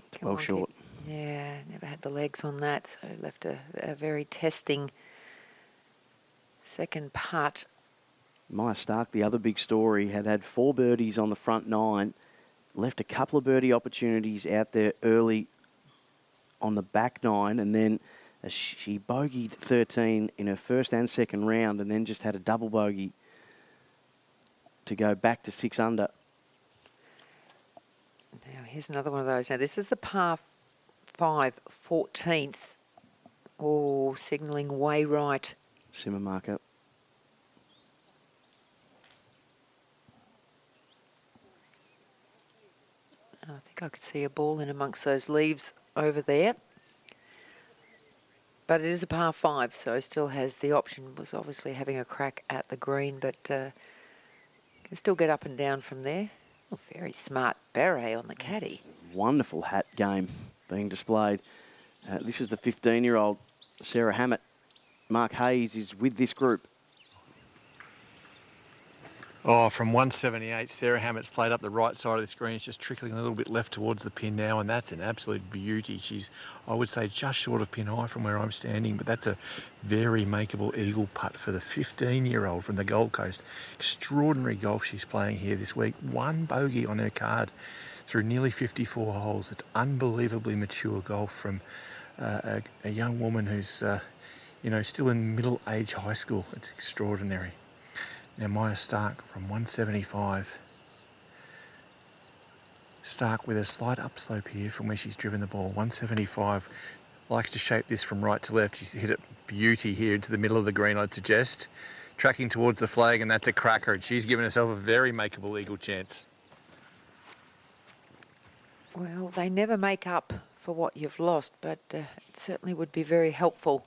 S2: It's well short.
S3: Yeah, never had the legs on that, so left a very testing second putt.
S2: Maya Stark, the other big story, had 4 birdies on the front 9, left a couple of birdie opportunities out there early on the back 9, and then she bogeyed 13 in her first and second round, and then just had a double bogey to go back to 6 under.
S3: Now here's another one of those. Now this is the par 5, 14th. Oh, signalling way right.
S2: Simmer marker.
S3: I think I could see a ball in amongst those leaves over there. But it is a par 5, so still has the option. Was obviously having a crack at the green, but can still get up and down from there. Oh, very smart beret on the caddy.
S2: Wonderful hat game being displayed. This is the 15-year-old Sarah Hammett. Mark Hayes is with this group.
S5: Oh, from 178, Sarah Hammett's played up the right side of the screen. It's just trickling a little bit left towards the pin now, and that's an absolute beauty. She's, I would say, just short of pin high from where I'm standing, but that's a very makeable eagle putt for the 15-year-old from the Gold Coast. Extraordinary golf she's playing here this week. 1 bogey on her card through nearly 54 holes. It's unbelievably mature golf from a young woman who's, still in middle-age high school. It's extraordinary. Now Maya Stark from 175. Stark with a slight upslope here from where she's driven the ball. 175. Likes to shape this from right to left. She's hit it beauty here into the middle of the green, I'd suggest. Tracking towards the flag, and that's a cracker. And she's given herself a very makeable eagle chance.
S3: Well, they never make up for what you've lost, but it certainly would be very helpful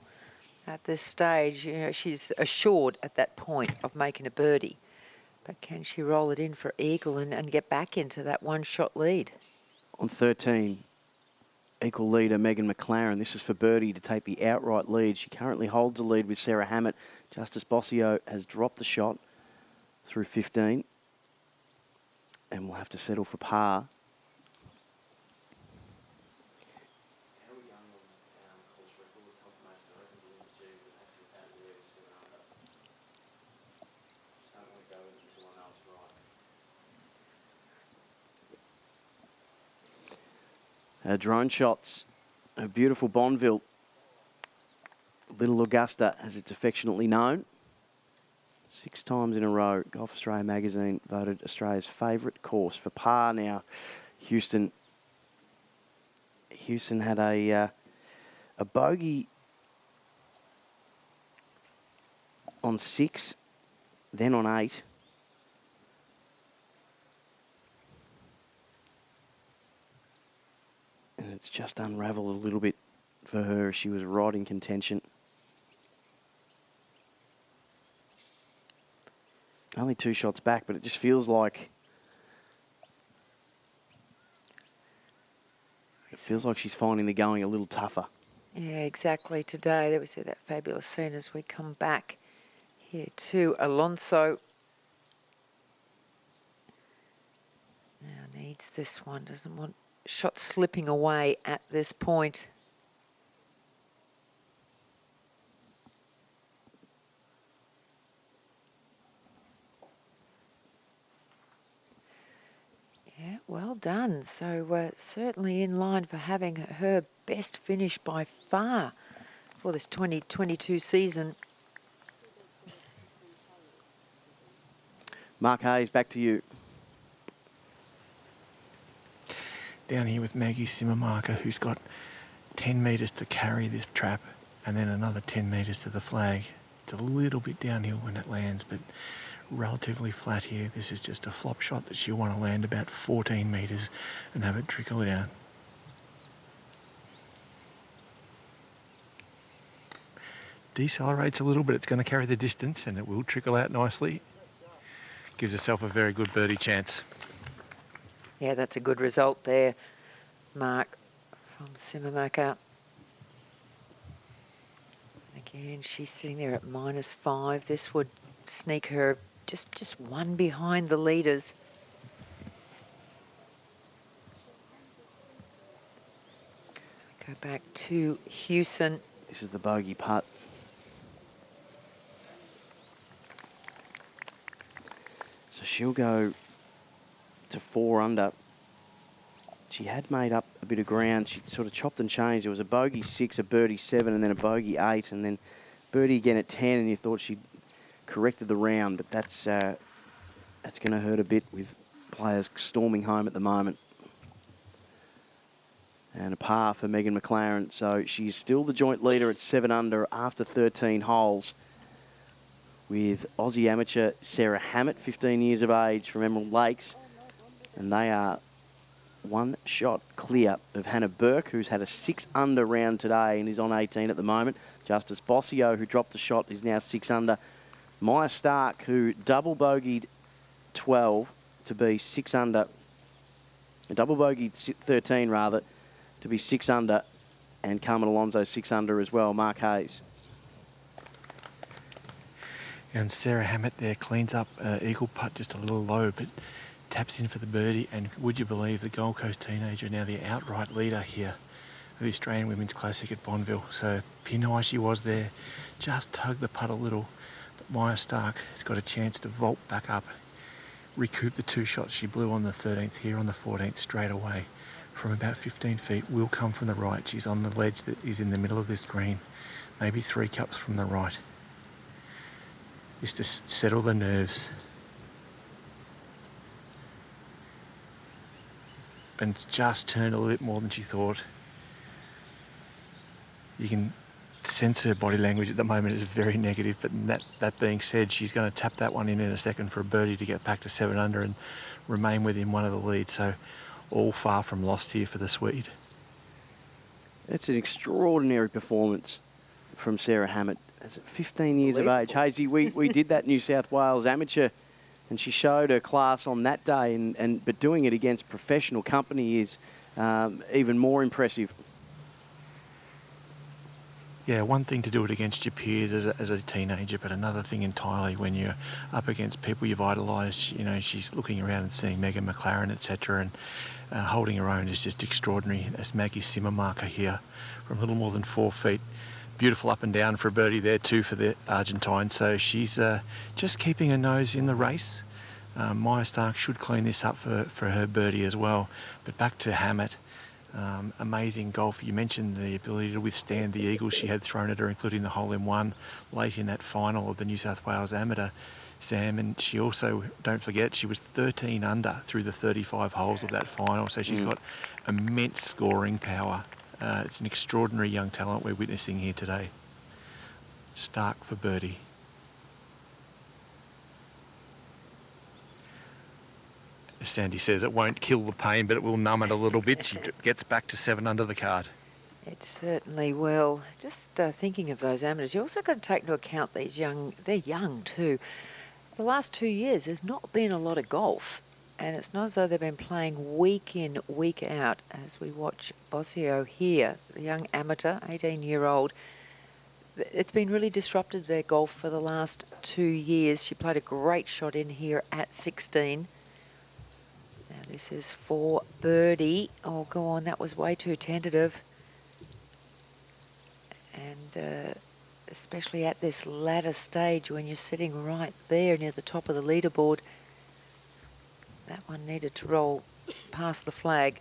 S3: at this stage. She's assured at that point of making a birdie. But can she roll it in for eagle and get back into that 1-shot lead?
S2: On 13, equal leader Megan McLaren. This is for birdie to take the outright lead. She currently holds the lead with Sarah Hammett. Justice Bossio has dropped the shot through 15. And we'll have to settle for par. Drone shots of beautiful Bonville. Little Augusta, as it's affectionately known. 6 times in a row, Golf Australia magazine voted Australia's favourite course. For par now, Houston had a bogey on 6, then on 8. And it's just unravelled a little bit for her. She was right in contention. Only 2 shots back, but it just feels like she's finding the going a little tougher.
S3: Yeah, exactly. Today, there we see that fabulous scene as we come back here to Alonso. Now needs this one, doesn't want shots slipping away at this point. Yeah, well done. So certainly in line for having her best finish by far for this 2022 season.
S2: Mark Hayes, back to you.
S5: Down here with Maggie Simmermarker, who's got 10 metres to carry this trap and then another 10 metres to the flag. It's a little bit downhill when it lands, but relatively flat here. This is just a flop shot that she'll want to land about 14 metres and have it trickle down. Decelerates a little, but it's going to carry the distance and it will trickle out nicely. Gives herself a very good birdie chance.
S3: Yeah, that's a good result there, Mark, from Simmermacher. Again, she's sitting there at -5. This would sneak her just one behind the leaders. So we go back to Houston.
S2: This is the bogey putt. So she'll go to 4 under. She had made up a bit of ground. She sort of chopped and changed. It was a bogey 6, a birdie 7, and then a bogey 8, and then birdie again at 10, and you thought she'd corrected the round, but that's going to hurt a bit with players storming home at the moment. And a par for Megan McLaren, so she's still the joint leader at 7 under after 13 holes with Aussie amateur Sarah Hammett, 15 years of age, from Emerald Lakes, and they are 1 shot clear of Hannah Burke, who's had a 6 under round today and is on 18 at the moment. Justice Bossio, who dropped the shot, is now 6 under. Maya Stark, who double bogeyed 12 to be 6 under, double bogeyed 13 rather, to be 6 under, and Carmen Alonso 6 under as well. Mark Hayes.
S5: And Sarah Hammett there cleans up eagle putt just a little low, but taps in for the birdie. And would you believe the Gold Coast teenager now the outright leader here of the Australian Women's Classic at Bonville. So pin high she was there, just tugged the putt a little. But Maya Stark has got a chance to vault back up, recoup the 2 shots she blew on the 13th here on the 14th straight away. From about 15 feet, will come from the right. She's on the ledge that is in the middle of this green, maybe 3 cups from the right. Just to settle the nerves. And it's just turned a little bit more than she thought. You can sense her body language at the moment is very negative, but that being said, she's going to tap that one in a second for a birdie to get back to 7 under and remain within one of the leads. So all far from lost here for the Swede.
S2: It's an extraordinary performance from Sarah Hammett. At 15 years of age. Hazy, we did that New South Wales amateur, and she showed her class on that day, but doing it against professional company is even more impressive.
S5: Yeah, one thing to do it against your peers as a teenager, but another thing entirely when you're up against people you've idolised. You know, she's looking around and seeing Megan McLaren, etc., and holding her own is just extraordinary. That's Maggie Simmermarker here from a little more than 4 feet. Beautiful up and down for a birdie there too for the Argentine. So she's just keeping her nose in the race. Maya Stark should clean this up for her birdie as well. But back to Hammett. Amazing golf. You mentioned the ability to withstand the eagles she had thrown at her, including the hole-in-one late in that final of the New South Wales Amateur, Sam. And she also, don't forget, she was 13 under through the 35 holes of that final. So she's got immense scoring power. It's an extraordinary young talent we're witnessing here today. Stark for birdie. As Sandy says, it won't kill the pain, but it will numb it a little bit. She gets back to 7 under the card.
S3: It certainly will. Just thinking of those amateurs, you also got to take into account these young, they're young too. The last 2 years, there's not been a lot of golf. And it's not as though they've been playing week in, week out, as we watch Bosio here, the young amateur, 18-year-old. It's been really disrupted their golf for the last 2 years. She played a great shot in here at 16. Now this is for birdie. Oh, go on, that was way too tentative. And especially at this latter stage when you're sitting right there near the top of the leaderboard, that one needed to roll past the flag.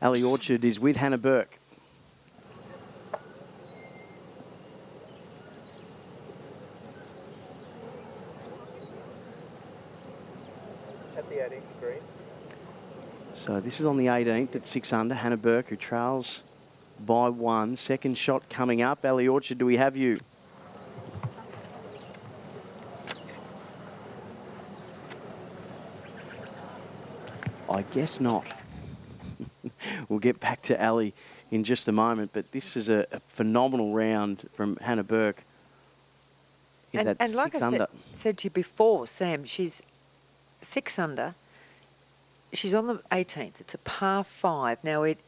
S2: Ali Orchard is with Hannah Burke.
S6: At the 18th green.
S2: So this is on the 18th at 6 under. Hannah Burke, who trails by 1. Second shot coming up. Ali Orchard, do we have you? I guess not. We'll get back to Ali in just a moment, but this is a phenomenal round from Hannah Burke.
S3: And like I said to you before, Sam, she's 6 under. She's on the 18th. It's a par 5. Now, it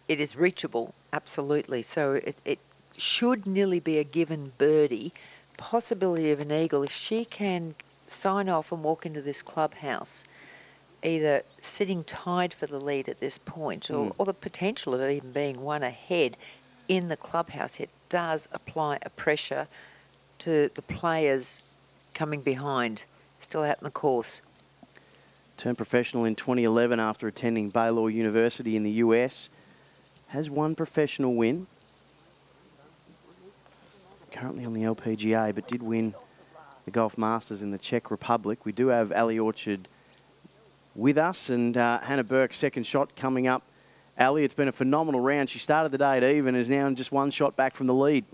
S3: is reachable, absolutely. So it should nearly be a given birdie. Possibility of an eagle. If she can sign off and walk into this clubhouse, either sitting tied for the lead at this point or the potential of even being one ahead in the clubhouse, it does apply a pressure to the players coming behind, still out in the course.
S2: Turned professional in 2011 after attending Baylor University in the US. Has one professional win. Currently on the LPGA, but did win the Golf Masters in the Czech Republic. We do have Ali Orchard with us, and Hannah Burke's second shot coming up. Ali, it's been a phenomenal round. She started the day at even, is now just one shot back from the lead.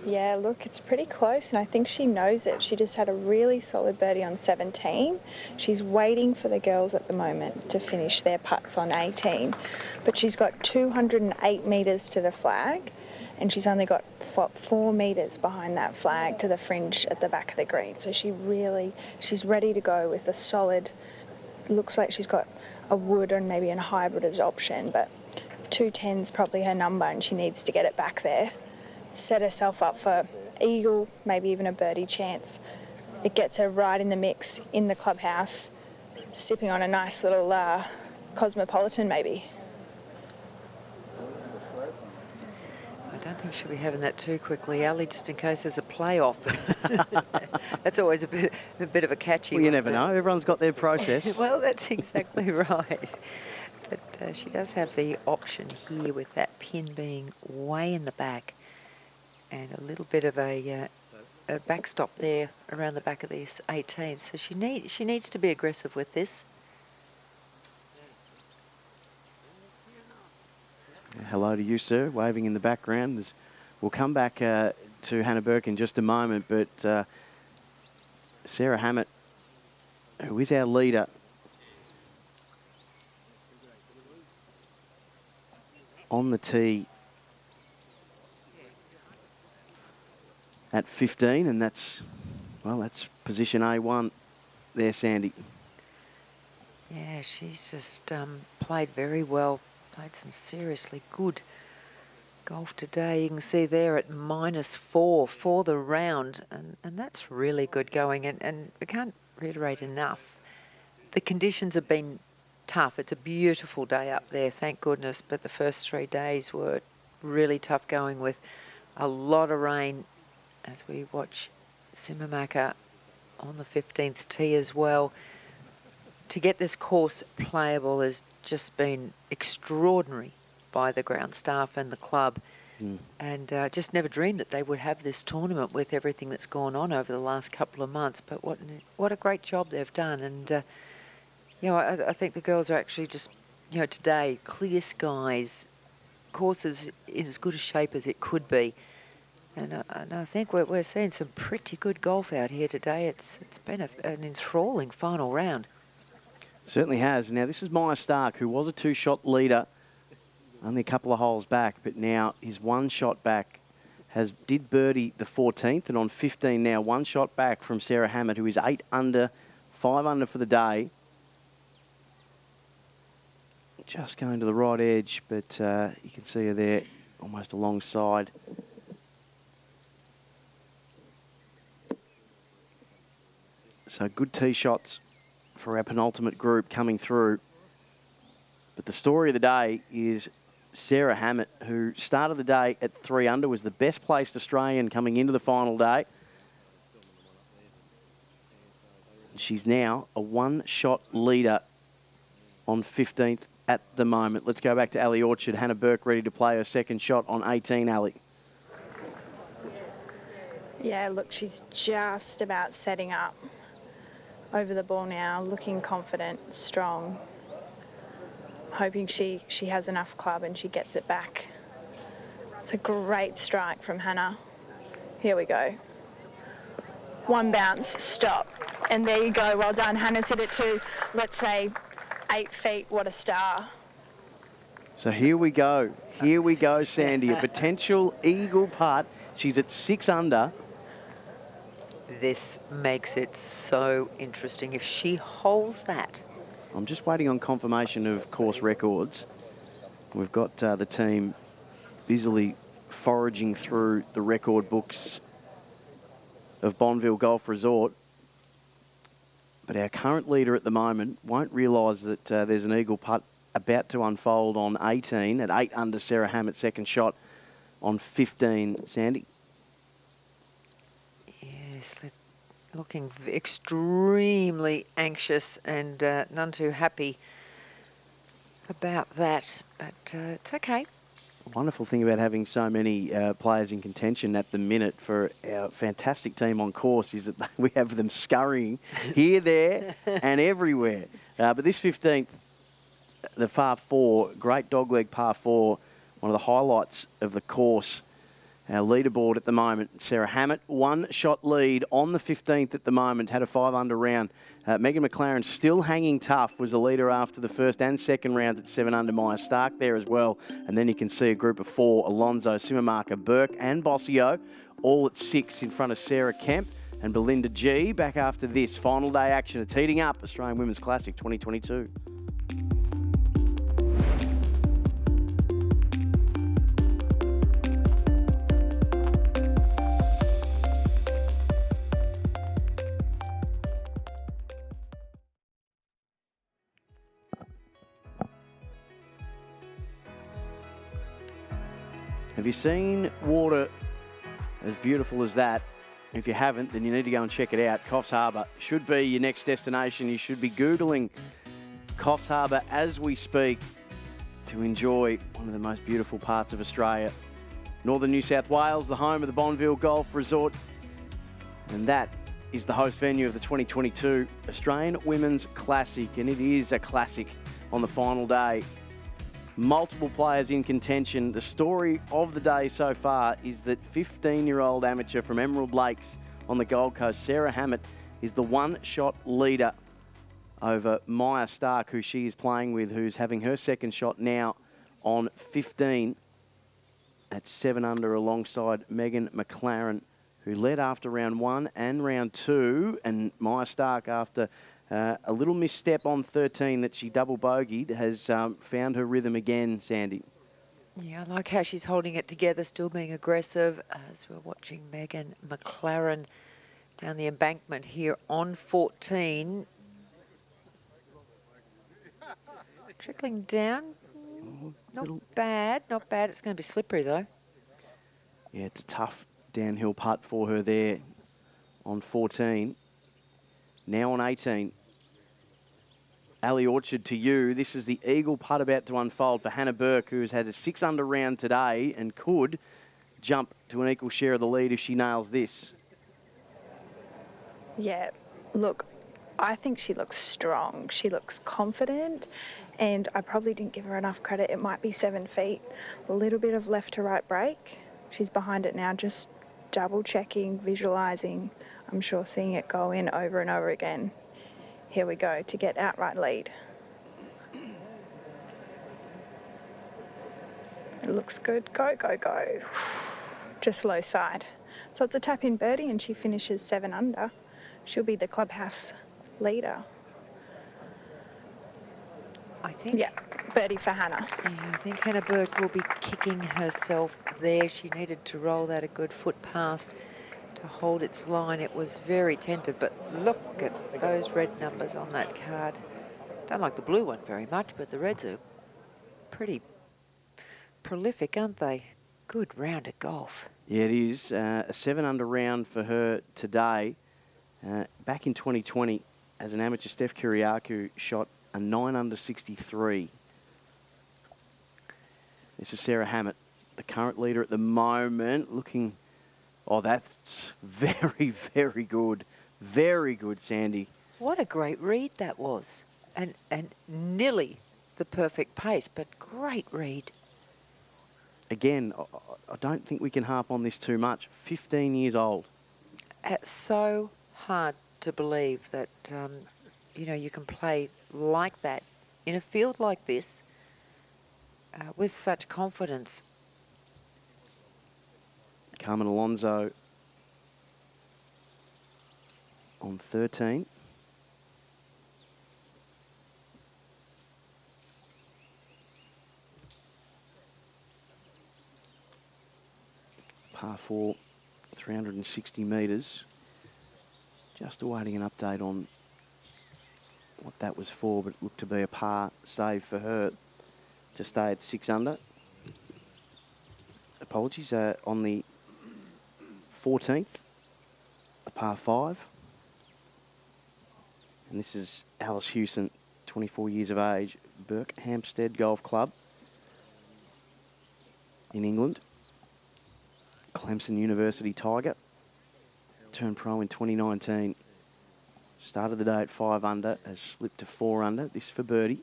S4: Yeah, look, it's pretty close, and I think she knows it. She just had a really solid birdie on 17. She's waiting for the girls at the moment to finish their putts on 18, but she's got 208 metres to the flag, and she's only got 4 metres behind that flag to the fringe at the back of the green. So she's ready to go with a solid, looks like she's got a wood and maybe a hybrid as option, but 210's probably her number, and she needs to get it back there. Set herself up for eagle, maybe even a birdie chance. It gets her right in the mix in the clubhouse, sipping on a nice little Cosmopolitan maybe.
S3: I don't think she'll be having that too quickly, Ali, just in case there's a playoff. That's always a bit of a catchy one.
S2: Well, you never know. Everyone's got their process.
S3: Well, that's exactly right. But she does have the option here with that pin being way in the back and a little bit of a backstop there around the back of this 18th. So she needs to be aggressive with this.
S2: Hello to you, sir, waving in the background. We'll come back to Hannah Burke in just a moment, but Sarah Hammett, who is our leader, on the tee at 15, and that's position A1 there, Sandy.
S3: Yeah, she's just played very well. Played some seriously good golf today. You can see there at -4 for the round, and that's really good going. And we can't reiterate enough, the conditions have been tough. It's a beautiful day up there, thank goodness, but the first 3 days were really tough going with a lot of rain, as we watch Simamaka on the 15th tee as well. to get this course playable has just been extraordinary by the ground staff and the club. And just never dreamed that they would have this tournament with everything that's gone on over the last couple of months. But what a great job they've done. And, you know, I think the girls are actually just, you know, today, clear skies, courses in as good a shape as it could be. And I think we're seeing some pretty good golf out here today. It's been an enthralling final round.
S2: Certainly has. Now, this is Maya Stark, who was a two-shot leader, only a couple of holes back, but now his one shot back did birdie the 14th, and on 15 now, one shot back from Sarah Hammett, who is 8 under, 5 under for the day. Just going to the right edge, but you can see her there almost alongside. So good tee shots for our penultimate group coming through. But the story of the day is Sarah Hammett, who started the day at 3 under, was the best placed Australian coming into the final day. She's now a one-shot leader on 15th at the moment. Let's go back to Ali Orchard. Hannah Burke ready to play her second shot on 18, Ali.
S4: Yeah, look, she's just about setting up over the ball now, looking confident, strong. Hoping she has enough club and she gets it back. It's a great strike from Hannah. Here we go. One bounce, stop. And there you go, well done. Hannah's hit it to, let's say, 8 feet. What a star.
S2: So here we go. Here we go, Sandy. A potential eagle putt. She's at 6 under.
S3: This makes it so interesting. If she holds that.
S2: I'm just waiting on confirmation of course records. We've got the team busily foraging through the record books of Bonville Golf Resort. But our current leader at the moment won't realise that there's an eagle putt about to unfold on 18 at 8 under. Sarah Hammett's second shot on 15. Sandy?
S3: Yes, looking extremely anxious and none too happy about that, but it's okay.
S2: Wonderful thing about having so many players in contention at the minute for our fantastic team on course is that we have them scurrying here, there and everywhere. But this 15th, the par 4, great dogleg par 4, one of the highlights of the course. Our leaderboard at the moment, Sarah Hammett, one-shot lead on the 15th at the moment, had a 5 under round. Megan McLaren still hanging tough, was the leader after the first and second round at 7 under. Maya Stark there as well. And then you can see a group of 4, Alonso, Simamarka, Burke and Bossio, all at 6 in front of Sarah Kemp and Belinda G. Back after this final day action. It's heating up, Australian Women's Classic 2022. Have you seen water as beautiful as that? If you haven't, then you need to go and check it out. Coffs Harbour should be your next destination. You should be Googling Coffs Harbour as we speak to enjoy one of the most beautiful parts of Australia. Northern New South Wales, the home of the Bonville Golf Resort. And that is the host venue of the 2022 Australian Women's Classic. And it is a classic on the final day. Multiple players in contention. The story of the day so far is that 15-year-old amateur from Emerald Lakes on the Gold Coast, Sarah Hammett, is the one-shot leader over Maya Stark, who she is playing with, who's having her second shot now on 15 at 7 under alongside Megan McLaren, who led after round 1 and round 2, and Maya Stark after a little misstep on 13 that she double bogeyed has found her rhythm again, Sandy.
S3: Yeah, I like how she's holding it together, still being aggressive as we're watching Megan McLaren down the embankment here on 14. Trickling down. Not bad, not bad. It's going to be slippery though.
S2: Yeah, it's a tough downhill putt for her there on 14. Now on 18. Ali Orchard to you. This is the eagle putt about to unfold for Hannah Burke, who's had a 6-under round today and could jump to an equal share of the lead if she nails this.
S4: Yeah, look, I think she looks strong. She looks confident, and I probably didn't give her enough credit. It might be 7 feet. A little bit of left to right break. She's behind it now, just double checking, visualising. I'm sure seeing it go in over and over again. Here we go to get outright lead. It looks good. Go, go, go. Just low side. So it's a tap-in birdie and she finishes 7 under. She'll be the clubhouse leader.
S3: I think.
S4: Yeah, birdie for Hannah.
S3: Yeah, I think Hannah Burke will be kicking herself there. She needed to roll that a good foot past to hold its line. It was very tentative, but look at those red numbers on that card. Don't like the blue one very much, but the reds are pretty prolific, aren't they? Good round of golf.
S2: Yeah, it is. A 7-under round for her today. Back in 2020, as an amateur, Steph Kyriakou shot a 9-under 63. This is Sarah Hammett, the current leader at the moment, looking... Oh, that's very, very good. Very good, Sandy.
S3: What a great read that was. And nearly the perfect pace, but great read.
S2: Again, I don't think we can harp on this too much. 15 years old.
S3: It's so hard to believe that, you know, you can play like that in a field like this with such confidence.
S2: Carmen Alonso on 13. Par 4, 360 metres. Just awaiting an update on what that was for, but it looked to be a par save for her to stay at 6 under. Apologies, on the 14th, a par 5. And this is Alice Hewson, 24 years of age, Berkhamsted Golf Club in England. Clemson University Tiger. Turned pro in 2019. Started the day at 5 under, has slipped to 4 under. This for birdie.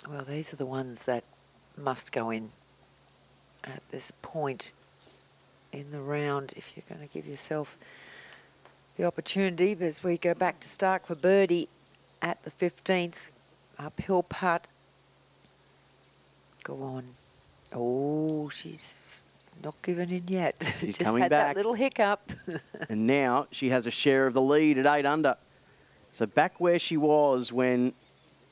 S3: Well, these are the ones that must go in at this point in the round if you're going to give yourself the opportunity. But as we go back to Stark for birdie at the 15th, uphill putt. Go on. Oh, she's not given in yet.
S2: She's
S3: Just
S2: coming
S3: had
S2: back.
S3: that little hiccup.
S2: And now she has a share of the lead at 8 under. So back where she was when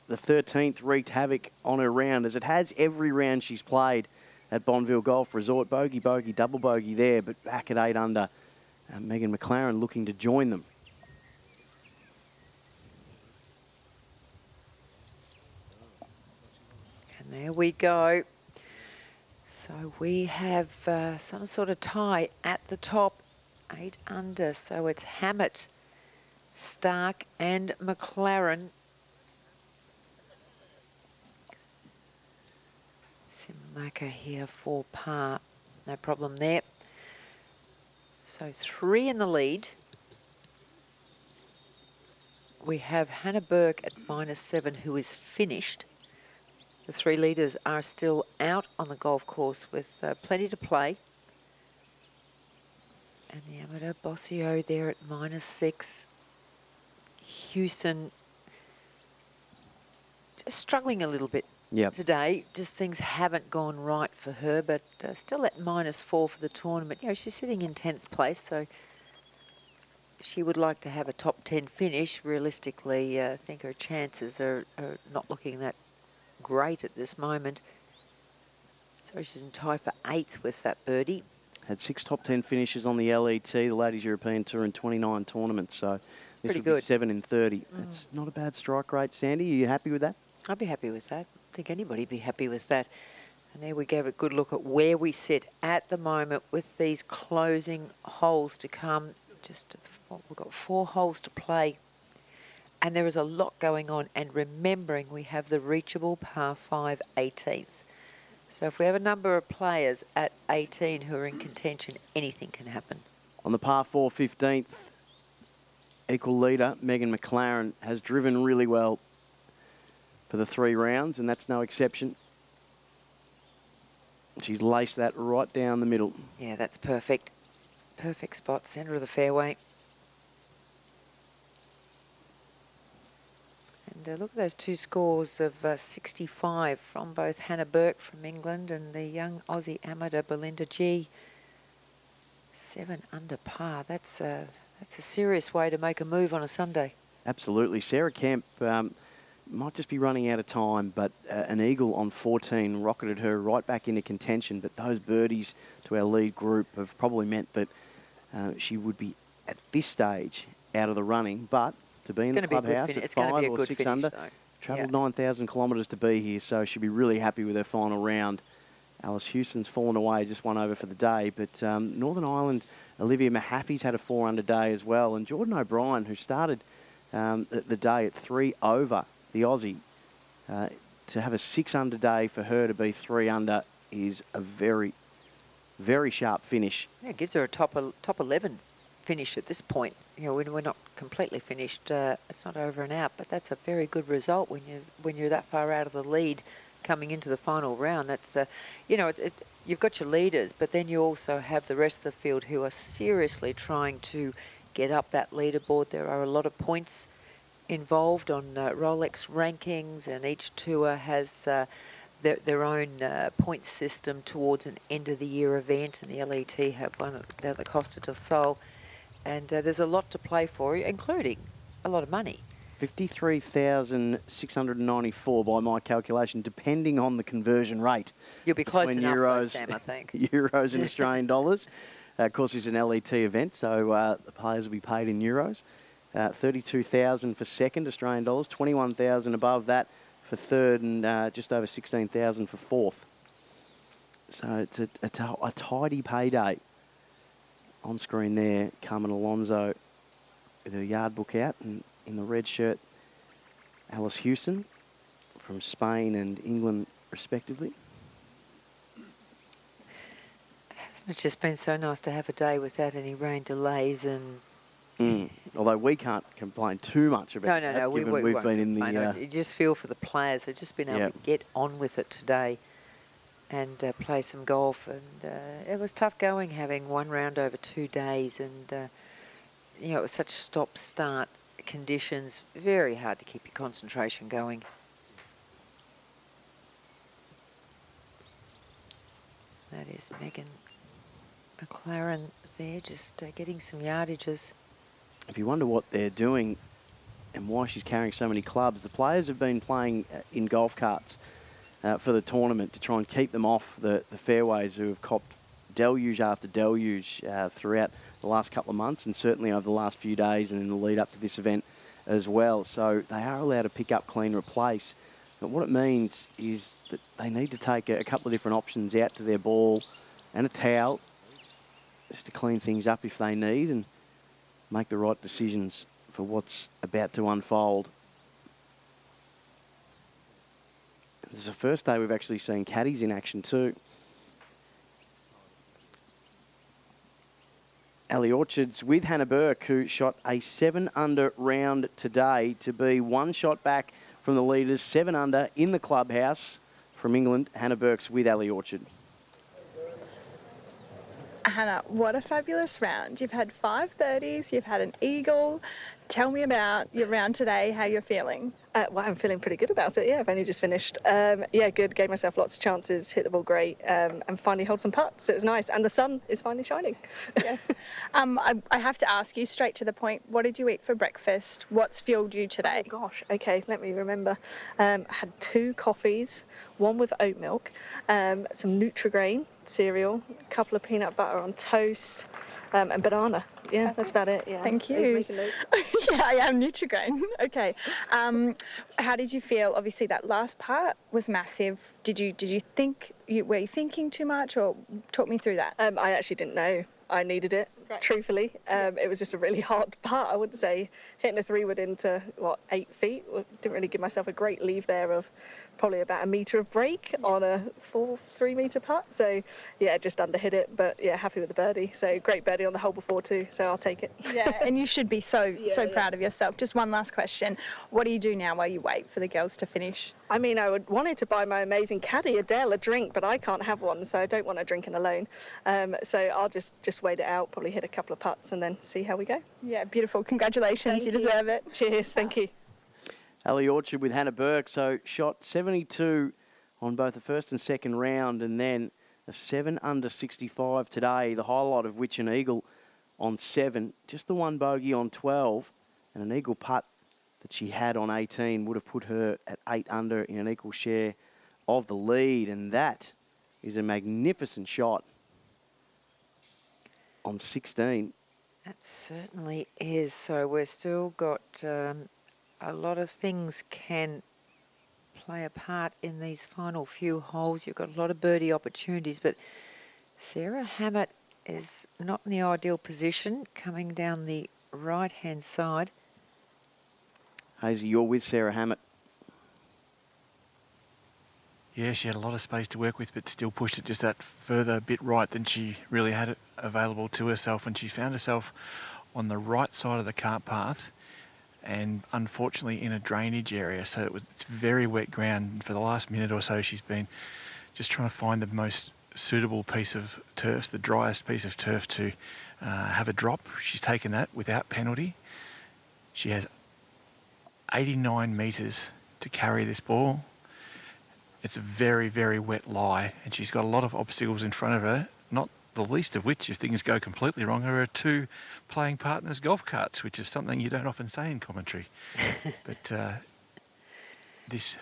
S2: the 13th wreaked havoc on her round, as it has every round she's played at Bonville Golf Resort. Bogey, bogey, double bogey there, but back at 8 under. Megan McLaren looking to join them.
S3: And there we go. So we have some sort of tie at the top, 8 under. So it's Hammett, Stark and McLaren. Simaka here for par. No problem there. So 3 in the lead. We have Hannah Burke at -7, who is finished. The 3 leaders are still out on the golf course with plenty to play. And the amateur Bossio there at -6. Houston just struggling a little bit today. Just things haven't gone right for her, but still at -4 for the tournament. You know, she's sitting in 10th place, so she would like to have a top 10 finish. Realistically, I think her chances are not looking that great at this moment. So she's in tie for 8th with that birdie.
S2: Had 6 top 10 finishes on the LET, the Ladies European Tour, in 29 tournaments. So this
S3: Pretty
S2: would be
S3: good.
S2: 7 in 30. That's not a bad strike rate, Sandy. Are you happy with that?
S3: I'd be happy with that. I think anybody'd be happy with that. And there we gave a good look at where we sit at the moment with these closing holes to come. We've got 4 holes to play. And there is a lot going on. And remembering we have the reachable par 5 18th. So if we have a number of players at 18 who are in contention, anything can happen.
S2: On the par 4 15th, equal leader Megan McLaren has driven really well for the 3 rounds, and that's no exception. She's laced that right down the middle.
S3: Yeah, that's perfect. Perfect spot, centre of the fairway. And look at those 2 scores of 65 from both Hannah Burke from England and the young Aussie amateur Belinda G. 7 under par. That's a serious way to make a move on a Sunday.
S2: Absolutely. Sarah Kemp might just be running out of time, but an eagle on 14 rocketed her right back into contention. But those birdies to our lead group have probably meant that she would be, at this stage, out of the running. But to be in the clubhouse at 5 or 6 under, travelled 9,000 kilometres to be here, so she'll be really happy with her final round. Alice Houston's fallen away, just 1 over for the day. But Northern Ireland, Olivia Mahaffey's had a 4 under day as well. And Jordan O'Brien, who started the day at 3 over, the Aussie, to have a 6 under day for her to be 3 under is a very, very sharp finish.
S3: Yeah, it gives her a top 11 finish at this point. You know, we're not completely finished. It's not over and out, but that's a very good result when you're that far out of the lead coming into the final round. That's you know, you've got your leaders, but then you also have the rest of the field who are seriously trying to get up that leaderboard. There are a lot of points involved on Rolex rankings, and each tour has their own point system towards an end of the year event, and the LET have one at the Costa del Sol, and there's a lot to play for, including a lot of money.
S2: 53,694 by my calculation, depending on the conversion rate.
S3: You'll be close enough,
S2: euros,
S3: Sam, I think.
S2: Euros and Australian dollars. Of course, it's an LET event, so the players will be paid in euros. 32,000 for second, Australian dollars. 21,000 above that for third, and just over 16,000 for fourth. So it's a tidy payday. On screen there, Carmen Alonso with her yard book out, and in the red shirt, Alice Houston from Spain and England, respectively.
S3: Hasn't it just been so nice to have a day without any rain delays and...
S2: Although we can't complain too much about that.
S3: No,
S2: we've been in the...
S3: You just feel for the players. They've just been able to get on with it today and play some golf. And it was tough going, having 1 round over 2 days. And, you know, it was such stop-start conditions. Very hard to keep your concentration going. That is Megan McLaren there, just getting some yardages.
S2: If you wonder what they're doing and why she's carrying so many clubs, the players have been playing in golf carts for the tournament to try and keep them off the fairways, who have copped deluge after deluge throughout the last couple of months, and certainly over the last few days and in the lead up to this event as well. So they are allowed to pick up, clean, replace. But what it means is that they need to take a couple of different options out to their ball and a towel just to clean things up if they need, and make the right decisions for what's about to unfold. This is the first day we've actually seen caddies in action too. Ali Orchards with Hannah Burke, who shot a 7 under round today to be 1 shot back from the leaders, 7 under in the clubhouse from England. Hannah Burke's with Ali Orchard.
S4: Hannah, what a fabulous round. You've had 5 birdies, you've had an eagle. Tell me about your round today, how you're feeling.
S7: Well, I'm feeling pretty good about it, yeah. I've only just finished. Yeah, good. Gave myself lots of chances, hit the ball great, and finally held some putts. It was nice. And the sun is finally shining.
S4: Yeah. I have to ask you straight to the point, what did you eat for breakfast? What's fueled you today?
S7: Oh, gosh. Okay, let me remember. I had 2 coffees, 1 with oat milk, some Nutri-Grain cereal, a couple of peanut butter on toast, and banana. Yeah, that's about it. Yeah.
S4: Thank you.
S7: Make a note.
S4: Yeah, I am Nutrigrain. Okay. How did you feel? Obviously, that last part was massive. Did you think were you thinking too much, or talk me through that?
S7: I actually didn't know I needed it, truthfully. It was just a really hard part. I wouldn't say hitting a 3-wood into, 8 feet. Didn't really give myself a great leave there of probably about a metre of break on a 3-metre putt. So, yeah, just underhit it. But, yeah, happy with the birdie. So, great birdie on the hole before too. So, I'll take it.
S4: Yeah, and you should be so proud of yourself. Just one last question. What do you do now while you wait for the girls to finish?
S7: I mean, I would wanted to buy my amazing caddy, Adele, a drink, but I can't have one, so I don't want to drink it alone. So I'll just wait it out, probably hit a couple of putts and then see how we go.
S4: Yeah, beautiful. Congratulations. You deserve it.
S7: Cheers. Thank you.
S2: Ali Orchard with Hannah Burke, so shot 72 on both the first and second round, and then a 7 under 65 today, the highlight of which an eagle on 7, just the one bogey on 12, and an eagle putt that she had on 18 would have put her at 8 under in an equal share of the lead, and that is a magnificent shot on 16.
S3: That certainly is. So we've still got a lot of things can play a part in these final few holes. You've got a lot of birdie opportunities, but Sarah Hammett is not in the ideal position coming down the right-hand side.
S2: Hazy, you're with Sarah Hammett.
S5: Yeah, she had a lot of space to work with, but still pushed it just that further bit right than she really had it available to herself. And she found herself on the right side of the cart path, and unfortunately in a drainage area. So it's very wet ground. And for the last minute or so, she's been just trying to find the most suitable piece of turf, the driest piece of turf to have a drop. She's taken that without penalty. She has 89 metres to carry this ball. It's a very, very wet lie, and she's got a lot of obstacles in front of her, not the least of which, if things go completely wrong, are her 2 playing partners' golf carts, which is something you don't often say in commentary. But this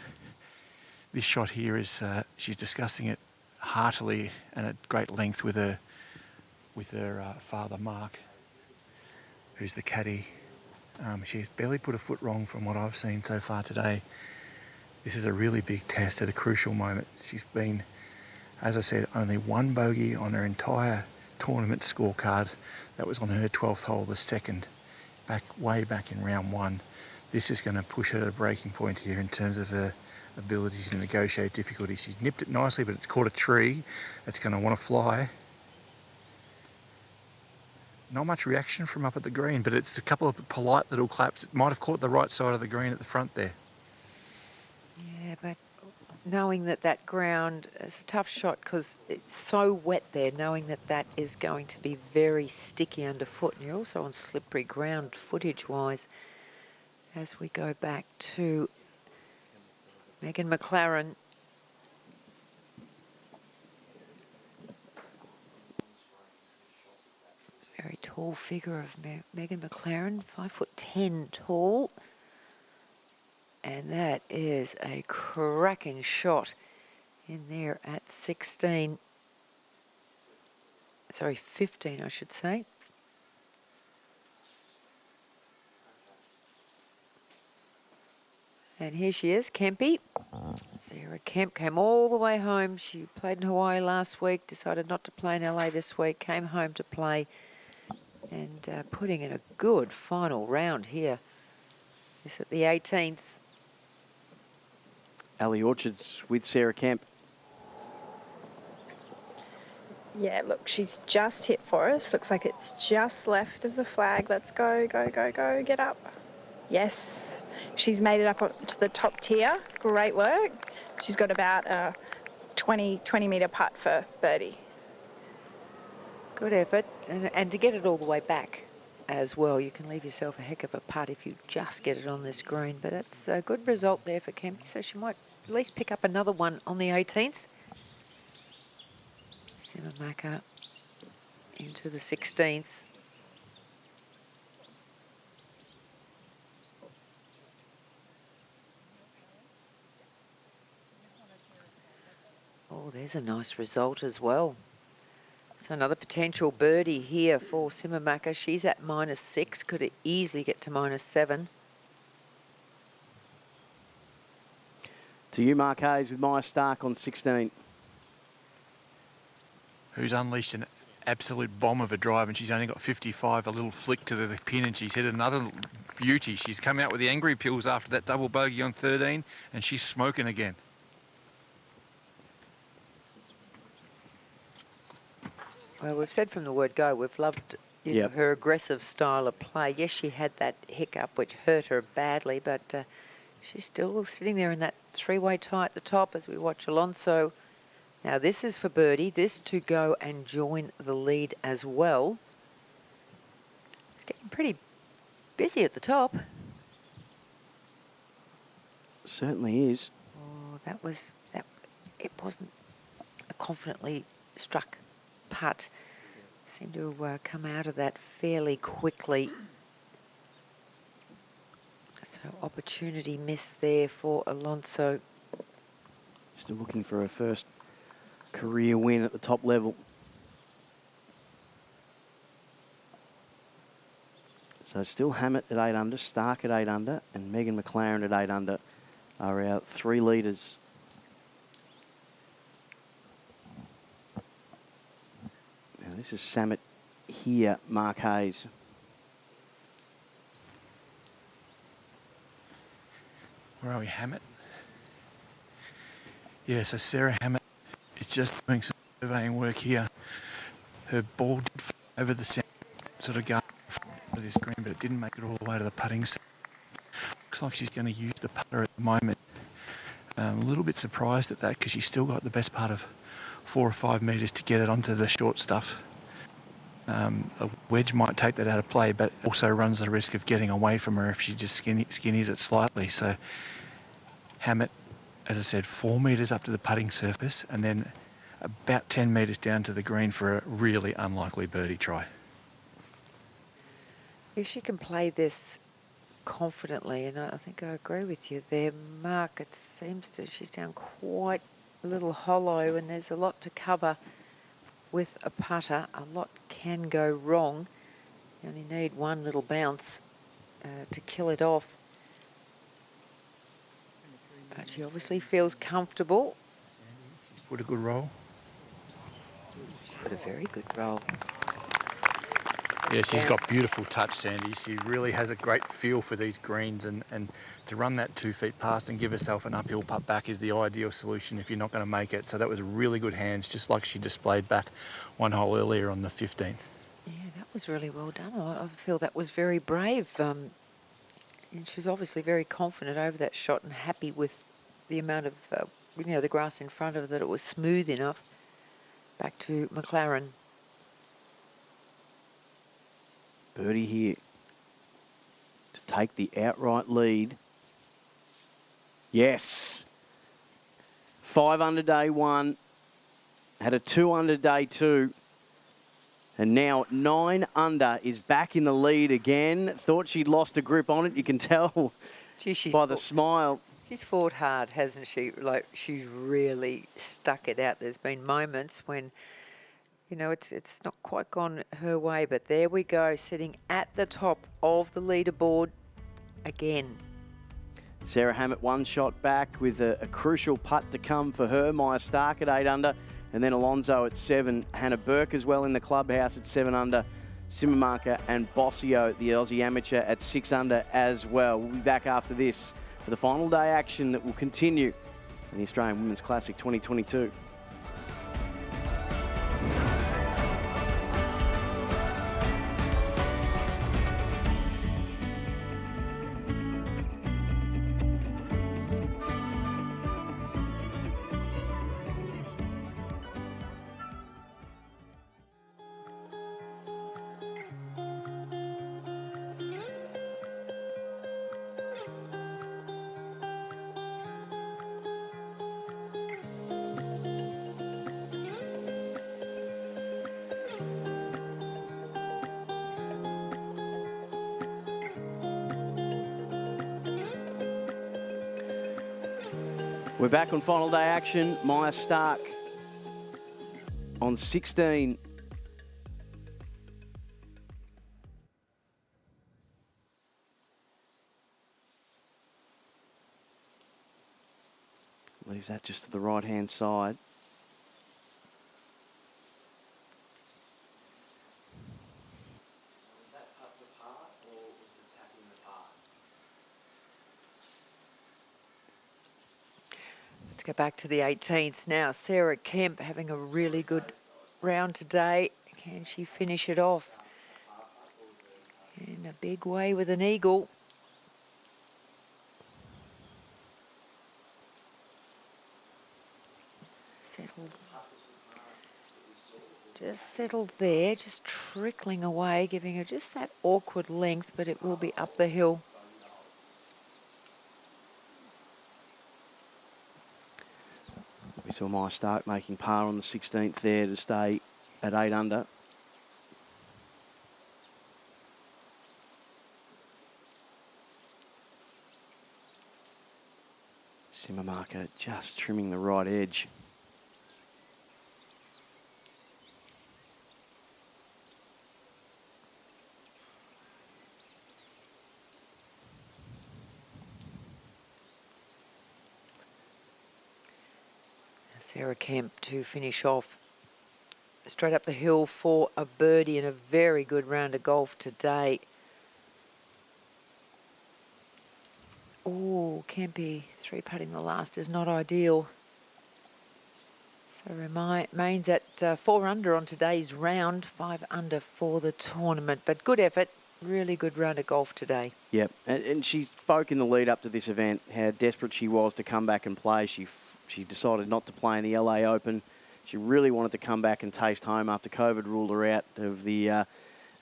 S5: shot here is, she's discussing it heartily and at great length with her father, Mark, who's the caddy. She's barely put a foot wrong from what I've seen so far today. This is a really big test at a crucial moment. She's been, as I said, only 1 bogey on her entire tournament scorecard. That was on her 12th hole, the second, way back in round 1. This is going to push her to a breaking point here in terms of her ability to negotiate difficulty. She's nipped it nicely, but it's caught a tree. It's going to want to fly. Not much reaction from up at the green, but it's a couple of polite little claps. It might have caught the right side of the green at the front there.
S3: Yeah, but knowing that ground is a tough shot because it's so wet there, knowing that is going to be very sticky underfoot, and you're also on slippery ground footage-wise. As we go back to Megan McLaren. Very tall figure of Megan McLaren, 5'10" tall. And that is a cracking shot in there at 16. Sorry, 15, I should say. And here she is, Kempe. Sarah Kemp came all the way home. She played in Hawaii last week, decided not to play in LA this week, came home to play, and putting in a good final round here. This at the 18th.
S2: Ali Orchard's with Sarah Kemp.
S4: Yeah, look, she's just hit for us. Looks like it's just left of the flag. Let's go, go, go, go. Get up. Yes. She's made it up to the top tier. Great work. She's got about a 20-metre putt for birdie.
S3: Good effort. And to get it all the way back as well. You can leave yourself a heck of a putt if you just get it on this green. But that's a good result there for Kempe. So she might at least pick up another one on the 18th. Simamaka into the 16th. Oh, there's a nice result as well. So So another potential birdie here for Simamaka. She's at -6, could easily get to -7.
S2: To you, Mark Hayes, with Maya Stark on 16.
S5: Who's unleashed an absolute bomb of a drive, and she's only got 55, a little flick to the pin, and she's hit another beauty. She's come out with the angry pills after that double bogey on 13, and she's smoking again.
S3: Well, we've said from the word go, we've loved you know, her aggressive style of play. Yes, she had that hiccup which hurt her badly, but she's still sitting there in that three-way tie at the top as we watch Alonso. Now this is for birdie, this to go and join the lead as well. It's getting pretty busy at the top.
S2: Certainly is.
S3: Oh, it wasn't a confidently struck putt. Seemed to come out of that fairly quickly. So opportunity missed there for Alonso.
S2: Still looking for her first career win at the top level. So still Hammett at 8 under, Stark at 8 under, and Megan McLaren at 8 under are our 3 leaders. Now this is Samet here, Mark Hayes.
S5: Where are we, Hammett? Yeah, so Sarah Hammett is just doing some surveying work here. Her ball did fly over the centre, sort of going for this green, but it didn't make it all the way to the putting. Looks like she's going to use the putter at the moment. A little bit surprised at that because she's still got the best part of 4 or 5 metres to get it onto the short stuff. A wedge might take that out of play, but also runs the risk of getting away from her if she just skinnies it slightly. So Hammett, as I said, 4 metres up to the putting surface and then about 10 metres down to the green for a really unlikely birdie try.
S3: If she can play this confidently, and I think I agree with you there, Mark, it seems to, she's down quite a little hollow and there's a lot to cover with a putter. A lot can go wrong. You only need one little bounce to kill it off. But she obviously feels comfortable.
S5: She's put a good roll.
S3: She's put a very good roll.
S5: Yeah, she's got beautiful touch, Sandy. She really has a great feel for these greens, and to run that 2 feet past and give herself an uphill putt back is the ideal solution if you're not going to make it. So that was really good hands, just like she displayed back 1 hole earlier on the 15th.
S3: Yeah, that was really well done. I feel that was very brave. And she's obviously very confident over that shot and happy with the amount of, the grass in front of her, that it was smooth enough. Back to McLaren.
S2: Birdie here to take the outright lead. Yes. 5 under day 1. Had a 2 under day 2. And now 9 under is back in the lead again. Thought she'd lost a grip on it. You can tell by the smile.
S3: She's fought hard, hasn't she? Like, she's really stuck it out. There's been moments when, it's not quite gone her way, but there we go, sitting at the top of the leaderboard again.
S2: Sarah Hammett 1 shot back with a crucial putt to come for her. Maya Stark at 8 under, and then Alonso at 7. Hannah Burke as well in the clubhouse at 7 under. Simamaka and Bossio, the Aussie amateur, at 6 under as well. We'll be back after this for the final day action that will continue in the Australian Women's Classic 2022. We're back on final day action. Maya Stark on 16 Leaves that just to the right-hand side.
S3: Let's go back to the 18th now. Sarah Kemp having a really good round today. Can she finish it off in a big way with an eagle? Just settled there, just trickling away, giving her just that awkward length, but it will be up the hill.
S2: We saw Maya Stark making par on the 16th there to stay at 8 under. Simmer marker just trimming the right edge.
S3: Sarah Kemp to finish off straight up the hill for a birdie and a very good round of golf today. Oh, Kempy, 3-putting the last is not ideal. So remains at 4 under on today's round, 5 under for the tournament. But good effort, really good round of golf today.
S2: Yep, and she spoke in the lead up to this event how desperate she was to come back and play. She decided not to play in the LA Open. She really wanted to come back and taste home after COVID ruled her out of the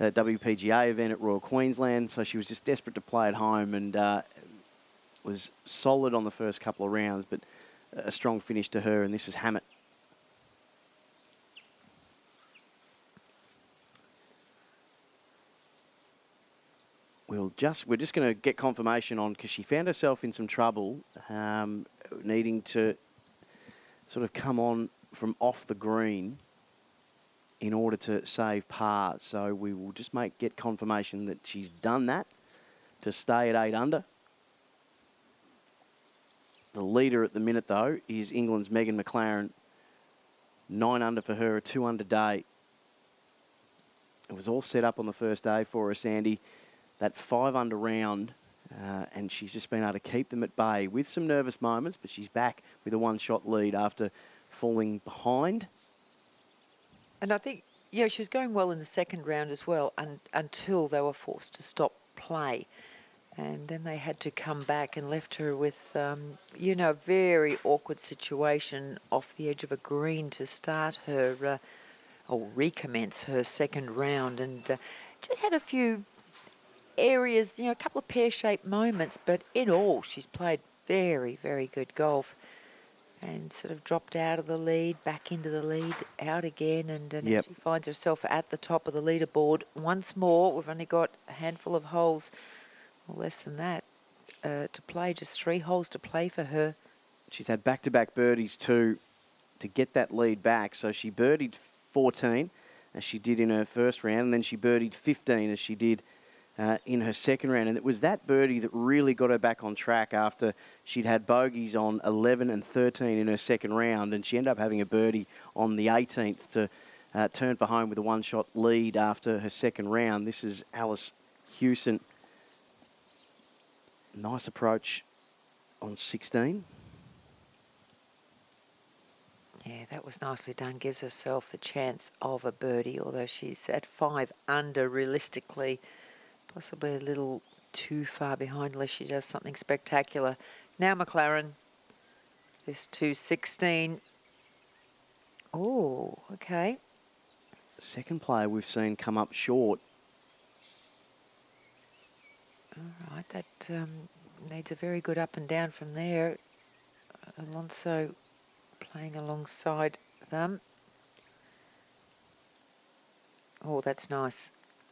S2: WPGA event at Royal Queensland. So she was just desperate to play at home and was solid on the first couple of rounds, but a strong finish to her, and this is Hammett. We're just going to get confirmation on, because she found herself in some trouble, needing to sort of come on from off the green in order to save par. So we will just get confirmation that she's done that to stay at 8 under. The leader at the minute, though, is England's Megan McLaren. 9 under for her, a 2 under day. It was all set up on the first day for her, Sandy. That 5 under round, and she's just been able to keep them at bay with some nervous moments, but she's back with a 1-shot lead after falling behind.
S3: And I think, yeah, she was going well in the second round as well, until they were forced to stop play. And then they had to come back and left her with, a very awkward situation off the edge of a green to start her, or recommence her second round. And just had a few areas, a couple of pear-shaped moments, but in all, she's played very, very good golf. And sort of dropped out of the lead, back into the lead, out again, and now she finds herself at the top of the leaderboard once more. We've only got a handful of holes, or less than that, to play. Just 3 holes to play for her.
S2: She's had back-to-back birdies too to get that lead back. So she birdied 14, as she did in her first round, and then she birdied 15, as she did in her second round. And it was that birdie that really got her back on track after she'd had bogeys on 11 and 13 in her second round, and she ended up having a birdie on the 18th to turn for home with a 1-shot lead after her second round. This is Alice Hewson. Nice approach on 16.
S3: Yeah, that was nicely done. Gives herself the chance of a birdie, although she's at 5 under realistically. Possibly a little too far behind unless she does something spectacular. Now McLaren, this to 16. Oh, okay.
S2: Second player we've seen come up short.
S3: All right, that needs a very good up and down from there. Alonso playing alongside them. Oh, that's nice.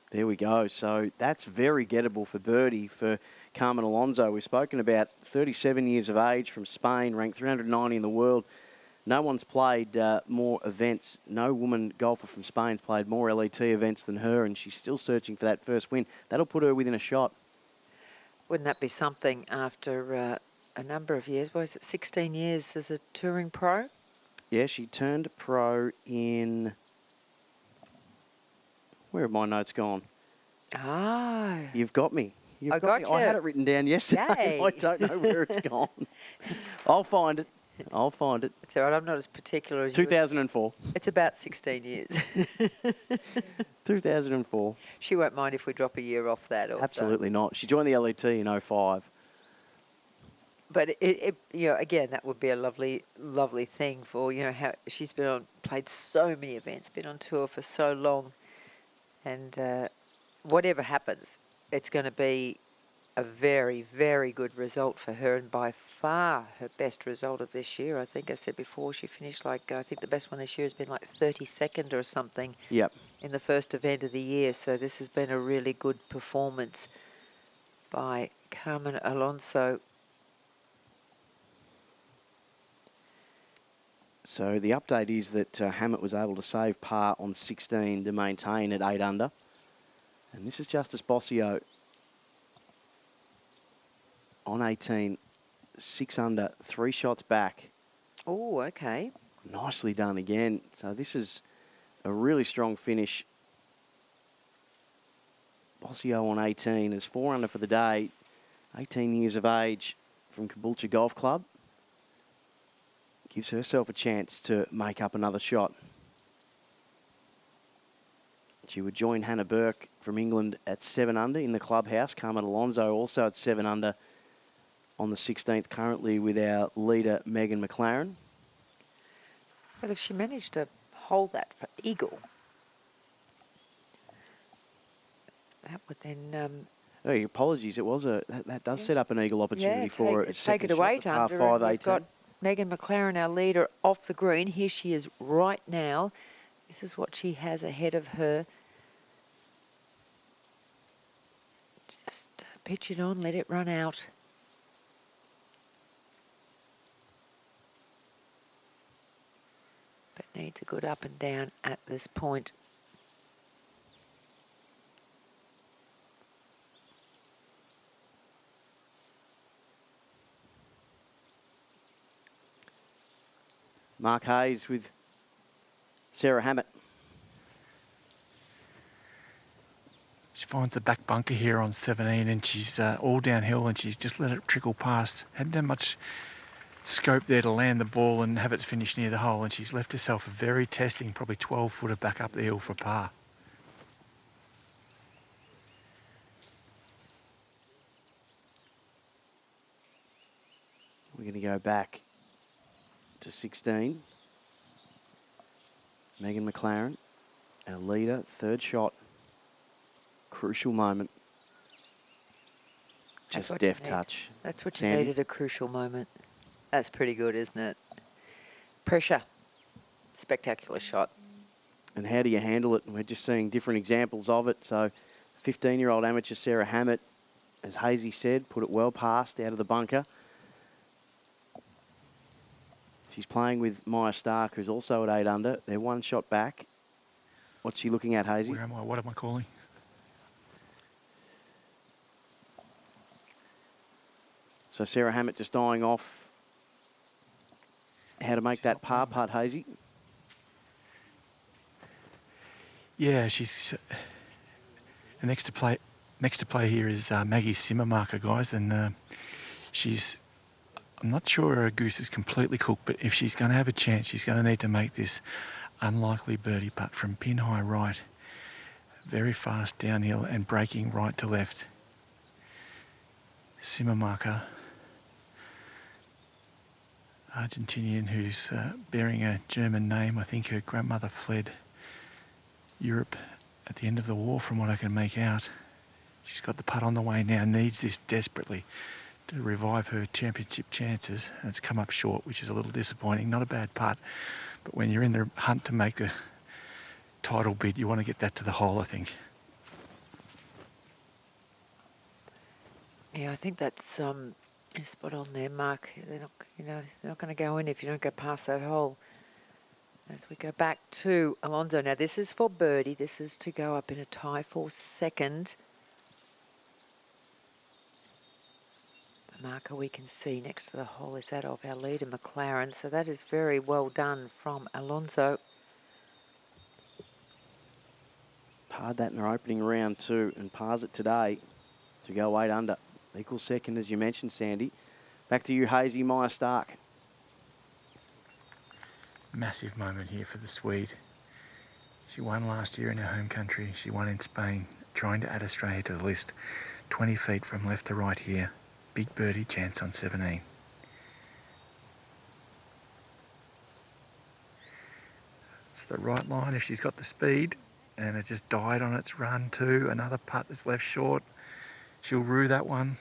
S2: There we go. So that's very gettable for birdie for Carmen Alonso. We've spoken about 37 years of age, from Spain, ranked 390 in the world. No one's played more events. No woman golfer from Spain's played more LET events than her, and she's still searching for that first win. That'll put her within a shot.
S3: Wouldn't that be something after a number of years. What is it, 16 years as a touring pro?
S2: Yeah, she turned pro in... Where have my notes gone?
S3: Ah.
S2: You've got me. You've
S3: I
S2: got me.
S3: got
S2: I
S3: you.
S2: had it written down yesterday.
S3: Yay.
S2: I don't know where it's gone. I'll find it. I'll find it.
S3: It's all right, I'm not as particular as you.
S2: 2004.
S3: It's about 16 years.
S2: 2004.
S3: She won't mind if we drop a year off that. Also.
S2: Absolutely not. She joined the LET in 05.
S3: But again, that would be a lovely, lovely thing for, how she's played so many events, been on tour for so long. And whatever happens, it's going to be a very, very good result for her, and by far her best result of this year. I think I said before she finished I think the best one this year has been 32nd or something.
S2: Yep.
S3: In the first event of the year. So this has been a really good performance by Carmen Alonso.
S2: So the update is that Hammett was able to save par on 16 to maintain at 8 under. And this is Justice Bossio on 18, 6 under, 3 shots back.
S3: Oh, okay.
S2: Nicely done again. So this is a really strong finish. Bossio on 18 is 4 under for the day. 18 years of age from Caboolture Golf Club. Gives herself a chance to make up another shot. She would join Hannah Burke from England at 7 under in the clubhouse. Carmen Alonso also at 7 under on the 16th, currently with our leader, Megan McLaren.
S3: But if she managed to hold that for eagle, that would then...
S2: Oh, apologies. It was that does set up an eagle opportunity for her.
S3: Take it away to under.
S2: Par 5,
S3: We've
S2: 18.
S3: got Megan McLaren, our leader, off the green. Here she is right now. This is what she has ahead of her. Just pitch it on, let it run out. But needs a good up and down at this point.
S2: Mark Hayes with Sarah Hammett.
S5: She finds the back bunker here on 17 and she's all downhill and she's just let it trickle past. Hadn't done much scope there to land the ball and have it finish near the hole, and she's left herself a very testing, probably 12-footer back up the hill for par.
S2: We're going to go back to 16. Megan McLaren, our leader, third shot. Crucial moment. Just deft touch.
S3: That's what
S2: Sandy.
S3: you needed, a crucial moment. That's pretty good, isn't it? Pressure. Spectacular shot.
S2: And how do you handle it? And we're just seeing different examples of it. So 15-year-old amateur Sarah Hammett, as Hazy said, put it well past out of the bunker. She's playing with Maya Stark, who's also at 8 under. They're 1 shot back. What's she looking at, Hazy?
S5: Where am I? What am I calling?
S2: So Sarah Hammett just eyeing off how to make that par putt, Hazy.
S5: Yeah, she's the next to play here is Maggie Simmermarker, guys, and she's. I'm not sure her goose is completely cooked, but if she's going to have a chance, she's going to need to make this unlikely birdie putt from pin high right, very fast downhill and breaking right to left. Simmermarker, Argentinian, who's bearing a German name. I think her grandmother fled Europe at the end of the war, from what I can make out. She's got the putt on the way now, needs this desperately to revive her championship chances. And it's come up short, which is a little disappointing. Not a bad putt, but when you're in the hunt to make the title bid, you want to get that to the hole, I think.
S3: Yeah, I think that's spot on there, Mark. They're not, they're not going to go in if you don't go past that hole. As we go back to Alonso. Now, this is for birdie. This is to go up in a tie for second. marker we can see next to the hole is that of our leader, McLaren. So that is very well done from Alonso.
S2: Parred that in her opening round too, and pars it today to go 8 under. Equal second, as you mentioned, Sandy. Back to you, Hazy Meyer Stark.
S5: Massive moment here for the Swede. She won last year in her home country. She won in Spain, trying to add Australia to the list. 20 feet from left to right here. Big birdie chance on 17. It's the right line if she's got the speed, and it just died on its run too. Another putt that's left short. She'll rue that one.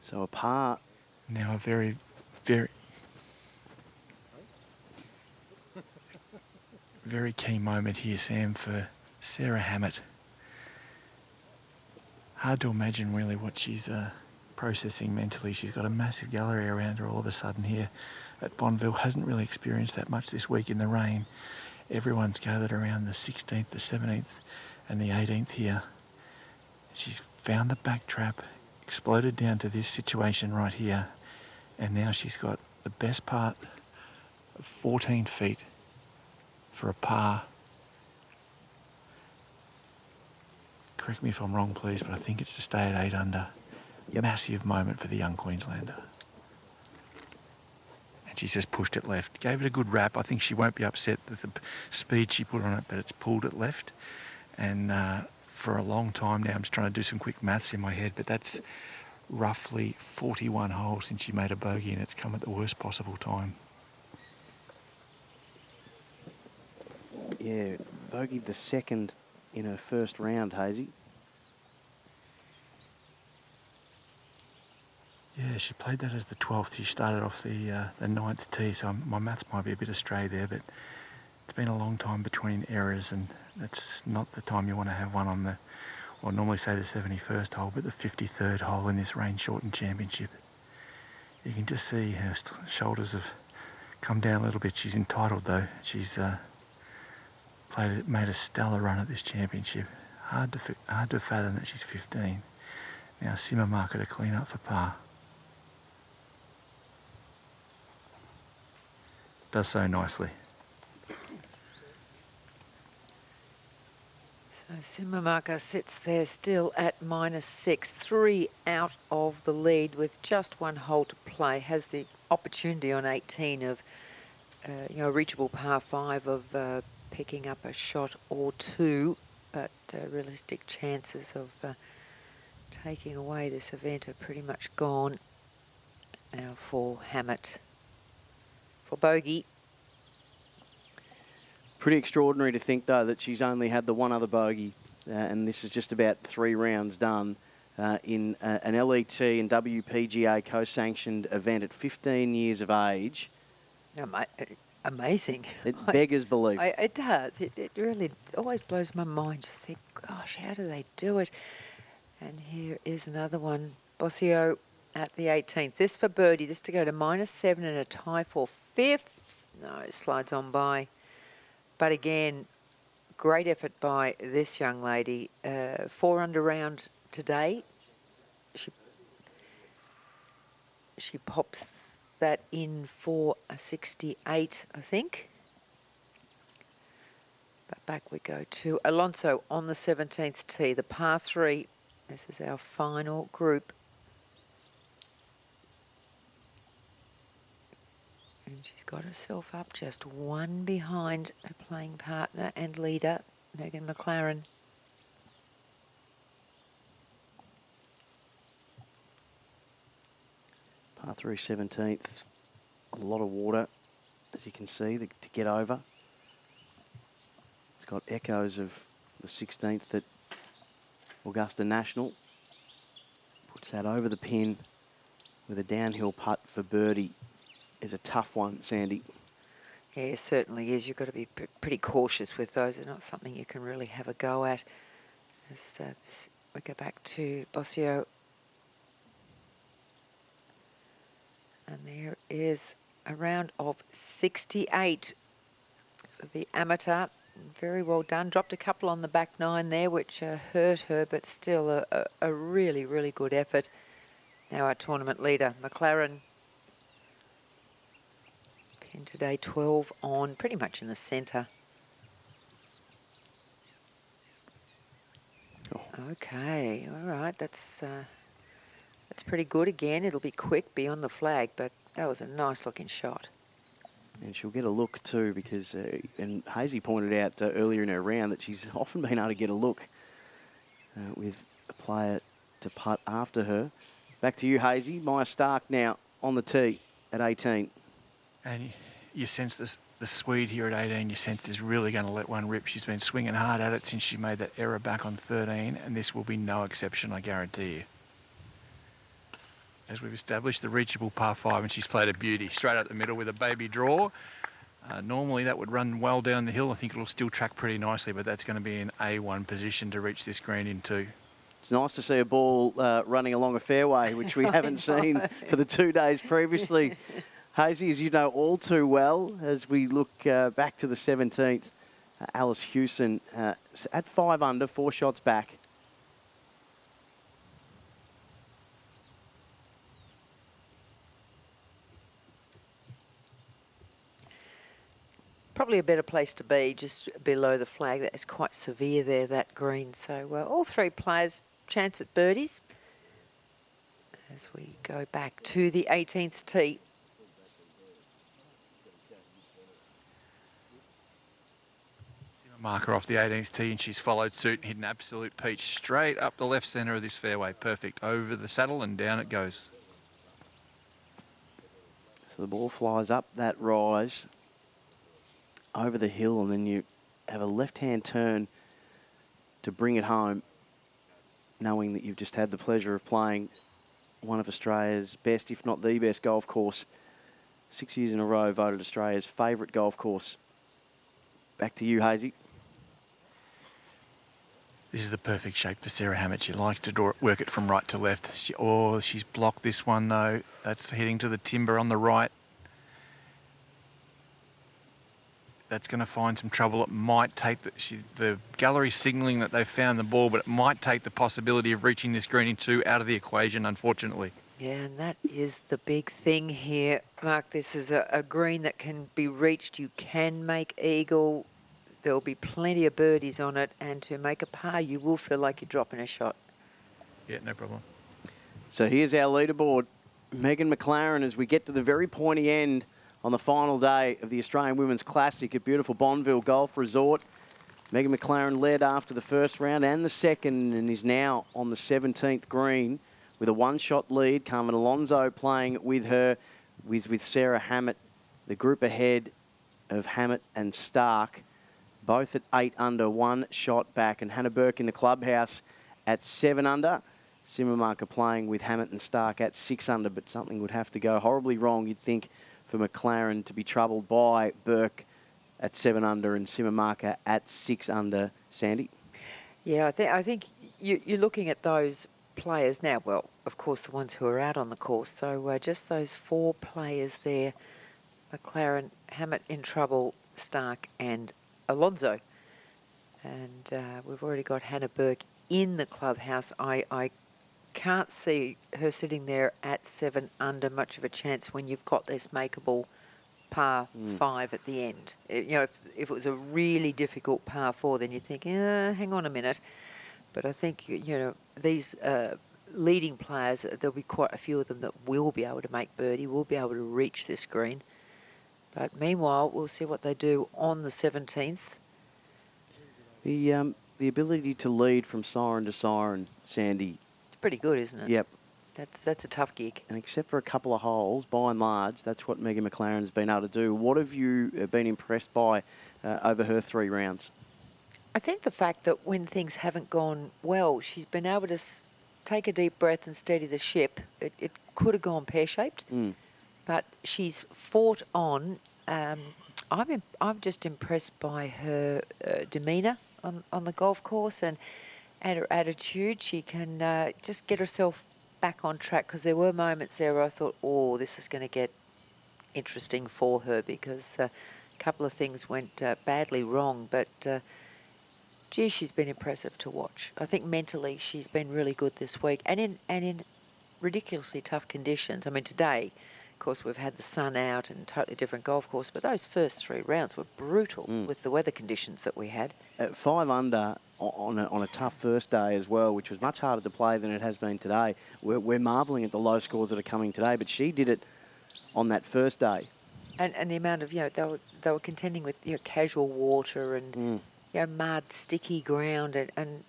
S2: So a par.
S5: Now a very, very key moment here, Sam, for Sarah Hammett. Hard to imagine really what she's processing mentally. She's got a massive gallery around her all of a sudden here at Bonville. Hasn't really experienced that much this week in the rain. Everyone's gathered around the 16th, the 17th and the 18th here. She's found the back trap, exploded down to this situation right here, and now she's got the best part of 14 feet for a par. Correct me if I'm wrong, please, but I think it's to stay at 8 under.
S2: Yep.
S5: Massive moment for the young Queenslander. And she's just pushed it left. Gave it a good wrap. I think she won't be upset with the speed she put on it, but it's pulled it left. And for a long time now, I'm just trying to do some quick maths in my head, but that's roughly 41 holes since she made a bogey, and it's come at the worst possible time.
S2: Yeah, bogeyed the second in her first round, Hazy.
S5: Yeah, she played that as the 12th. She started off the 9th tee, so my maths might be a bit astray there, but it's been a long time between errors, and that's not the time you want to have one on the, well, normally say the 71st hole, but the 53rd hole in this rain-shortened championship. You can just see her shoulders have come down a little bit. She's entitled though. She's made a stellar run at this championship. Hard to fathom that she's 15. Now simmer marker to clean up for par. Does so nicely.
S3: So simmer marker sits there still at -6, 3 out of the lead with just one hole to play. Has the opportunity on 18 of a reachable par 5 of picking up a shot or two, but realistic chances of taking away this event are pretty much gone. Now for Hammett for bogey.
S2: Pretty extraordinary to think, though, that she's only had the one other bogey, and this is just about 3 rounds done in an LET and WPGA co-sanctioned event at 15 years of age.
S3: Amazing.
S2: It beggars belief.
S3: It does. It really always blows my mind to think, gosh, how do they do it? And here is another one. Bossio at the 18th. This for birdie. This to go to -7 and a tie for 5th. No, it slides on by. But again, great effort by this young lady. 4 under round today. She pops that in for a 68, I think. But back we go to Alonso on the 17th tee, the par 3. This is our final group. And she's got herself up just one behind her playing partner and leader, Megan McLaren.
S2: Par 3 17th. A lot of water, as you can see, to get over. It's got echoes of the 16th at Augusta National. Puts that over the pin with a downhill putt for birdie. Is a tough one, Sandy.
S3: Yeah, it certainly is. You've got to be pretty cautious with those. They're not something you can really have a go at. We go back to Bossio. And there is a round of 68 for the amateur. Very well done. Dropped a couple on the back nine there, which hurt her, but still a really, really good effort. Now our tournament leader, McLaren. Pin today, 12 on, pretty much in the centre. Okay, all right, that's pretty good again. It'll be quick beyond the flag, but that was a nice looking shot.
S2: And she'll get a look too because, and Hazy pointed out earlier in her round that she's often been able to get a look with a player to putt after her. Back to you, Hazy. Maya Stark now on the tee at 18.
S5: And you sense the Swede here at 18, you sense is really going to let one rip. She's been swinging hard at it since she made that error back on 13, and this will be no exception, I guarantee you. As we've established, the reachable par 5, and she's played a beauty. Straight up the middle with a baby draw. Normally that would run well down the hill. I think it'll still track pretty nicely, but that's going to be an A1 position to reach this green in 2.
S2: It's nice to see a ball running along a fairway, which we haven't seen for the 2 days previously. Hazy, as you know all too well, as we look back to the 17th, Alice Hewson at 5 under, 4 shots back.
S3: Probably a better place to be, just below the flag. That is quite severe there, that green. So all 3 players chance at birdies as we go back to the 18th tee.
S5: Marker off the 18th tee, and she's followed suit and hit an absolute peach straight up the left centre of this fairway. Perfect. Over the saddle and down it goes.
S2: So the ball flies up that rise over the hill, and then you have a left-hand turn to bring it home, knowing that you've just had the pleasure of playing one of Australia's best, if not the best, golf course. 6 years in a row, voted Australia's favourite golf course. Back to you, Hazy.
S5: This is the perfect shape for Sarah Hammett. She likes to work it from right to left. She's blocked this one, though. That's heading to the timber on the right. That's going to find some trouble. It might take the gallery signalling that they've found the ball, but it might take the possibility of reaching this green in 2 out of the equation, unfortunately.
S3: Yeah, and that is the big thing here, Mark. This is a green that can be reached. You can make eagle. There'll be plenty of birdies on it, and to make a par, you will feel like you're dropping a shot.
S5: Yeah, no problem.
S2: So here's our leaderboard. Megan McLaren, as we get to the very pointy end on the final day of the Australian Women's Classic at beautiful Bonville Golf Resort. Megan McLaren led after the first round and the second, and is now on the 17th green with a 1-shot lead. Carmen Alonso playing with her, with Sarah Hammett, the group ahead of Hammett and Stark, both at 8 under, 1 shot back. And Hannah Burke in the clubhouse at 7 under. Simmermarker playing with Hammett and Stark at 6 under, but something would have to go horribly wrong, you'd think, for McLaren to be troubled by Burke at 7 under and Simmermarker at 6 under. Sandy?
S3: Yeah, I think you're looking at those players now. Well, of course, the ones who are out on the course. So just those 4 players there, McLaren, Hammett in trouble, Stark and Alonso. And we've already got Hannah Burke in the clubhouse. I can't see her sitting there at 7 under much of a chance when you've got this makeable par 5 at the end. You know, if it was a really difficult par 4, then you'd think, hang on a minute. But I think, you know, these leading players, there'll be quite a few of them that will be able to make birdie, will be able to reach this green. But meanwhile, we'll see what they do on the 17th.
S2: The ability to lead from siren to siren, Sandy.
S3: It's pretty good, isn't it?
S2: Yep.
S3: That's a tough gig.
S2: And except for a couple of holes, by and large, that's what Megan McLaren's been able to do. What have you been impressed by over her 3 rounds?
S3: I think the fact that when things haven't gone well, she's been able to take a deep breath and steady the ship. It could have gone pear-shaped, but she's fought on. I'm just impressed by her demeanour on the golf course and her attitude. She can just get herself back on track, because there were moments there where I thought, oh, this is going to get interesting for her, because couple of things went badly wrong, but gee, she's been impressive to watch. I think mentally she's been really good this week, and in ridiculously tough conditions. I mean, today, of course, we've had the sun out and totally different golf course, but those first 3 rounds were brutal with the weather conditions that we had.
S2: At 5 under on a tough first day as well, which was much harder to play than it has been today. We're marvelling at the low scores that are coming today, but she did it on that first day.
S3: And the amount of, they were contending with, casual water and, mud, sticky ground, and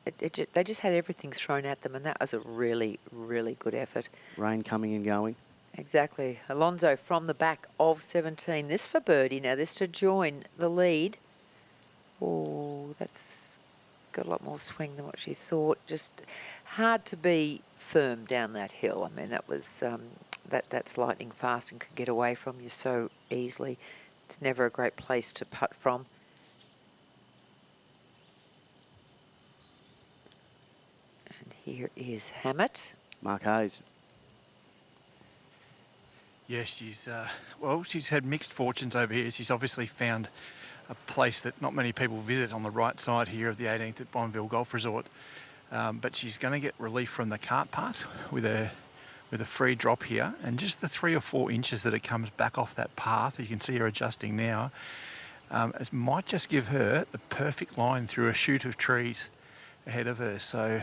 S3: they just had everything thrown at them, and that was a really, really good effort.
S2: Rain coming and going.
S3: Exactly. Alonso from the back of 17. This for birdie now, this to join the lead. Oh, that's got a lot more swing than what she thought. Just hard to be firm down that hill. I mean, that was that's lightning fast and can get away from you so easily. It's never a great place to putt from. And here is Hammett.
S2: Mark Hayes.
S5: Yeah, she's had mixed fortunes over here. She's obviously found a place that not many people visit on the right side here of the 18th at Bonville Golf Resort. But she's going to get relief from the cart path with a free drop here, and just the 3 or 4 inches that it comes back off that path, you can see her adjusting now, it might just give her the perfect line through a chute of trees ahead of her. So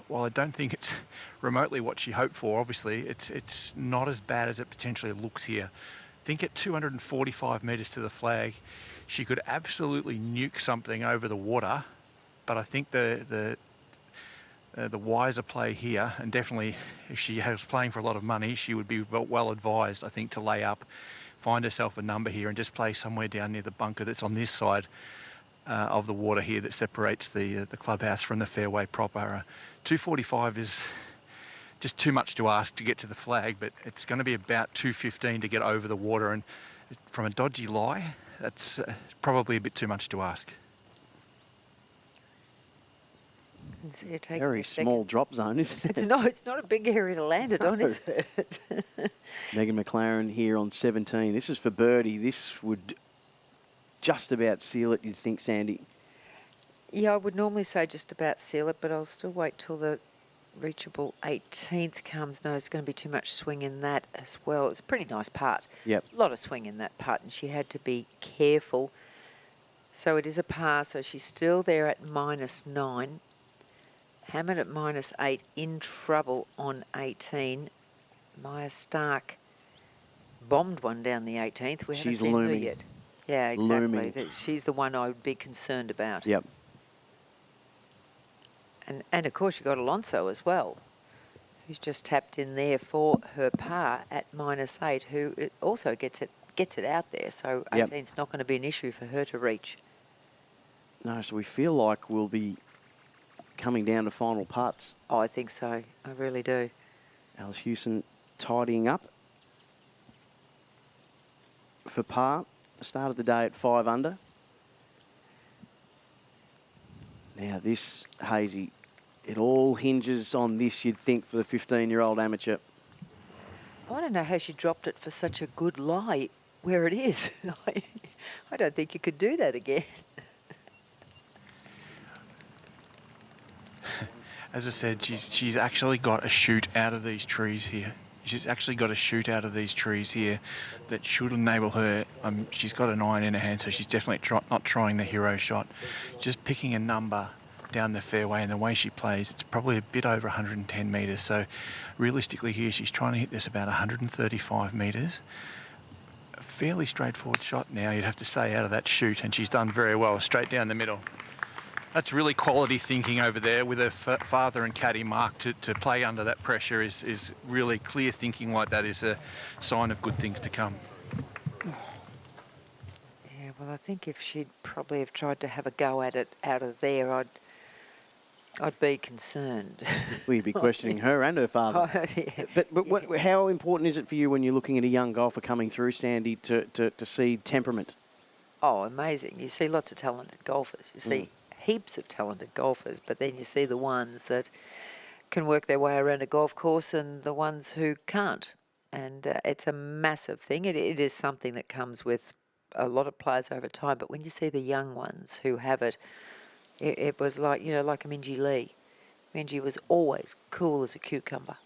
S5: while I don't think it's remotely what she hoped for, obviously it's not as bad as it potentially looks here. I think at 245 metres to the flag, she could absolutely nuke something over the water, but I think the wiser play here, and definitely if she was playing for a lot of money, she would be well advised, I think, to lay up, find herself a number here and just play somewhere down near the bunker that's on this side of the water here that separates the clubhouse from the fairway proper. 245 is just too much to ask to get to the flag, but it's going to be about 215 to get over the water, and from a dodgy lie, that's probably a bit too much to ask.
S2: Very small drop zone, isn't it?
S3: It's not a big area to land it on, is it?
S2: Megan McLaren here on 17. This is for birdie. This would just about seal it, you'd think, Sandy.
S3: Yeah, I would normally say just about seal it, but I'll still wait till the reachable 18th comes. No, it's going to be too much swing in that as well. It's a pretty nice putt.
S2: Yep.
S3: A lot of swing in that putt, and she had to be careful. So it is a par, so she's still there at -9. Hammett at -8, in trouble on 18. Maya Stark bombed one down the 18th. We haven't seen her yet. Yeah, exactly.
S2: Looming.
S3: She's the one I would be concerned about.
S2: Yep.
S3: And of course, you got Alonso as well, who's just tapped in there for her par at -8, who also gets it out there. So 18's not going to be an issue for her to reach.
S2: No, so we feel like we'll be coming down to final putts.
S3: Oh, I think so. I really do.
S2: Alice Hewson tidying up for par. The start of the day at 5 under. Now this, Hazy, it all hinges on this, you'd think, for the 15-year-old amateur.
S3: I want to know how she dropped it for such a good lie where it is. I don't think you could do that again.
S5: As I said, she's actually got a chute out of these trees here. She's actually got a chute out of these trees here that should enable her. She's got an iron in her hand, so she's definitely not trying the hero shot. Just picking a number down the fairway, and the way she plays, it's probably a bit over 110 metres. So realistically here, she's trying to hit this about 135 metres. A fairly straightforward shot now, you'd have to say, out of that chute, and she's done very well, straight down the middle. That's really quality thinking over there with her father and caddy Mark to play under that pressure is really clear thinking like that is a sign of good things to come.
S3: Yeah, well, I think if she'd probably have tried to have a go at it out of there, I'd be concerned.
S2: Well, you'd be questioning her and her father.
S3: Oh, yeah.
S2: But how important is it for you when you're looking at a young golfer coming through, Sandy, to see temperament?
S3: Oh, amazing. You see lots of talented golfers. You see heaps of talented golfers, but then you see the ones that can work their way around a golf course and the ones who can't. And it's a massive thing. It is something that comes with a lot of players over time, but when you see the young ones who have it, it was like, like a Minjee Lee. Minjee was always cool as a cucumber,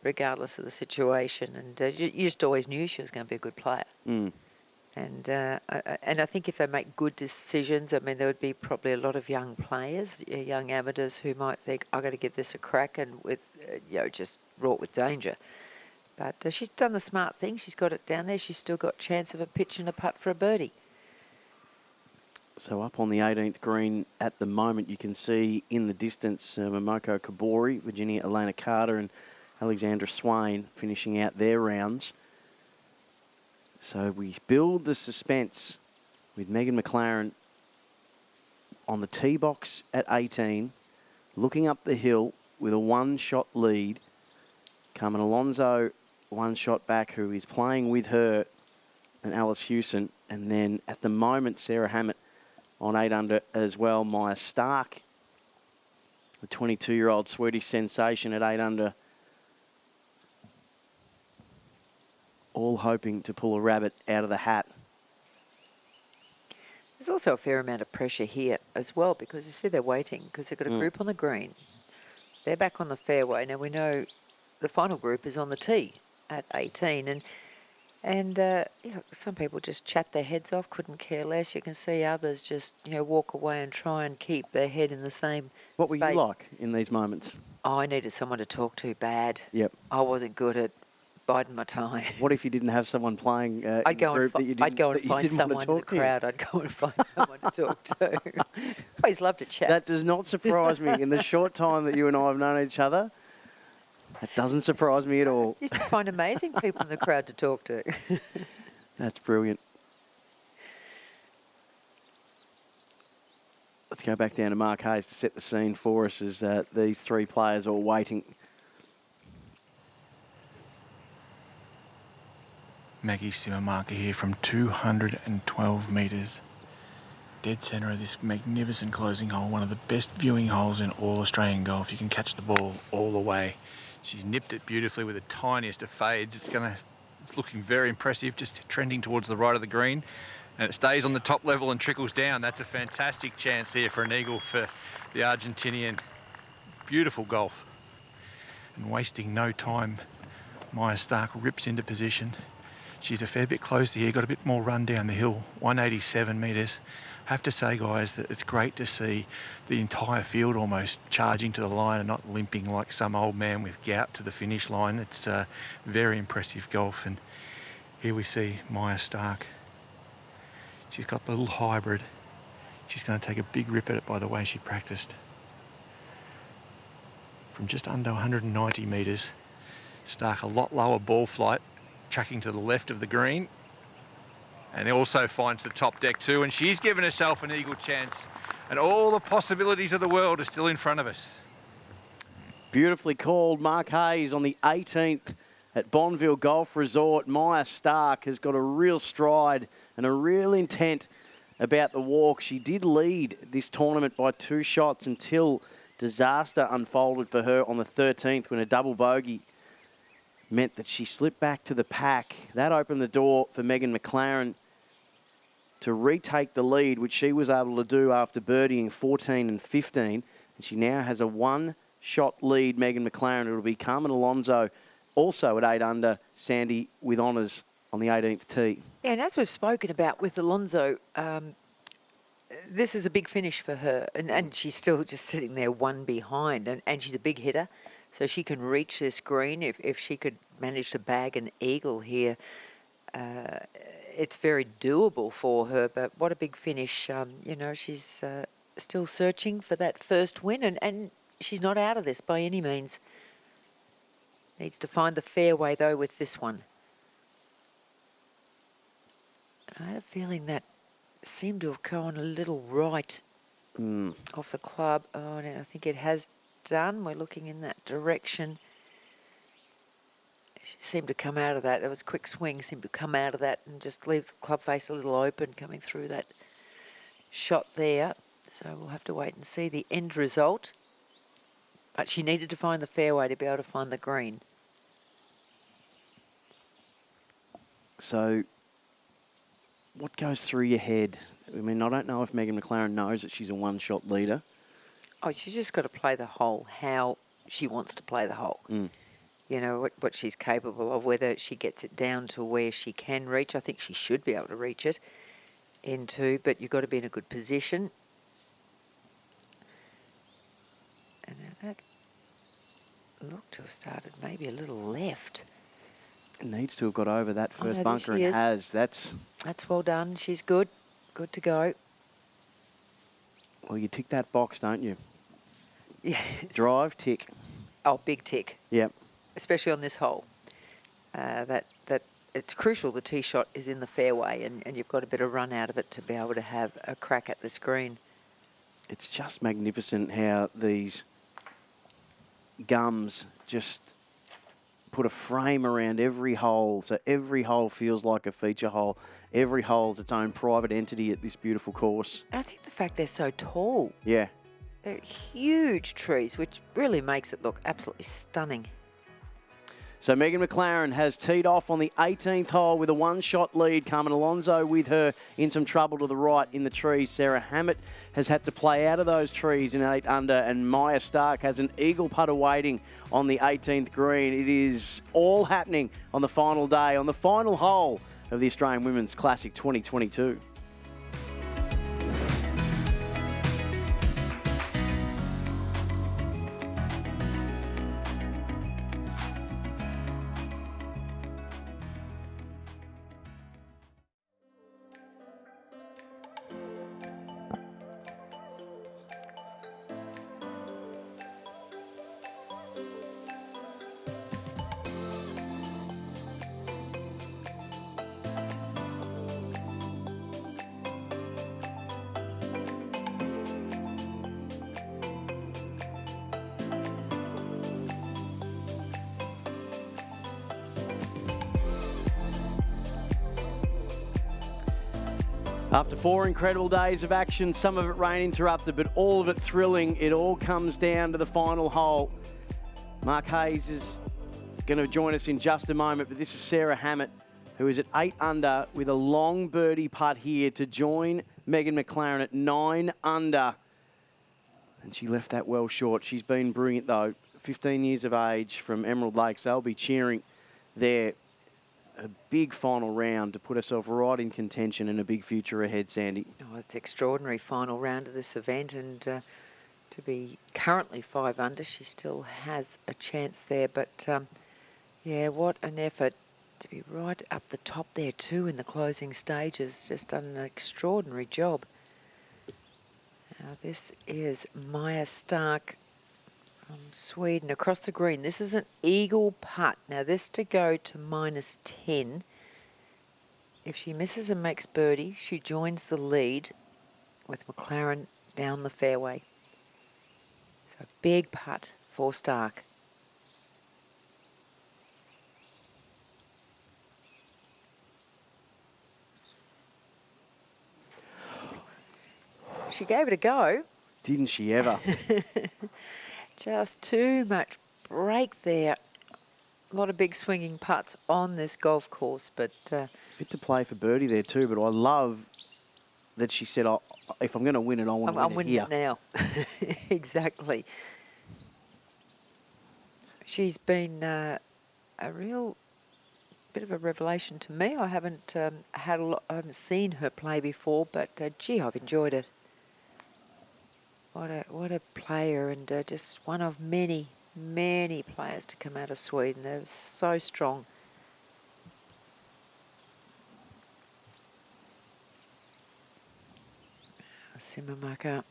S3: regardless of the situation, and you just always knew she was going to be a good player. And I think if they make good decisions, I mean, there would be probably a lot of young players, young amateurs who might think, I've got to give this a crack, and with, just wrought with danger. But she's done the smart thing. She's got it down there. She's still got chance of a pitch and a putt for a birdie.
S2: So up on the 18th green at the moment, you can see in the distance Momoko Kabori, Virginia Elena Carter and Alexandra Swain finishing out their rounds. So we build the suspense with Megan McLaren on the tee box at 18, looking up the hill with a one-shot lead. Carmen Alonso, one shot back, who is playing with her, and Alice Hewson. And then at the moment, Sarah Hammett on 8 under as well. Maya Stark, the 22-year-old Swedish sensation, at 8 under. All hoping to pull a rabbit out of the hat.
S3: There's also a fair amount of pressure here as well, because you see they're waiting, because they've got a group on the green. They're back on the fairway. Now we know the final group is on the tee at 18, and some people just chat their heads off, couldn't care less. You can see others just walk away and try and keep their head in the same
S2: What
S3: space.
S2: were you like in these moments?
S3: Oh, I needed someone to talk to bad.
S2: Yep.
S3: I wasn't good at biding my time.
S2: What if you didn't have someone playing in the group that you didn't
S3: I'd go and find someone in the
S2: to?
S3: crowd. I'd go and find someone to talk to. Always love to chat.
S2: That does not surprise me. In the short time that you and I have known each other, that doesn't surprise me at all.
S3: Used to find amazing people in the crowd to talk to.
S2: That's brilliant. Let's go back down to Mark Hayes to set the scene for us as these three players are waiting.
S5: Maggie Simmermarker here from 212 metres. Dead centre of this magnificent closing hole, one of the best viewing holes in all Australian golf. You can catch the ball all the way. She's nipped it beautifully with the tiniest of fades. It's looking very impressive, just trending towards the right of the green. And it stays on the top level and trickles down. That's a fantastic chance there for an eagle for the Argentinian. Beautiful golf. And wasting no time, Maya Stark rips into position. She's a fair bit closer here, got a bit more run down the hill, 187 metres. I have to say, guys, that it's great to see the entire field almost charging to the line and not limping like some old man with gout to the finish line. It's very impressive golf. And here we see Maya Stark. She's got the little hybrid. She's going to take a big rip at it by the way she practiced. From just under 190 metres, Stark a lot lower ball flight, tracking to the left of the green, and also finds the top deck too, and she's given herself an eagle chance, and all the possibilities of the world are still in front of us.
S2: Beautifully called. Mark Hayes on the 18th at Bonville Golf Resort. Maya Stark has got a real stride and a real intent about the walk. She did lead this tournament by 2 shots until disaster unfolded for her on the 13th when a double bogey meant that she slipped back to the pack. That opened the door for Megan McLaren to retake the lead, which she was able to do after birdieing 14 and 15. And she now has a one-shot lead, Megan McLaren. It'll be Carmen Alonso, also at 8 under, Sandy with honours on the 18th tee.
S3: Yeah, and as we've spoken about with Alonso, this is a big finish for her. And she's still just sitting there one behind. And she's a big hitter. So she can reach this green. If she could manage to bag an eagle here, it's very doable for her. But what a big finish. She's still searching for that first win. And she's not out of this by any means. Needs to find the fairway, though, with this one. I had a feeling that seemed to have gone a little right off the club. Oh, no, I think it has done. We're looking in that direction. She seemed to come out of that. There was a quick swing, seemed to come out of that and just leave the club face a little open coming through that shot there. So we'll have to wait and see the end result. But she needed to find the fairway to be able to find the green.
S2: So what goes through your head? I mean, I don't know if Megan McLaren knows that she's a one-shot leader.
S3: Oh, she's just got to play the hole how she wants to play the hole. You know, what she's capable of, whether she gets it down to where she can reach. I think she should be able to reach it into, but you've got to be in a good position. And now that looked to have started maybe a little left.
S2: It needs to have got over that first
S3: no,
S2: bunker
S3: there she
S2: and
S3: is.
S2: has. That's
S3: well done. She's good. Good to go.
S2: well, you tick that box, don't you?
S3: Yeah.
S2: Drive, tick.
S3: Oh, big tick.
S2: Yep.
S3: Especially on this hole. That it's crucial the tee shot is in the fairway and you've got a bit of run out of it to be able to have a crack at this green.
S2: It's just magnificent how these gums just put a frame around every hole. So every hole feels like a feature hole. Every hole's its own private entity at this beautiful course.
S3: And I think the fact they're so tall,
S2: Yeah.
S3: they're huge trees, which really makes it look absolutely stunning.
S2: So Megan McLaren has teed off on the 18th hole with a one-shot lead. Carmen Alonso with her in some trouble to the right in the trees. Sarah Hammett has had to play out of those trees in 8 under, and Maya Stark has an eagle putter waiting on the 18th green. It is all happening on the final day, on the final hole of the Australian Women's Classic 2022. After 4 incredible days of action, some of it rain interrupted, but all of it thrilling, it all comes down to the final hole. Mark Hayes is going to join us in just a moment, but this is Sarah Hammett, who is at 8 under with a long birdie putt here to join Megan McLaren at 9 under. And she left that well short. She's been brilliant, though. 15 years of age from Emerald Lakes. They'll be cheering there. A big final round to put herself right in contention and a big future ahead, Sandy.
S3: Oh, it's extraordinary final round of this event, and to be currently 5 under, she still has a chance there. But yeah, what an effort to be right up the top there too in the closing stages. Just done an extraordinary job. Now this is Maya Stark from Sweden across the green. This is an eagle putt. Now this to go to -10. If she misses and makes birdie, she joins the lead with McLaren down the fairway. So big putt for Stark. She gave it a go.
S2: Didn't she ever?
S3: Just too much break there. A lot of big swinging putts on this golf course, but
S2: Bit to play for birdie there too, but I love that she said, oh, if I'm going to win it, I want to
S3: I'm
S2: win it
S3: winning
S2: here.
S3: it now. Exactly. She's been a real bit of a revelation to me. I haven't I haven't seen her play before, but gee, I've enjoyed it. What a player, and just one of many players to come out of Sweden. They're so strong. Simmermacher.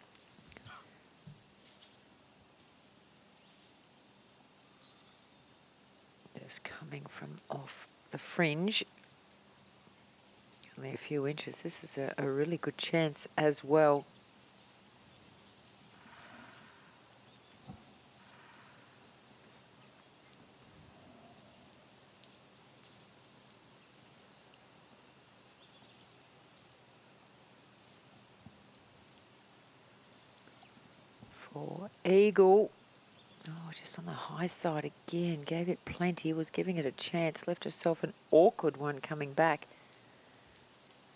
S3: Just coming from off the fringe. Only a few inches. This is a really good chance as well. For eagle. Oh, just on the high side again. Gave it plenty. Was giving it a chance. Left herself an awkward one coming back.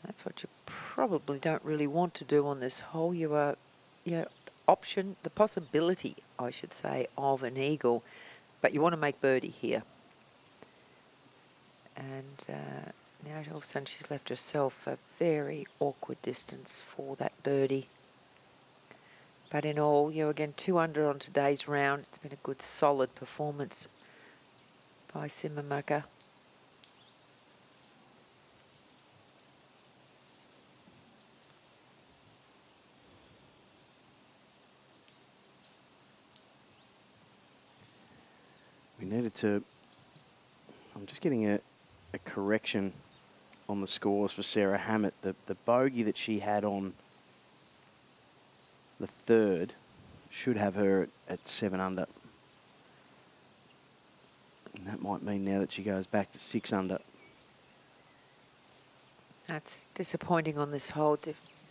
S3: That's what you probably don't really want to do on this hole. You are, option, the possibility, I should say, of an eagle, but you want to make birdie here. And now all of a sudden she's left herself a very awkward distance for that birdie. But in all, again, 2 under on today's round. It's been a good, solid performance by Simamaka.
S2: We needed to... I'm just getting a correction on the scores for Sarah Hammett. The bogey that she had on the third should have her at 7 under. And that might mean now that she goes back to 6 under.
S3: That's disappointing on this hole.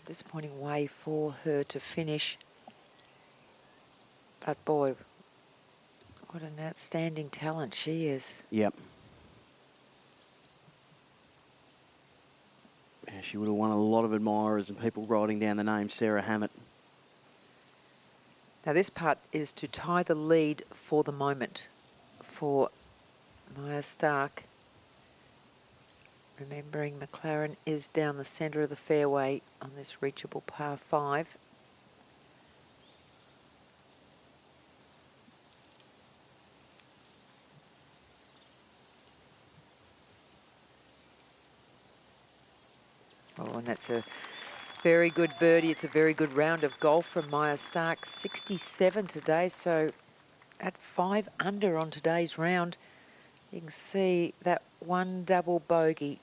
S3: Disappointing way for her to finish. But boy, what an outstanding talent she is.
S2: Yep. Yeah, she would have won a lot of admirers and people writing down the name Sarah Hammett.
S3: Now this putt is to tie the lead for the moment for Maya Stark. Remembering McLaren is down the centre of the fairway on this reachable par 5. Oh, and that's a very good birdie. It's a very good round of golf from Maya Stark. 67 today, so at 5 under on today's round. You can see that one double bogey.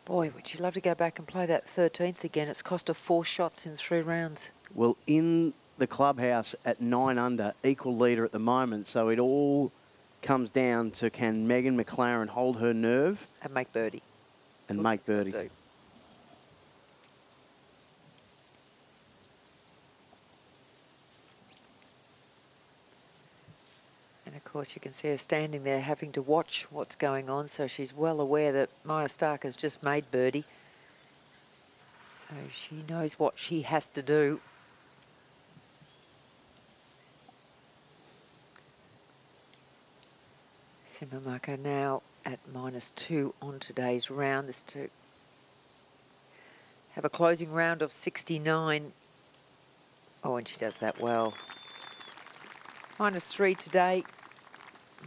S3: Boy, would you love to go back and play that 13th again. It's cost her 4 shots in 3 rounds.
S2: Well, in the clubhouse at 9 under, equal leader at the moment, so it all comes down to can Megan McLaren hold her nerve
S3: And make birdie.
S2: and make birdie.
S3: And of course you can see her standing there having to watch what's going on, so she's well aware that Maya Stark has just made birdie. So she knows what she has to do. Simamaka now at -2 on today's round. This to have a closing round of 69. Oh, and she does that well. -3 today.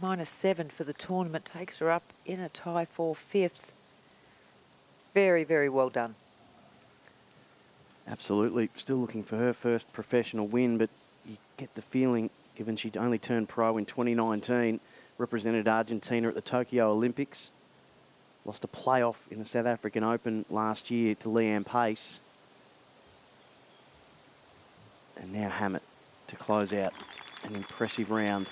S3: -7 for the tournament takes her up in a tie for 5th. Very, very well done.
S2: Absolutely. Still looking for her first professional win, but you get the feeling, given she only turned pro in 2019, represented Argentina at the Tokyo Olympics, lost a playoff in the South African Open last year to Leanne Pace. And now Hammett to close out an impressive round.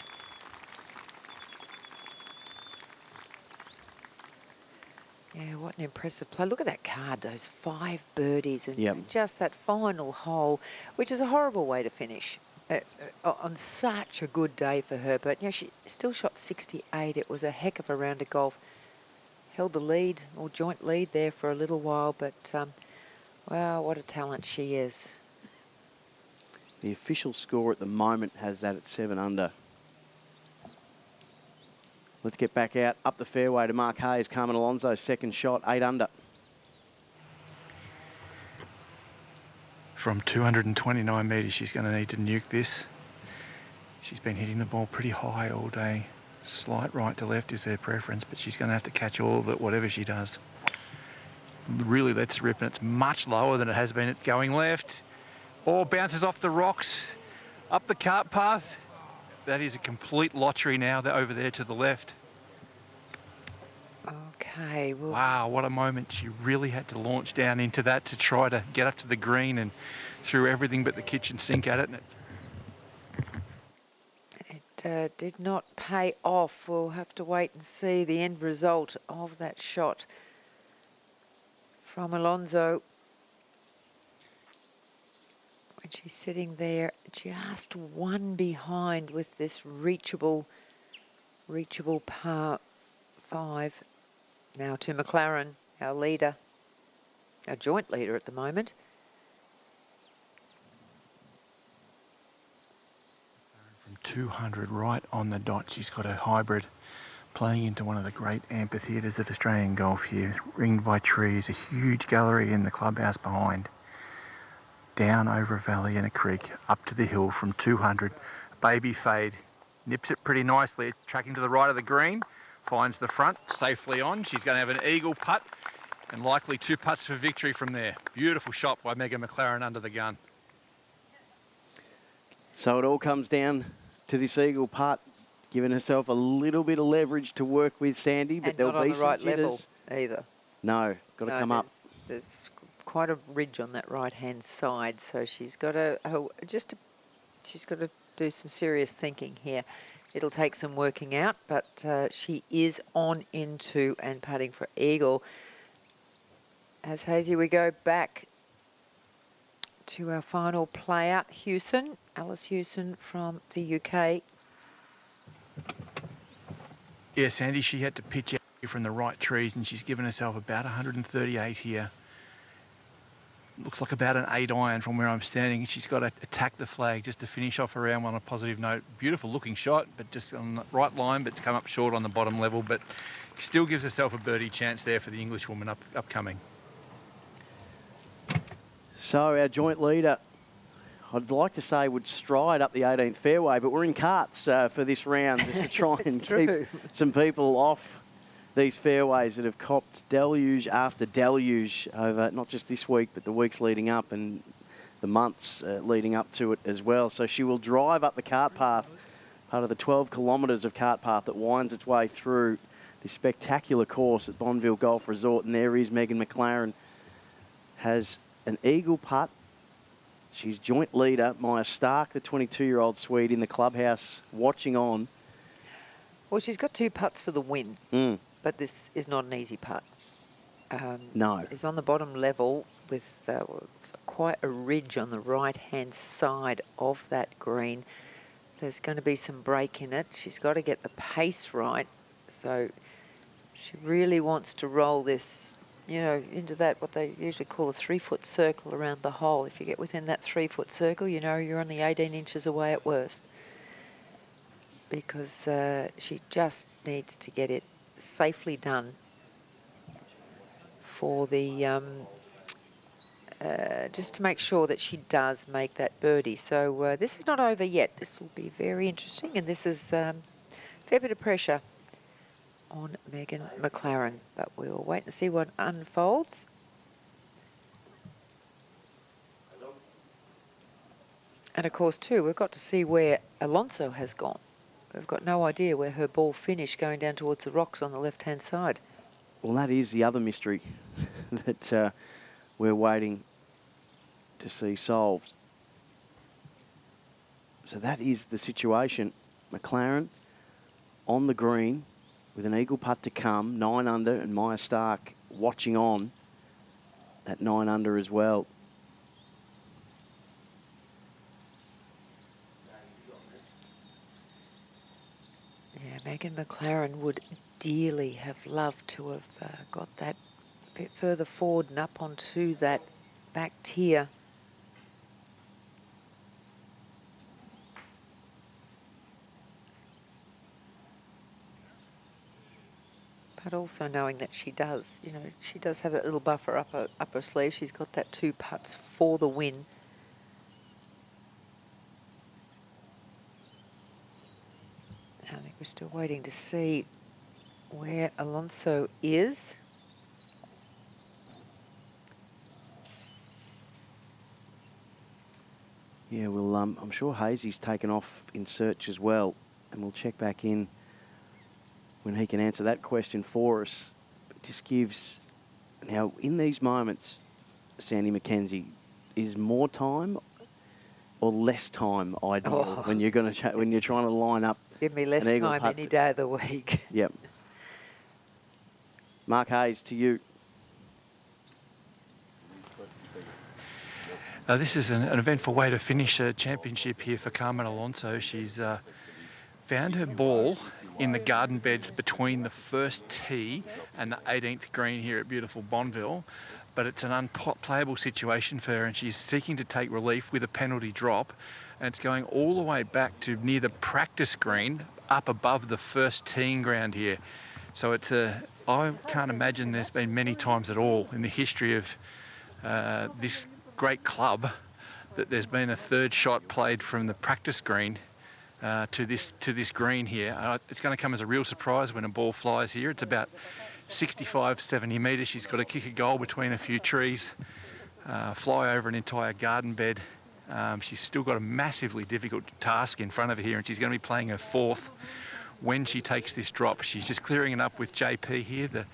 S3: Yeah, what an impressive play. Look at that card, those 5 birdies and
S2: Yep.
S3: just that final hole, which is a horrible way to finish on such a good day for her. But, she still shot 68. It was a heck of a round of golf. Held the lead, or joint lead there for a little while, but, wow, what a talent she is.
S2: The official score at the moment has that at 7 under. Let's get back out up the fairway to Mark Hayes. Carmen Alonso's second shot, 8 under.
S5: From 229 metres, she's going to need to nuke this. She's been hitting the ball pretty high all day. Slight right to left is their preference, but she's going to have to catch all of it, whatever she does. Really lets it rip, and it's much lower than it has been. It's going left. Or bounces off the rocks, up the cart path. That is a complete lottery now. They're over there to the left.
S3: Okay. Well,
S5: wow, what a moment. She really had to launch down into that to try to get up to the green and threw everything but the kitchen sink at it.
S3: It did not pay off. We'll have to wait and see the end result of that shot from Alonso. And she's sitting there just 1 behind with this reachable par 5. Now to McLaren, our leader, our joint leader at the moment.
S5: From 200 right on the dot, she's got a hybrid playing into one of the great amphitheatres of Australian golf here, ringed by trees, a huge gallery in the clubhouse behind. Down over a valley and a creek, up to the hill from 200. Baby fade, nips it pretty nicely. It's tracking to the right of the green, finds the front, safely on. She's going to have an eagle putt and likely 2 putts for victory from there. Beautiful shot by Megan McLaren under the gun.
S2: So it all comes down to this eagle putt, giving herself a little bit of leverage to work with, Sandy, but
S3: And
S2: there'll
S3: not on
S2: be
S3: the
S2: some
S3: right
S2: jitters.
S3: level either.
S2: No, got to come up.
S3: There's quite a ridge on that right-hand side, so she's got to she's got to do some serious thinking here. It'll take some working out, but she is on into and putting for eagle. As Hazy, we go back to our final player, Hewson, Alice Hewson from the UK.
S5: Yeah, Sandy, she had to pitch out from the right trees and she's given herself about 138 here. Looks like about an 8 iron from where I'm standing. She's got to attack the flag just to finish off her round on a positive note. Beautiful looking shot, but just on the right line, but it's come up short on the bottom level, but still gives herself a birdie chance there for the Englishwoman upcoming.
S2: So our joint leader, I'd like to say, would stride up the 18th fairway, but we're in carts for this round just to try and keep some people off these fairways that have copped deluge after deluge over not just this week, but the weeks leading up and the months leading up to it as well. So she will drive up the cart path, part of the 12 kilometres of cart path that winds its way through this spectacular course at Bonville Golf Resort. And there is Megan McLaren, has an eagle putt. She's joint leader. Maya Stark, the 22-year-old Swede, in the clubhouse watching on.
S3: Well, she's got 2 putts for the win, but this is not an easy putt.
S2: No.
S3: It's on the bottom level with quite a ridge on the right-hand side of that green. There's going to be some break in it. She's got to get the pace right. So she really wants to roll this, you know, into that, what they usually call a 3-foot circle around the hole. If you get within that 3-foot circle, you know you're only 18 inches away at worst. Because she just needs to get it safely done for the, just to make sure that she does make that birdie. So this is not over yet. This will be very interesting, and this is a fair bit of pressure on Megan McLaren, but we'll wait and see what unfolds. And of course, too, we've got to see where Alonso has gone. We've got no idea where her ball finished going down towards the rocks on the left-hand side.
S2: Well, that is the other mystery that we're waiting to see solved. So that is the situation. McLaren on the green with an eagle putt to come, 9 under, and Maya Stark watching on at 9 under as well.
S3: Yeah, Megan McLaren would dearly have loved to have got that bit further forward and up onto that back tier. But also knowing that she does, you know, she does have that little buffer up her sleeve. She's got that 2 putts for the win. I think we're still waiting to see where Alonso is.
S2: Yeah, well, I'm sure Hazy's taken off in search as well, and we'll check back in when he can answer that question for us. It just gives, now in these moments, Sandy McKenzie, is more time or less time ideal when you're going to when you're trying to line up?
S3: Give me less time any day of the week.
S2: Yep. Mark Hayes, to you.
S5: This is an eventful way to finish a championship here for Carmen Alonso. She's found her ball in the garden beds between the first tee and the 18th green here at beautiful Bonville, but it's an unplayable situation for her and she's seeking to take relief with a penalty drop, and it's going all the way back to near the practice green up above the first teeing ground here. So it's I can't imagine there's been many times at all in the history of this great club that there's been a third shot played from the practice green to this green here. It's going to come as a real surprise when a ball flies here. It's about 65, 70 metres. She's got to kick a goal between a few trees, fly over an entire garden bed. She's still got a massively difficult task in front of her here, and she's going to be playing her fourth when she takes this drop. She's just clearing it up with JP here, the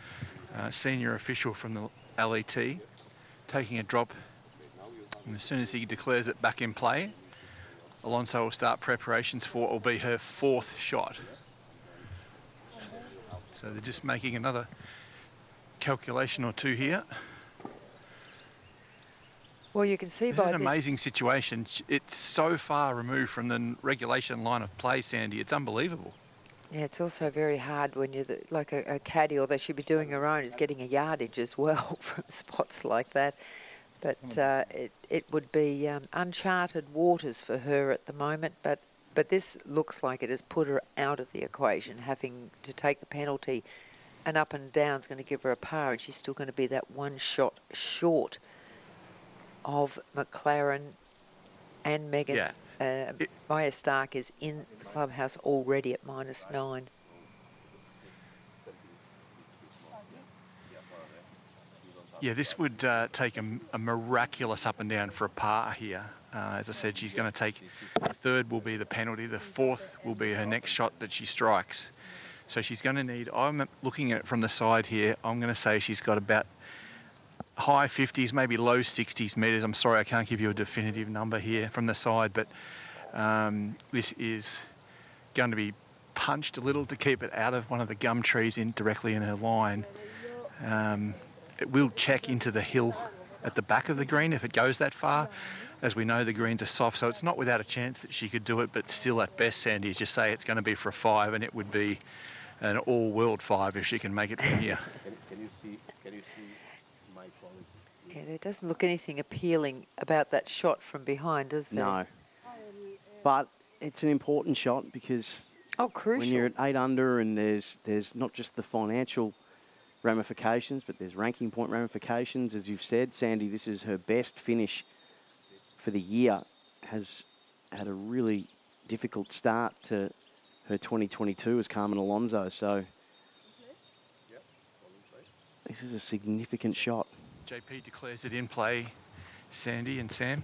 S5: senior official from the LET, taking a drop. And as soon as he declares it back in play, Alonso will start preparations for what will be her fourth shot. So they're just making another calculation or two here.
S3: Well, you can see
S5: This
S3: by
S5: is
S3: this...
S5: an amazing situation. It's so far removed from the regulation line of play, Sandy. It's unbelievable.
S3: Yeah, it's also very hard when you're like a caddy, although she'd be doing her own, is getting a yardage as well from spots like that. But it would be uncharted waters for her at the moment. But this looks like it has put her out of the equation, having to take the penalty, and up and down is going to give her a par, and she's still going to be that one shot short of McLaren and Megan.
S5: Yeah.
S3: Maya Stark is in the clubhouse already at -9.
S5: Yeah, this would take a miraculous up and down for a par here. As I said, she's going to take, the third will be the penalty, the fourth will be her next shot that she strikes. So she's going to need, I'm looking at it from the side here, I'm going to say she's got about high 50s, maybe low 60s metres. I'm sorry, I can't give you a definitive number here from the side, but this is going to be punched a little to keep it out of one of the gum trees directly in her line. It will check into the hill at the back of the green if it goes that far. As we know, the greens are soft, so it's not without a chance that she could do it, but still at best, Sandy, just say it's going to be for a 5, and it would be an all-world 5 if she can make it from here.
S6: Can you see my quality?
S3: Yeah, there doesn't look anything appealing about that shot from behind, does there?
S2: No. But it's an important shot because
S3: crucial.
S2: when you're at 8 under and there's not just the financial ramifications, but there's ranking point ramifications. As you've said, Sandy, this is her best finish for the year. Has had a really difficult start to her 2022 as Carmen Alonso. So this is a significant shot.
S5: JP declares it in play, Sandy and Sam.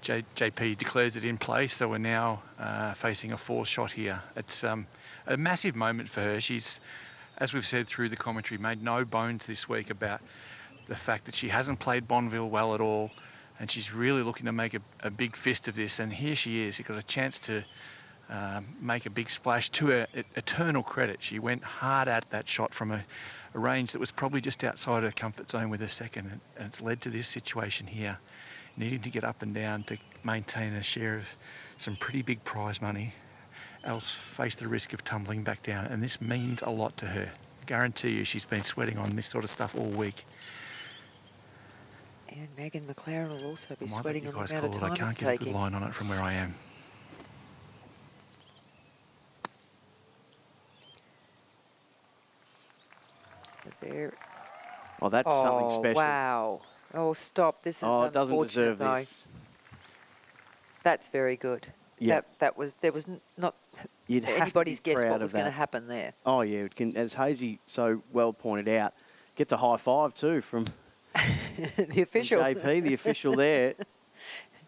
S5: JP declares it in play, so we're now facing a 4th shot here. It's a massive moment for her. She's, as we've said through the commentary, made no bones this week about the fact that she hasn't played Bonville well at all, and she's really looking to make a big fist of this, and here she is. She got a chance to make a big splash. To her eternal credit, she went hard at that shot from a range that was probably just outside her comfort zone with her second, and it's led to this situation here, needing to get up and down to maintain a share of some pretty big prize money, else face the risk of tumbling back down, and this means a lot to her. I guarantee you she's been sweating on this sort of stuff all week.
S3: And Megan McLaren will also be
S5: I might
S3: sweating
S5: let
S3: on
S5: you
S3: the
S5: guys
S3: amount of
S5: call it.
S3: time
S5: I
S3: it's
S5: can't get a good
S3: taking.
S5: line on it from where I am.
S3: So there.
S2: Oh, that's something special.
S3: Wow. Oh, stop. This is
S2: It doesn't
S3: unfortunate,
S2: deserve
S3: though.
S2: this.
S3: That's very good.
S2: Yeah.
S3: There was not
S2: You'd have to
S3: anybody's
S2: be
S3: guess
S2: proud
S3: what
S2: of
S3: was going to
S2: that.
S3: happen there.
S2: Oh, yeah. It can, as Hazy so well pointed out, gets a high 5 too from
S3: The official.
S2: JP, the official there.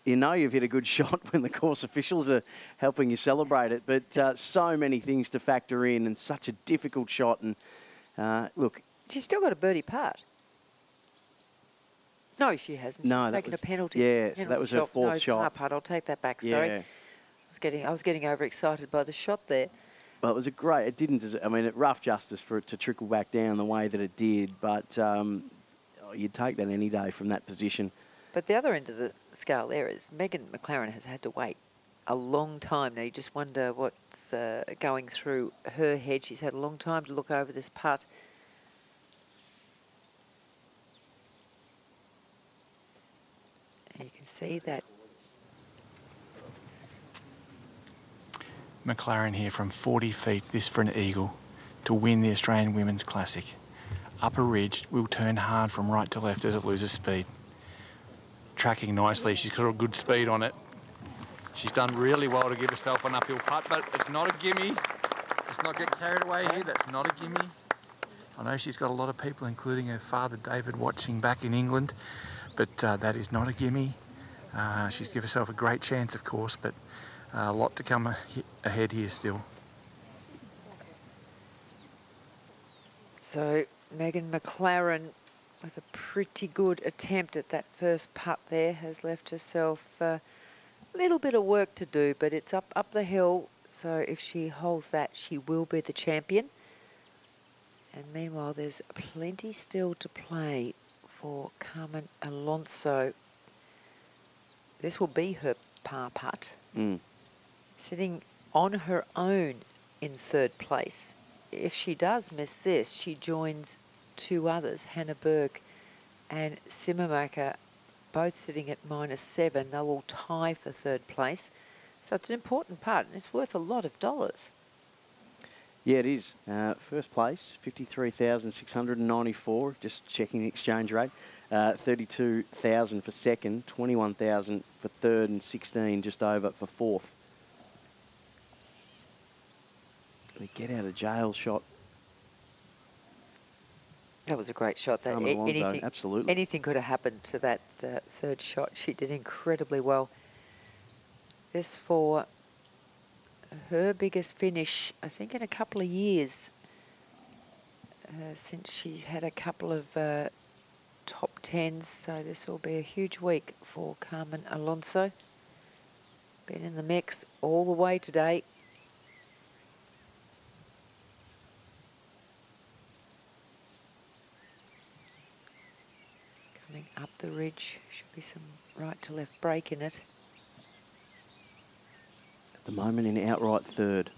S2: You know you've hit a good shot when the course officials are helping you celebrate it. But so many things to factor in and such a difficult shot. And look.
S3: She's still got a birdie putt. No, she hasn't.
S2: No,
S3: She's
S2: that
S3: taken
S2: was-
S3: a penalty.
S2: yeah, so
S3: penalty
S2: that was her
S3: shot.
S2: fourth
S3: No,
S2: shot.
S3: par putt. I'll take that back. Sorry.
S2: Yeah.
S3: I was getting overexcited by the shot there.
S2: Well, it was a great. It didn't. I mean, it rough justice for it to trickle back down the way that it did. But you'd take that any day from that position.
S3: But the other end of the scale there is Megan McLaren has had to wait a long time. Now, you just wonder what's going through her head. She's had a long time to look over this putt. And you can see that.
S5: McLaren here from 40 feet, this for an eagle, to win the Australian Women's Classic. Upper ridge will turn hard from right to left as it loses speed. Tracking nicely, she's got a good speed on it. She's done really well to give herself an uphill putt, but it's not a gimme. Let's not get carried away here, that's not a gimme. I know she's got a lot of people, including her father David, watching back in England, but that is not a gimme. She's given herself a great chance, of course, but a lot to come ahead here still.
S3: So Megan McLaren, with a pretty good attempt at that first putt there, has left herself a little bit of work to do, but it's up the hill. So if she holds that, she will be the champion. And meanwhile, there's plenty still to play for Carmen Alonso. This will be her par putt. Sitting on her own in third place. If she does miss this, she joins two others, Hannah Burke and Simmermacher, both sitting at -7. They'll all tie for third place. So it's an important part, and it's worth a lot of dollars.
S2: Yeah, it is. First place, 53,694, just checking the exchange rate. 32,000 for second, 21,000 for third, and 16 just over for fourth. The get out of jail shot.
S3: That was a great shot. That
S2: Absolutely.
S3: Anything could have happened to that third shot. She did incredibly well. This for her biggest finish, I think, in a couple of years, since she's had a couple of top 10s. So this will be a huge week for Carmen Alonso. Been in the mix all the way today. Coming up the ridge, should be some right to left break in it.
S2: At the moment in outright third.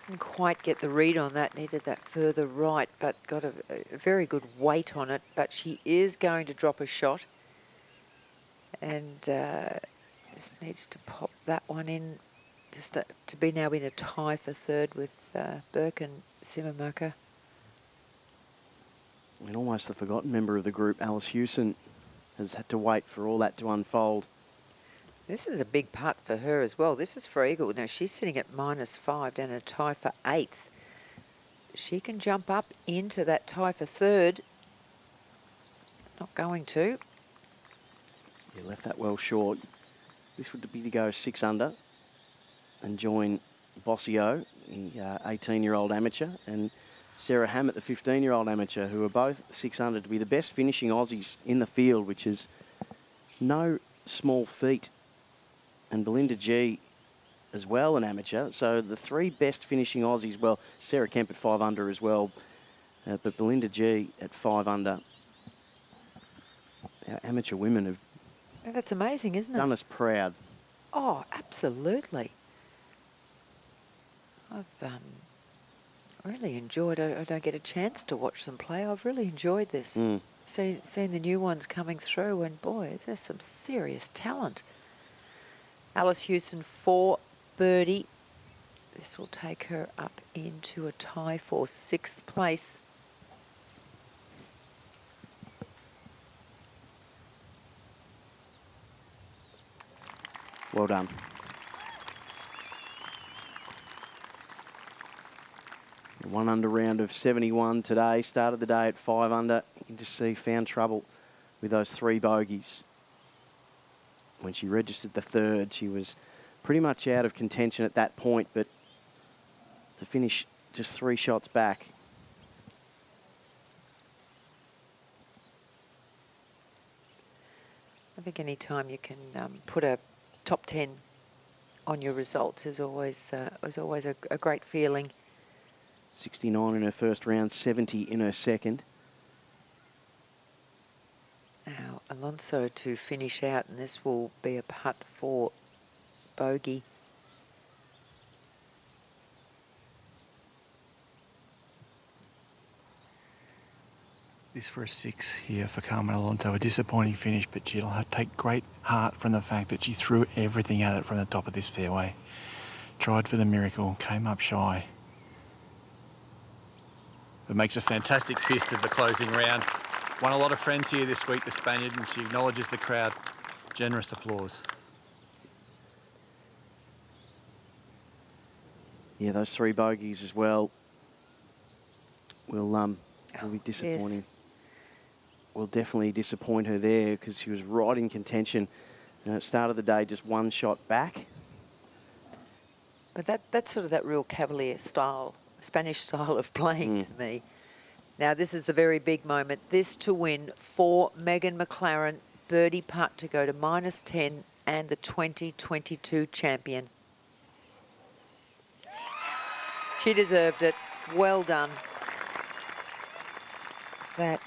S3: Didn't quite get the read on that, needed that further right, but got a very good weight on it. But she is going to drop a shot, and just needs to pop that one in to be now in a tie for third with Burke and Simmermacher.
S2: And almost the forgotten member of the group, Alice Hewson, has had to wait for all that to unfold.
S3: This is a big putt for her as well. This is for eagle. Now she's sitting at -5 down a tie for 8th. She can jump up into that tie for third. Not going to.
S2: Yeah, left that well short. This would be to go 6 under and join Bossio, the 18-year-old amateur, and Sarah Hammett, the 15-year-old amateur, who are both 6 under to be the best finishing Aussies in the field, which is no small feat. And Belinda G as well, an amateur. So the 3 best finishing Aussies, well, Sarah Kemp at 5 under as well, but Belinda G at 5 under. Our amateur women have
S3: That's amazing, isn't it?
S2: done us proud.
S3: Oh, absolutely. I've really enjoyed it. I don't get a chance to watch them play. I've really enjoyed this. Seen the new ones coming through, and boy, there's some serious talent. Alice Hewson for birdie. This will take her up into a tie for 6th place.
S2: Well done. The 1 under round of 71 today. Started the day at 5 under. You can just see found trouble with those 3 bogeys. When she registered the 3rd, she was pretty much out of contention at that point, but to finish just 3 shots back.
S3: I think any time you can put a top 10 on your results is always a great feeling.
S2: 69 in her first round, 70 in her second.
S3: Now, Alonso to finish out, and this will be a putt for bogey.
S5: This for a 6 here for Carmen Alonso. A disappointing finish, but she'll take great heart from the fact that she threw everything at it from the top of this fairway. Tried for the miracle, came up shy. It makes a fantastic fist of the closing round. Won a lot of friends here this week, the Spaniard, and she acknowledges the crowd. Generous applause.
S2: Yeah, those 3 bogeys as well will be disappointing.
S3: Yes.
S2: Will definitely disappoint her there because she was right in contention. At the start of the day, just 1 shot back.
S3: But that's sort of that real Cavalier style, Spanish style of playing to me. Now, this is the very big moment. This to win for Megan McLaren, birdie putt to go to -10 and the 2022 champion. She deserved it. Well done. That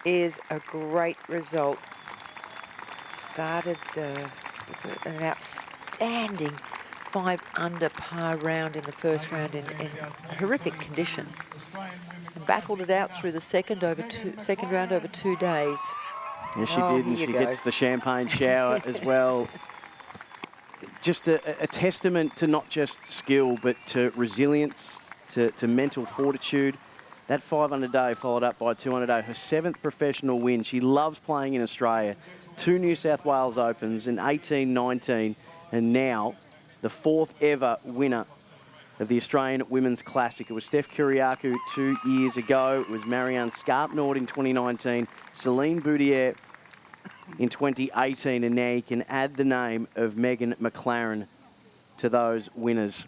S3: is a great result. Started with an outstanding 5 under par round in the first round in horrific conditions. And battled it out through the second round over 2 days.
S2: Yeah, she did, and she gets the champagne shower as well. Just a testament to not just skill, but to resilience, to mental fortitude. That 5 under day followed up by a 2 under day, her 7th professional win. She loves playing in Australia. 2 New South Wales Opens in 18, 19, and now the 4th ever winner of the Australian Women's Classic. It was Steph Kyriakou 2 years ago. It was Marianne Scarpnord in 2019, Celine Boudier in 2018, and now you can add the name of Megan McLaren to those winners.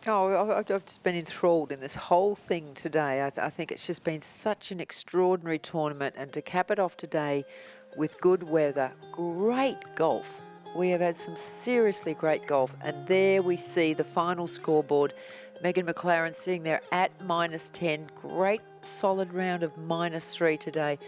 S3: Oh, I've just been enthralled in this whole thing today. I think it's just been such an extraordinary tournament, and to cap it off today with good weather, great golf. We have had some seriously great golf, and there we see the final scoreboard. Megan McLaren sitting there at -10. Great solid round of -3 today.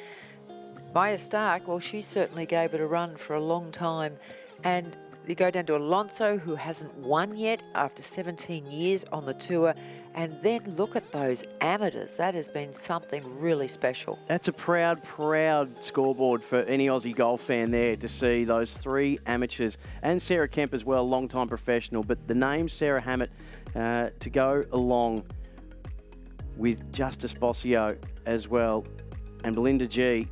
S3: Maya Stark, well, she certainly gave it a run for a long time. And you go down to Alonso, who hasn't won yet after 17 years on the tour. And then look at those amateurs. That has been something really special.
S2: That's a proud, proud scoreboard for any Aussie golf fan there to see those 3 amateurs. And Sarah Kemp as well, long-time professional. But the name Sarah Hammett to go along with Justice Bossio as well. And Belinda G,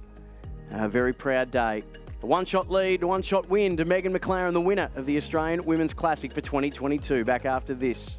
S2: a very proud day. A 1-shot lead, a 1-shot win to Megan McLaren, the winner of the Australian Women's Classic for 2022. Back after this.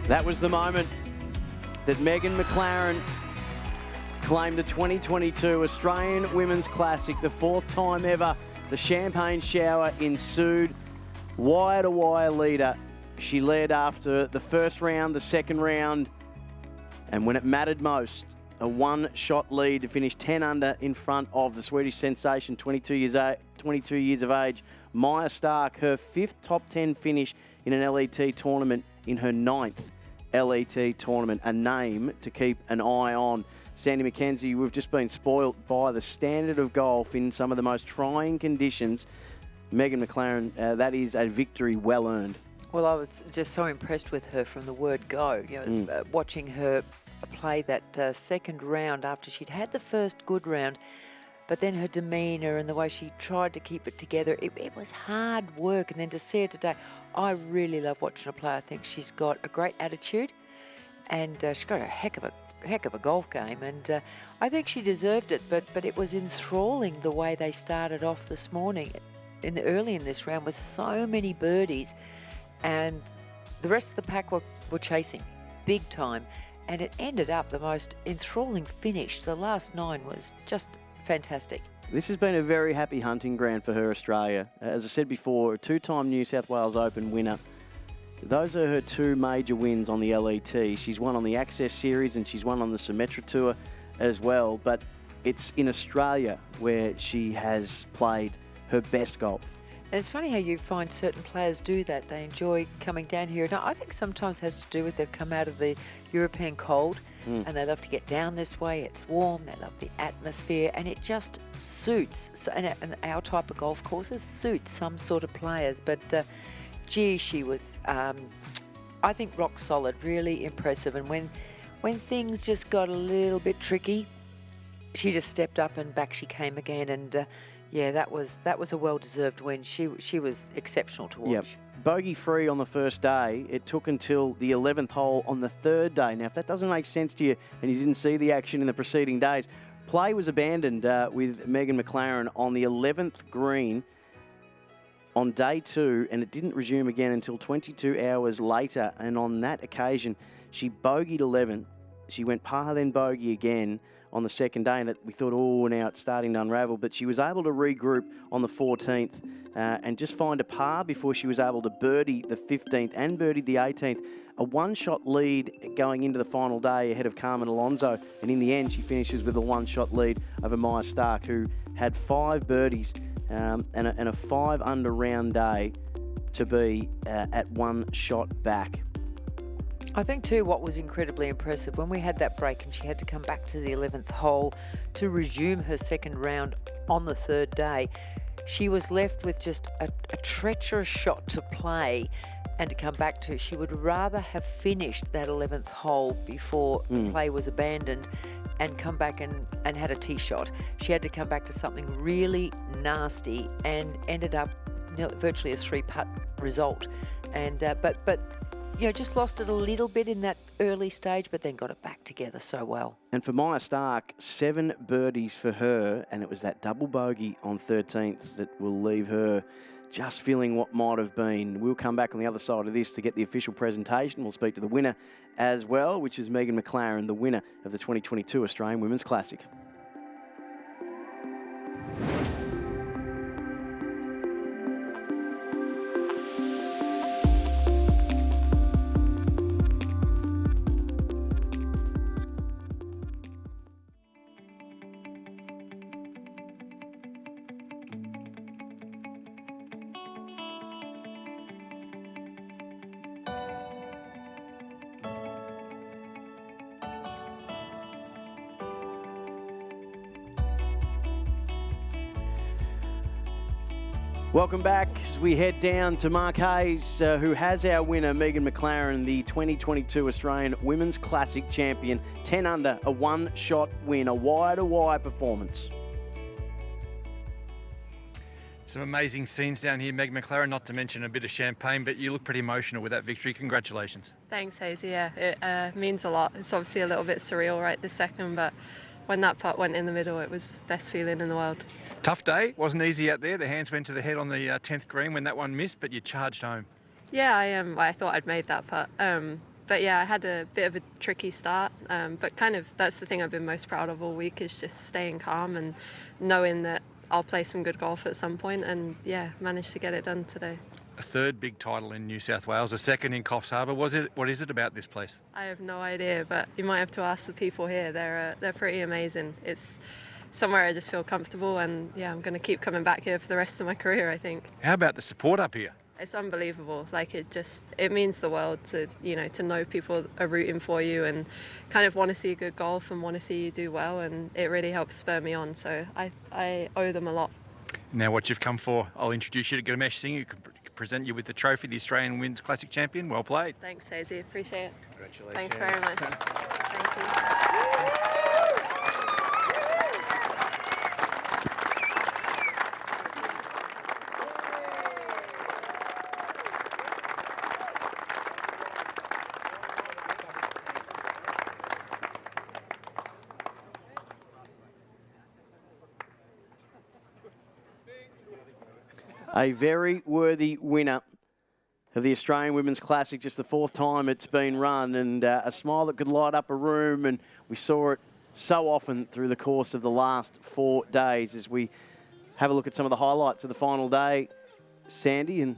S2: That was the moment that Megan McLaren claimed the 2022 Australian Women's Classic, the 4th time ever. The champagne shower ensued. Wire-to-wire leader. She led after the first round, the second round, and when it mattered most, a 1-shot lead to finish 10 under in front of the Swedish sensation, 22 years of age. Maya Stark, her 5th top 10 finish in an LET tournament, in her 9th LET tournament, a name to keep an eye on. Sandy McKenzie, we've just been spoilt by the standard of golf in some of the most trying conditions. Megan McLaren, that is a victory well earned.
S3: Well, I was just so impressed with her from the word go. You know, watching her play that second round after she'd had the first good round, but then her demeanour and the way she tried to keep it together, it was hard work. And then to see her today, I really love watching her play. I think she's got a great attitude, and she's got a heck of a heck of a golf game, and I think she deserved it. But it was enthralling the way they started off this morning, early in this round, with so many birdies, and the rest of the pack were chasing big time, and it ended up the most enthralling finish. The last 9 was just fantastic.
S2: This has been a very happy hunting ground for her, Australia. As I said before, a 2-time New South Wales Open winner. Those are her 2 major wins on the LET. She's won on the Access Series and she's won on the Symetra Tour as well. But it's in Australia where she has played her best golf.
S3: And it's funny how you find certain players do that. They enjoy coming down here. Now, I think sometimes it has to do with they've come out of the European cold and they love to get down this way. It's warm. They love the atmosphere, and it just suits. So, and our type of golf courses suit some sort of players. But gee, she was, I think, rock solid, really impressive. And when things just got a little bit tricky, she just stepped up and back she came again. And yeah, that was a well-deserved win. She was exceptional to watch.
S2: Yep. Bogey free on the first day. It took until the 11th hole on the third day. Now, if that doesn't make sense to you and you didn't see the action in the preceding days, play was abandoned with Megan McLaren on the 11th green on day 2, and it didn't resume again until 22 hours later. And on that occasion, she bogeyed 11. She went par, then bogey again on the second day, and we thought, oh, now it's starting to unravel. But she was able to regroup on the 14th and just find a par before she was able to birdie the 15th and birdied the 18th. A one-shot lead going into the final day ahead of Carmen Alonso. And in the end, she finishes with a one-shot lead over Maya Stark, who had 5 birdies and a 5-under round day to be at 1 shot back.
S3: I think too what was incredibly impressive, when we had that break and she had to come back to the 11th hole to resume her second round on the third day, she was left with just a treacherous shot to play and to come back to. She would rather have finished that 11th hole before the play was abandoned and come back and had a tee shot. She had to come back to something really nasty and ended up virtually a 3-putt result. And but you know, just lost it a little bit in that early stage, but then got it back together so well.
S2: And for Maya Stark, 7 birdies for her, and it was that double bogey on 13th that will leave her just feeling what might have been. We'll come back on the other side of this to get the official presentation. We'll speak to the winner as well, which is Megan McLaren, the winner of the 2022 Australian Women's Classic. Welcome back as we head down to Mark Hayes, who has our winner, Megan McLaren, the 2022 Australian Women's Classic champion. 10 under, a one-shot win, a wire-to-wire performance.
S5: Some amazing scenes down here, Meg McLaren, not to mention a bit of champagne, but you look pretty emotional with that victory. Congratulations.
S8: Thanks, Hazy. Yeah, it means a lot. It's obviously a little bit surreal right this second, but when that putt went in the middle, it was the best feeling in the world.
S5: Tough day, wasn't easy out there. The hands went to the head on the 10th green when that one missed, but you charged home.
S8: Yeah, I thought I'd made that putt. But yeah, I had a bit of a tricky start, but kind of that's the thing I've been most proud of all week, is just staying calm and knowing that I'll play some good golf at some point, and yeah, managed to get it done today.
S5: A third big title in New South Wales, a second in Coffs Harbour. What is it about this place?
S8: I have no idea, but you might have to ask the people here. They're pretty amazing. It's somewhere I just feel comfortable, and yeah, I'm going to keep coming back here for the rest of my career, I think.
S5: How about the support up here?
S8: It's unbelievable. Like, it means the world to know people are rooting for you and kind of want to see good golf and want to see you do well, and it really helps spur me on. So I owe them a lot.
S5: Now what you've come for, I'll introduce you to Ganesh Singh, who can present you with the trophy, the Australian Women's Classic champion. Well played.
S8: Thanks, Hazy. Appreciate it.
S5: Congratulations.
S8: Thanks very much. Thank you.
S2: A very worthy winner of the Australian Women's Classic, just the 4th time it's been run, and a smile that could light up a room, and we saw it so often through the course of the last 4 days. As we have a look at some of the highlights of the final day, Sandy, and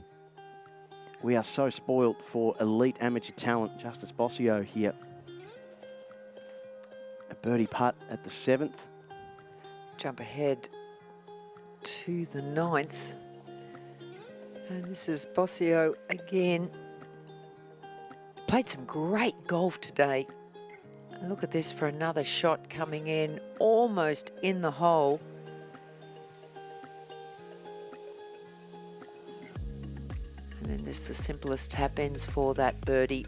S2: we are so spoilt for elite amateur talent. Justice Bossio here. A birdie putt at the 7th.
S3: Jump ahead to the 9th. And this is Bossio again. Played some great golf today. And look at this for another shot coming in, almost in the hole. And then just the simplest tap ends for that birdie.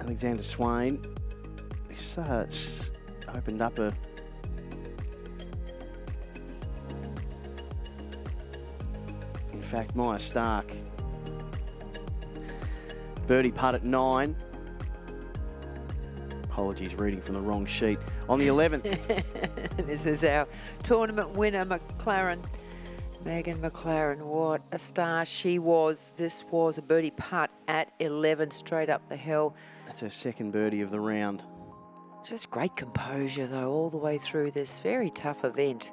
S2: Alexander Swain. This opened up a in fact, Maya Stark. Birdie putt at 9. Apologies, reading from the wrong sheet. On the 11th.
S3: This is our tournament winner, McLaren. Megan McLaren, what a star she was. This was a birdie putt at 11, straight up the hill.
S2: That's her 2nd birdie of the round.
S3: Just great composure, though, all the way through this very tough event.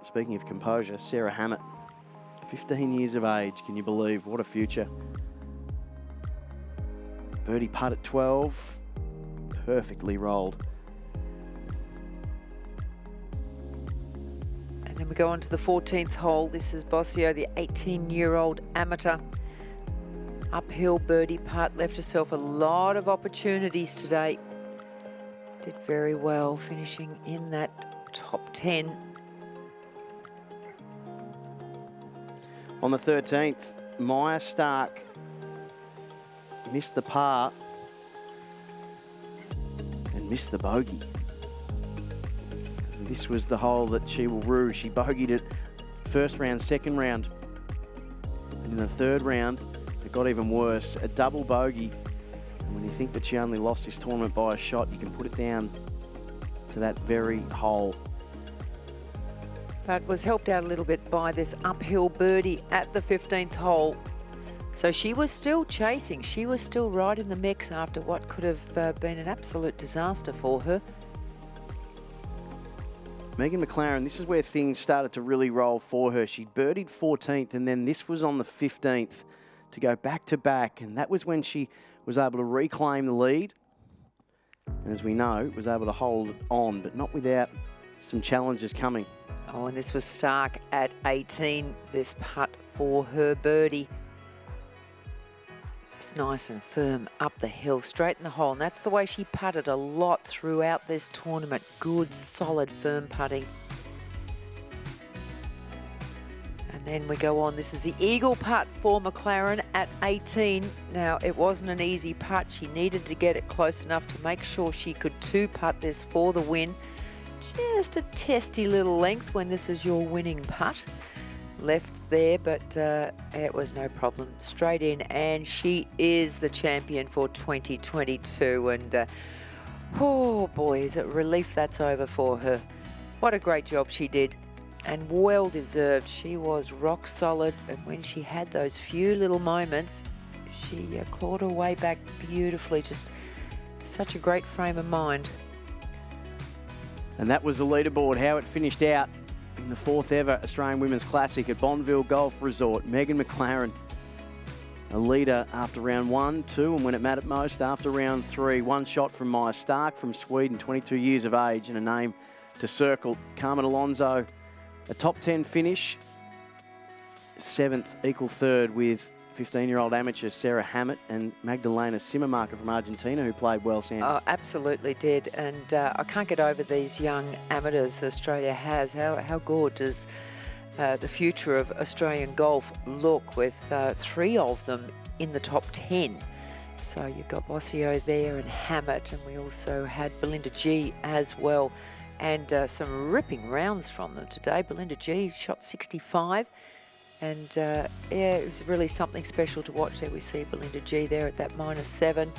S2: Speaking of composure, Sarah Hammett, 15 years of age, can you believe? What a future. Birdie putt at 12, perfectly rolled.
S3: And then we go on to the 14th hole. This is Bossio, the 18-year-old amateur. Uphill birdie putt, left herself a lot of opportunities today. Did very well, finishing in that top 10.
S2: On the 13th, Maya Stark missed the par and missed the bogey. And this was the hole that she will rue. She bogeyed it 1st round, 2nd round. And in the 3rd round, it got even worse. A double bogey. And when you think that she only lost this tournament by a shot, you can put it down to that very hole.
S3: But was helped out a little bit by this uphill birdie at the 15th hole. So she was still chasing. She was still right in the mix after what could have been an absolute disaster for her.
S2: Megan McLaren, this is where things started to really roll for her. She birdied 14th, and then this was on the 15th to go back-to-back, and that was when she was able to reclaim the lead. And as we know, was able to hold on, but not without some challenges coming.
S3: Oh, and this was Stark at 18, this putt for her birdie. Just nice and firm up the hill, straight in the hole. And that's the way she putted a lot throughout this tournament. Good, solid, firm putting. And then we go on. This is the eagle putt for McLaren at 18. Now, it wasn't an easy putt. She needed to get it close enough to make sure she could two-putt this for the win. Just a testy little length when this is your winning putt. Left there, but it was no problem. Straight in, and she is the champion for 2022. And oh boy, is it a relief that's over for her. What a great job she did, and well deserved. She was rock solid, and when she had those few little moments, she clawed her way back beautifully. Just such a great frame of mind.
S2: And that was the leaderboard, how it finished out in the 4th ever Australian Women's Classic at Bonville Golf Resort. Megan McLaren, a leader after round 1, 2, and when it mattered most, after round 3. One shot from Maya Stark from Sweden, 22 years of age, and a name to circle. Carmen Alonso, a top 10 finish. 7th, equal 3rd with 15-year-old amateur Sarah Hammett and Magdalena Simmermarker from Argentina, who played well, Sandy.
S3: Oh, absolutely did. And I can't get over these young amateurs Australia has. How good does the future of Australian golf look with 3 of them in the top 10? So you've got Bossio there and Hammett, and we also had Belinda G as well. And some ripping rounds from them today. Belinda G shot 65. And yeah, it was really something special to watch there. We see Belinda G there at that -7.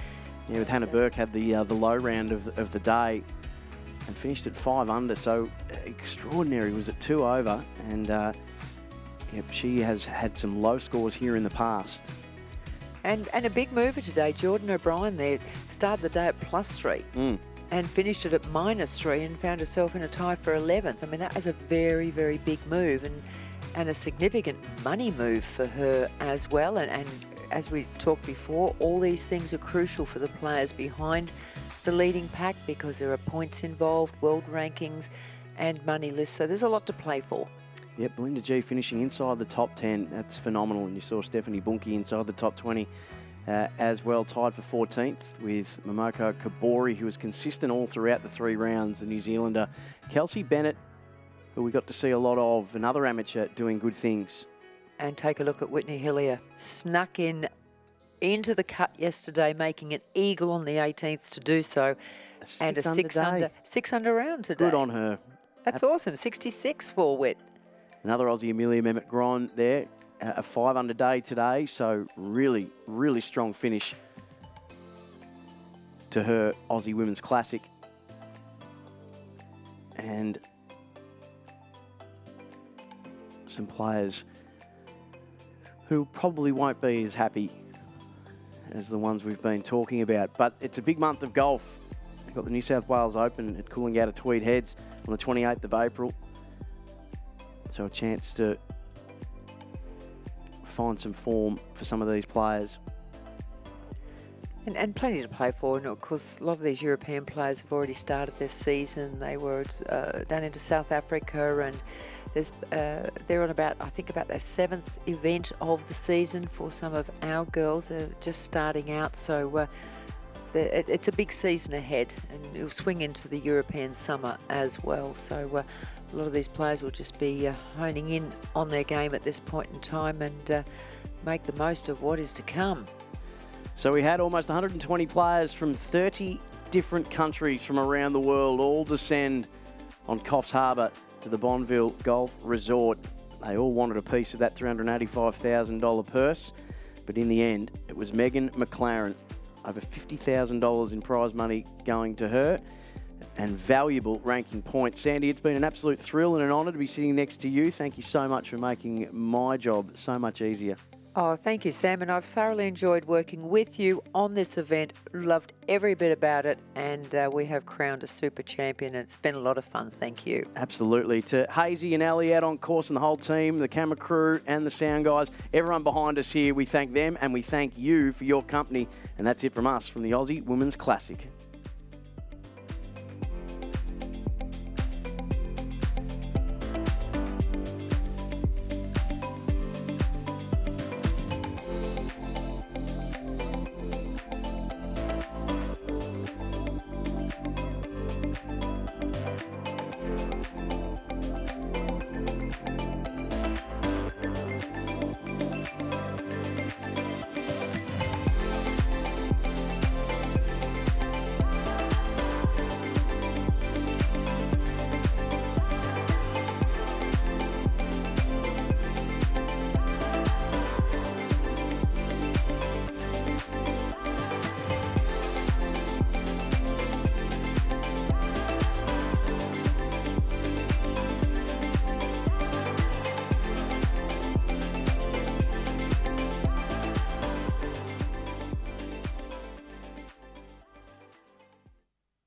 S2: Yeah, with Hannah Burke had the low round of the day. and finished at 5 under. So extraordinary, was at 2 over. And she has had some low scores here in the past.
S3: And a big mover today, Jordan O'Brien there, started the day at +3 and finished it at -3 and found herself in a tie for 11th. I mean, that was a very, very big move and a significant money move for her as well. And as we talked before, all these things are crucial for the players behind the leading pack because there are points involved, world rankings and money lists. So there's a lot to play for.
S2: Yep, Belinda G finishing inside the top 10. That's phenomenal. And you saw Stephanie Bunke inside the top 20 as well, tied for 14th with Momoko Kabori, who was consistent all throughout the 3 rounds, the New Zealander. Kelsey Bennett, who we got to see a lot of, another amateur doing good things.
S3: And take a look at Whitney Hillier. Snuck into the cut yesterday, making an eagle on the 18th to do so. And a 6 under round today.
S2: Good on her.
S3: That's awesome. 66 for Whit.
S2: Another Aussie, Amelia Mehmet-Gron there. A 5 under day today. So really, really strong finish to her Aussie Women's Classic. And some players who probably won't be as happy as the ones we've been talking about. But it's a big month of golf. We've got the New South Wales Open at Coolangatta at Tweed Heads on the 28th of April. So a chance to find some form for some of these players.
S3: And plenty to play for. And of course, a lot of these European players have already started their season. They were down into South Africa, and they're on about their 7th event of the season for some of our girls. They're just starting out, so it's a big season ahead, and it'll swing into the European summer as well. So a lot of these players will just be honing in on their game at this point in time and make the most of what is to come.
S2: So we had almost 120 players from 30 different countries from around the world all descend on Coffs Harbour to the Bonville Golf Resort. They all wanted a piece of that $385,000 purse, but in the end, it was Megan McLaren. Over $50,000 in prize money going to her and valuable ranking points. Sandy, it's been an absolute thrill and an honour to be sitting next to you. Thank you so much for making my job so much easier.
S3: Oh, thank you, Sam, and I've thoroughly enjoyed working with you on this event. Loved every bit about it, and we have crowned a super champion. It's been a lot of fun. Thank you.
S2: Absolutely. To Hazy and Ali out on course and the whole team, the camera crew and the sound guys, everyone behind us here, we thank them and we thank you for your company. And that's it from us from the Aussie Women's Classic.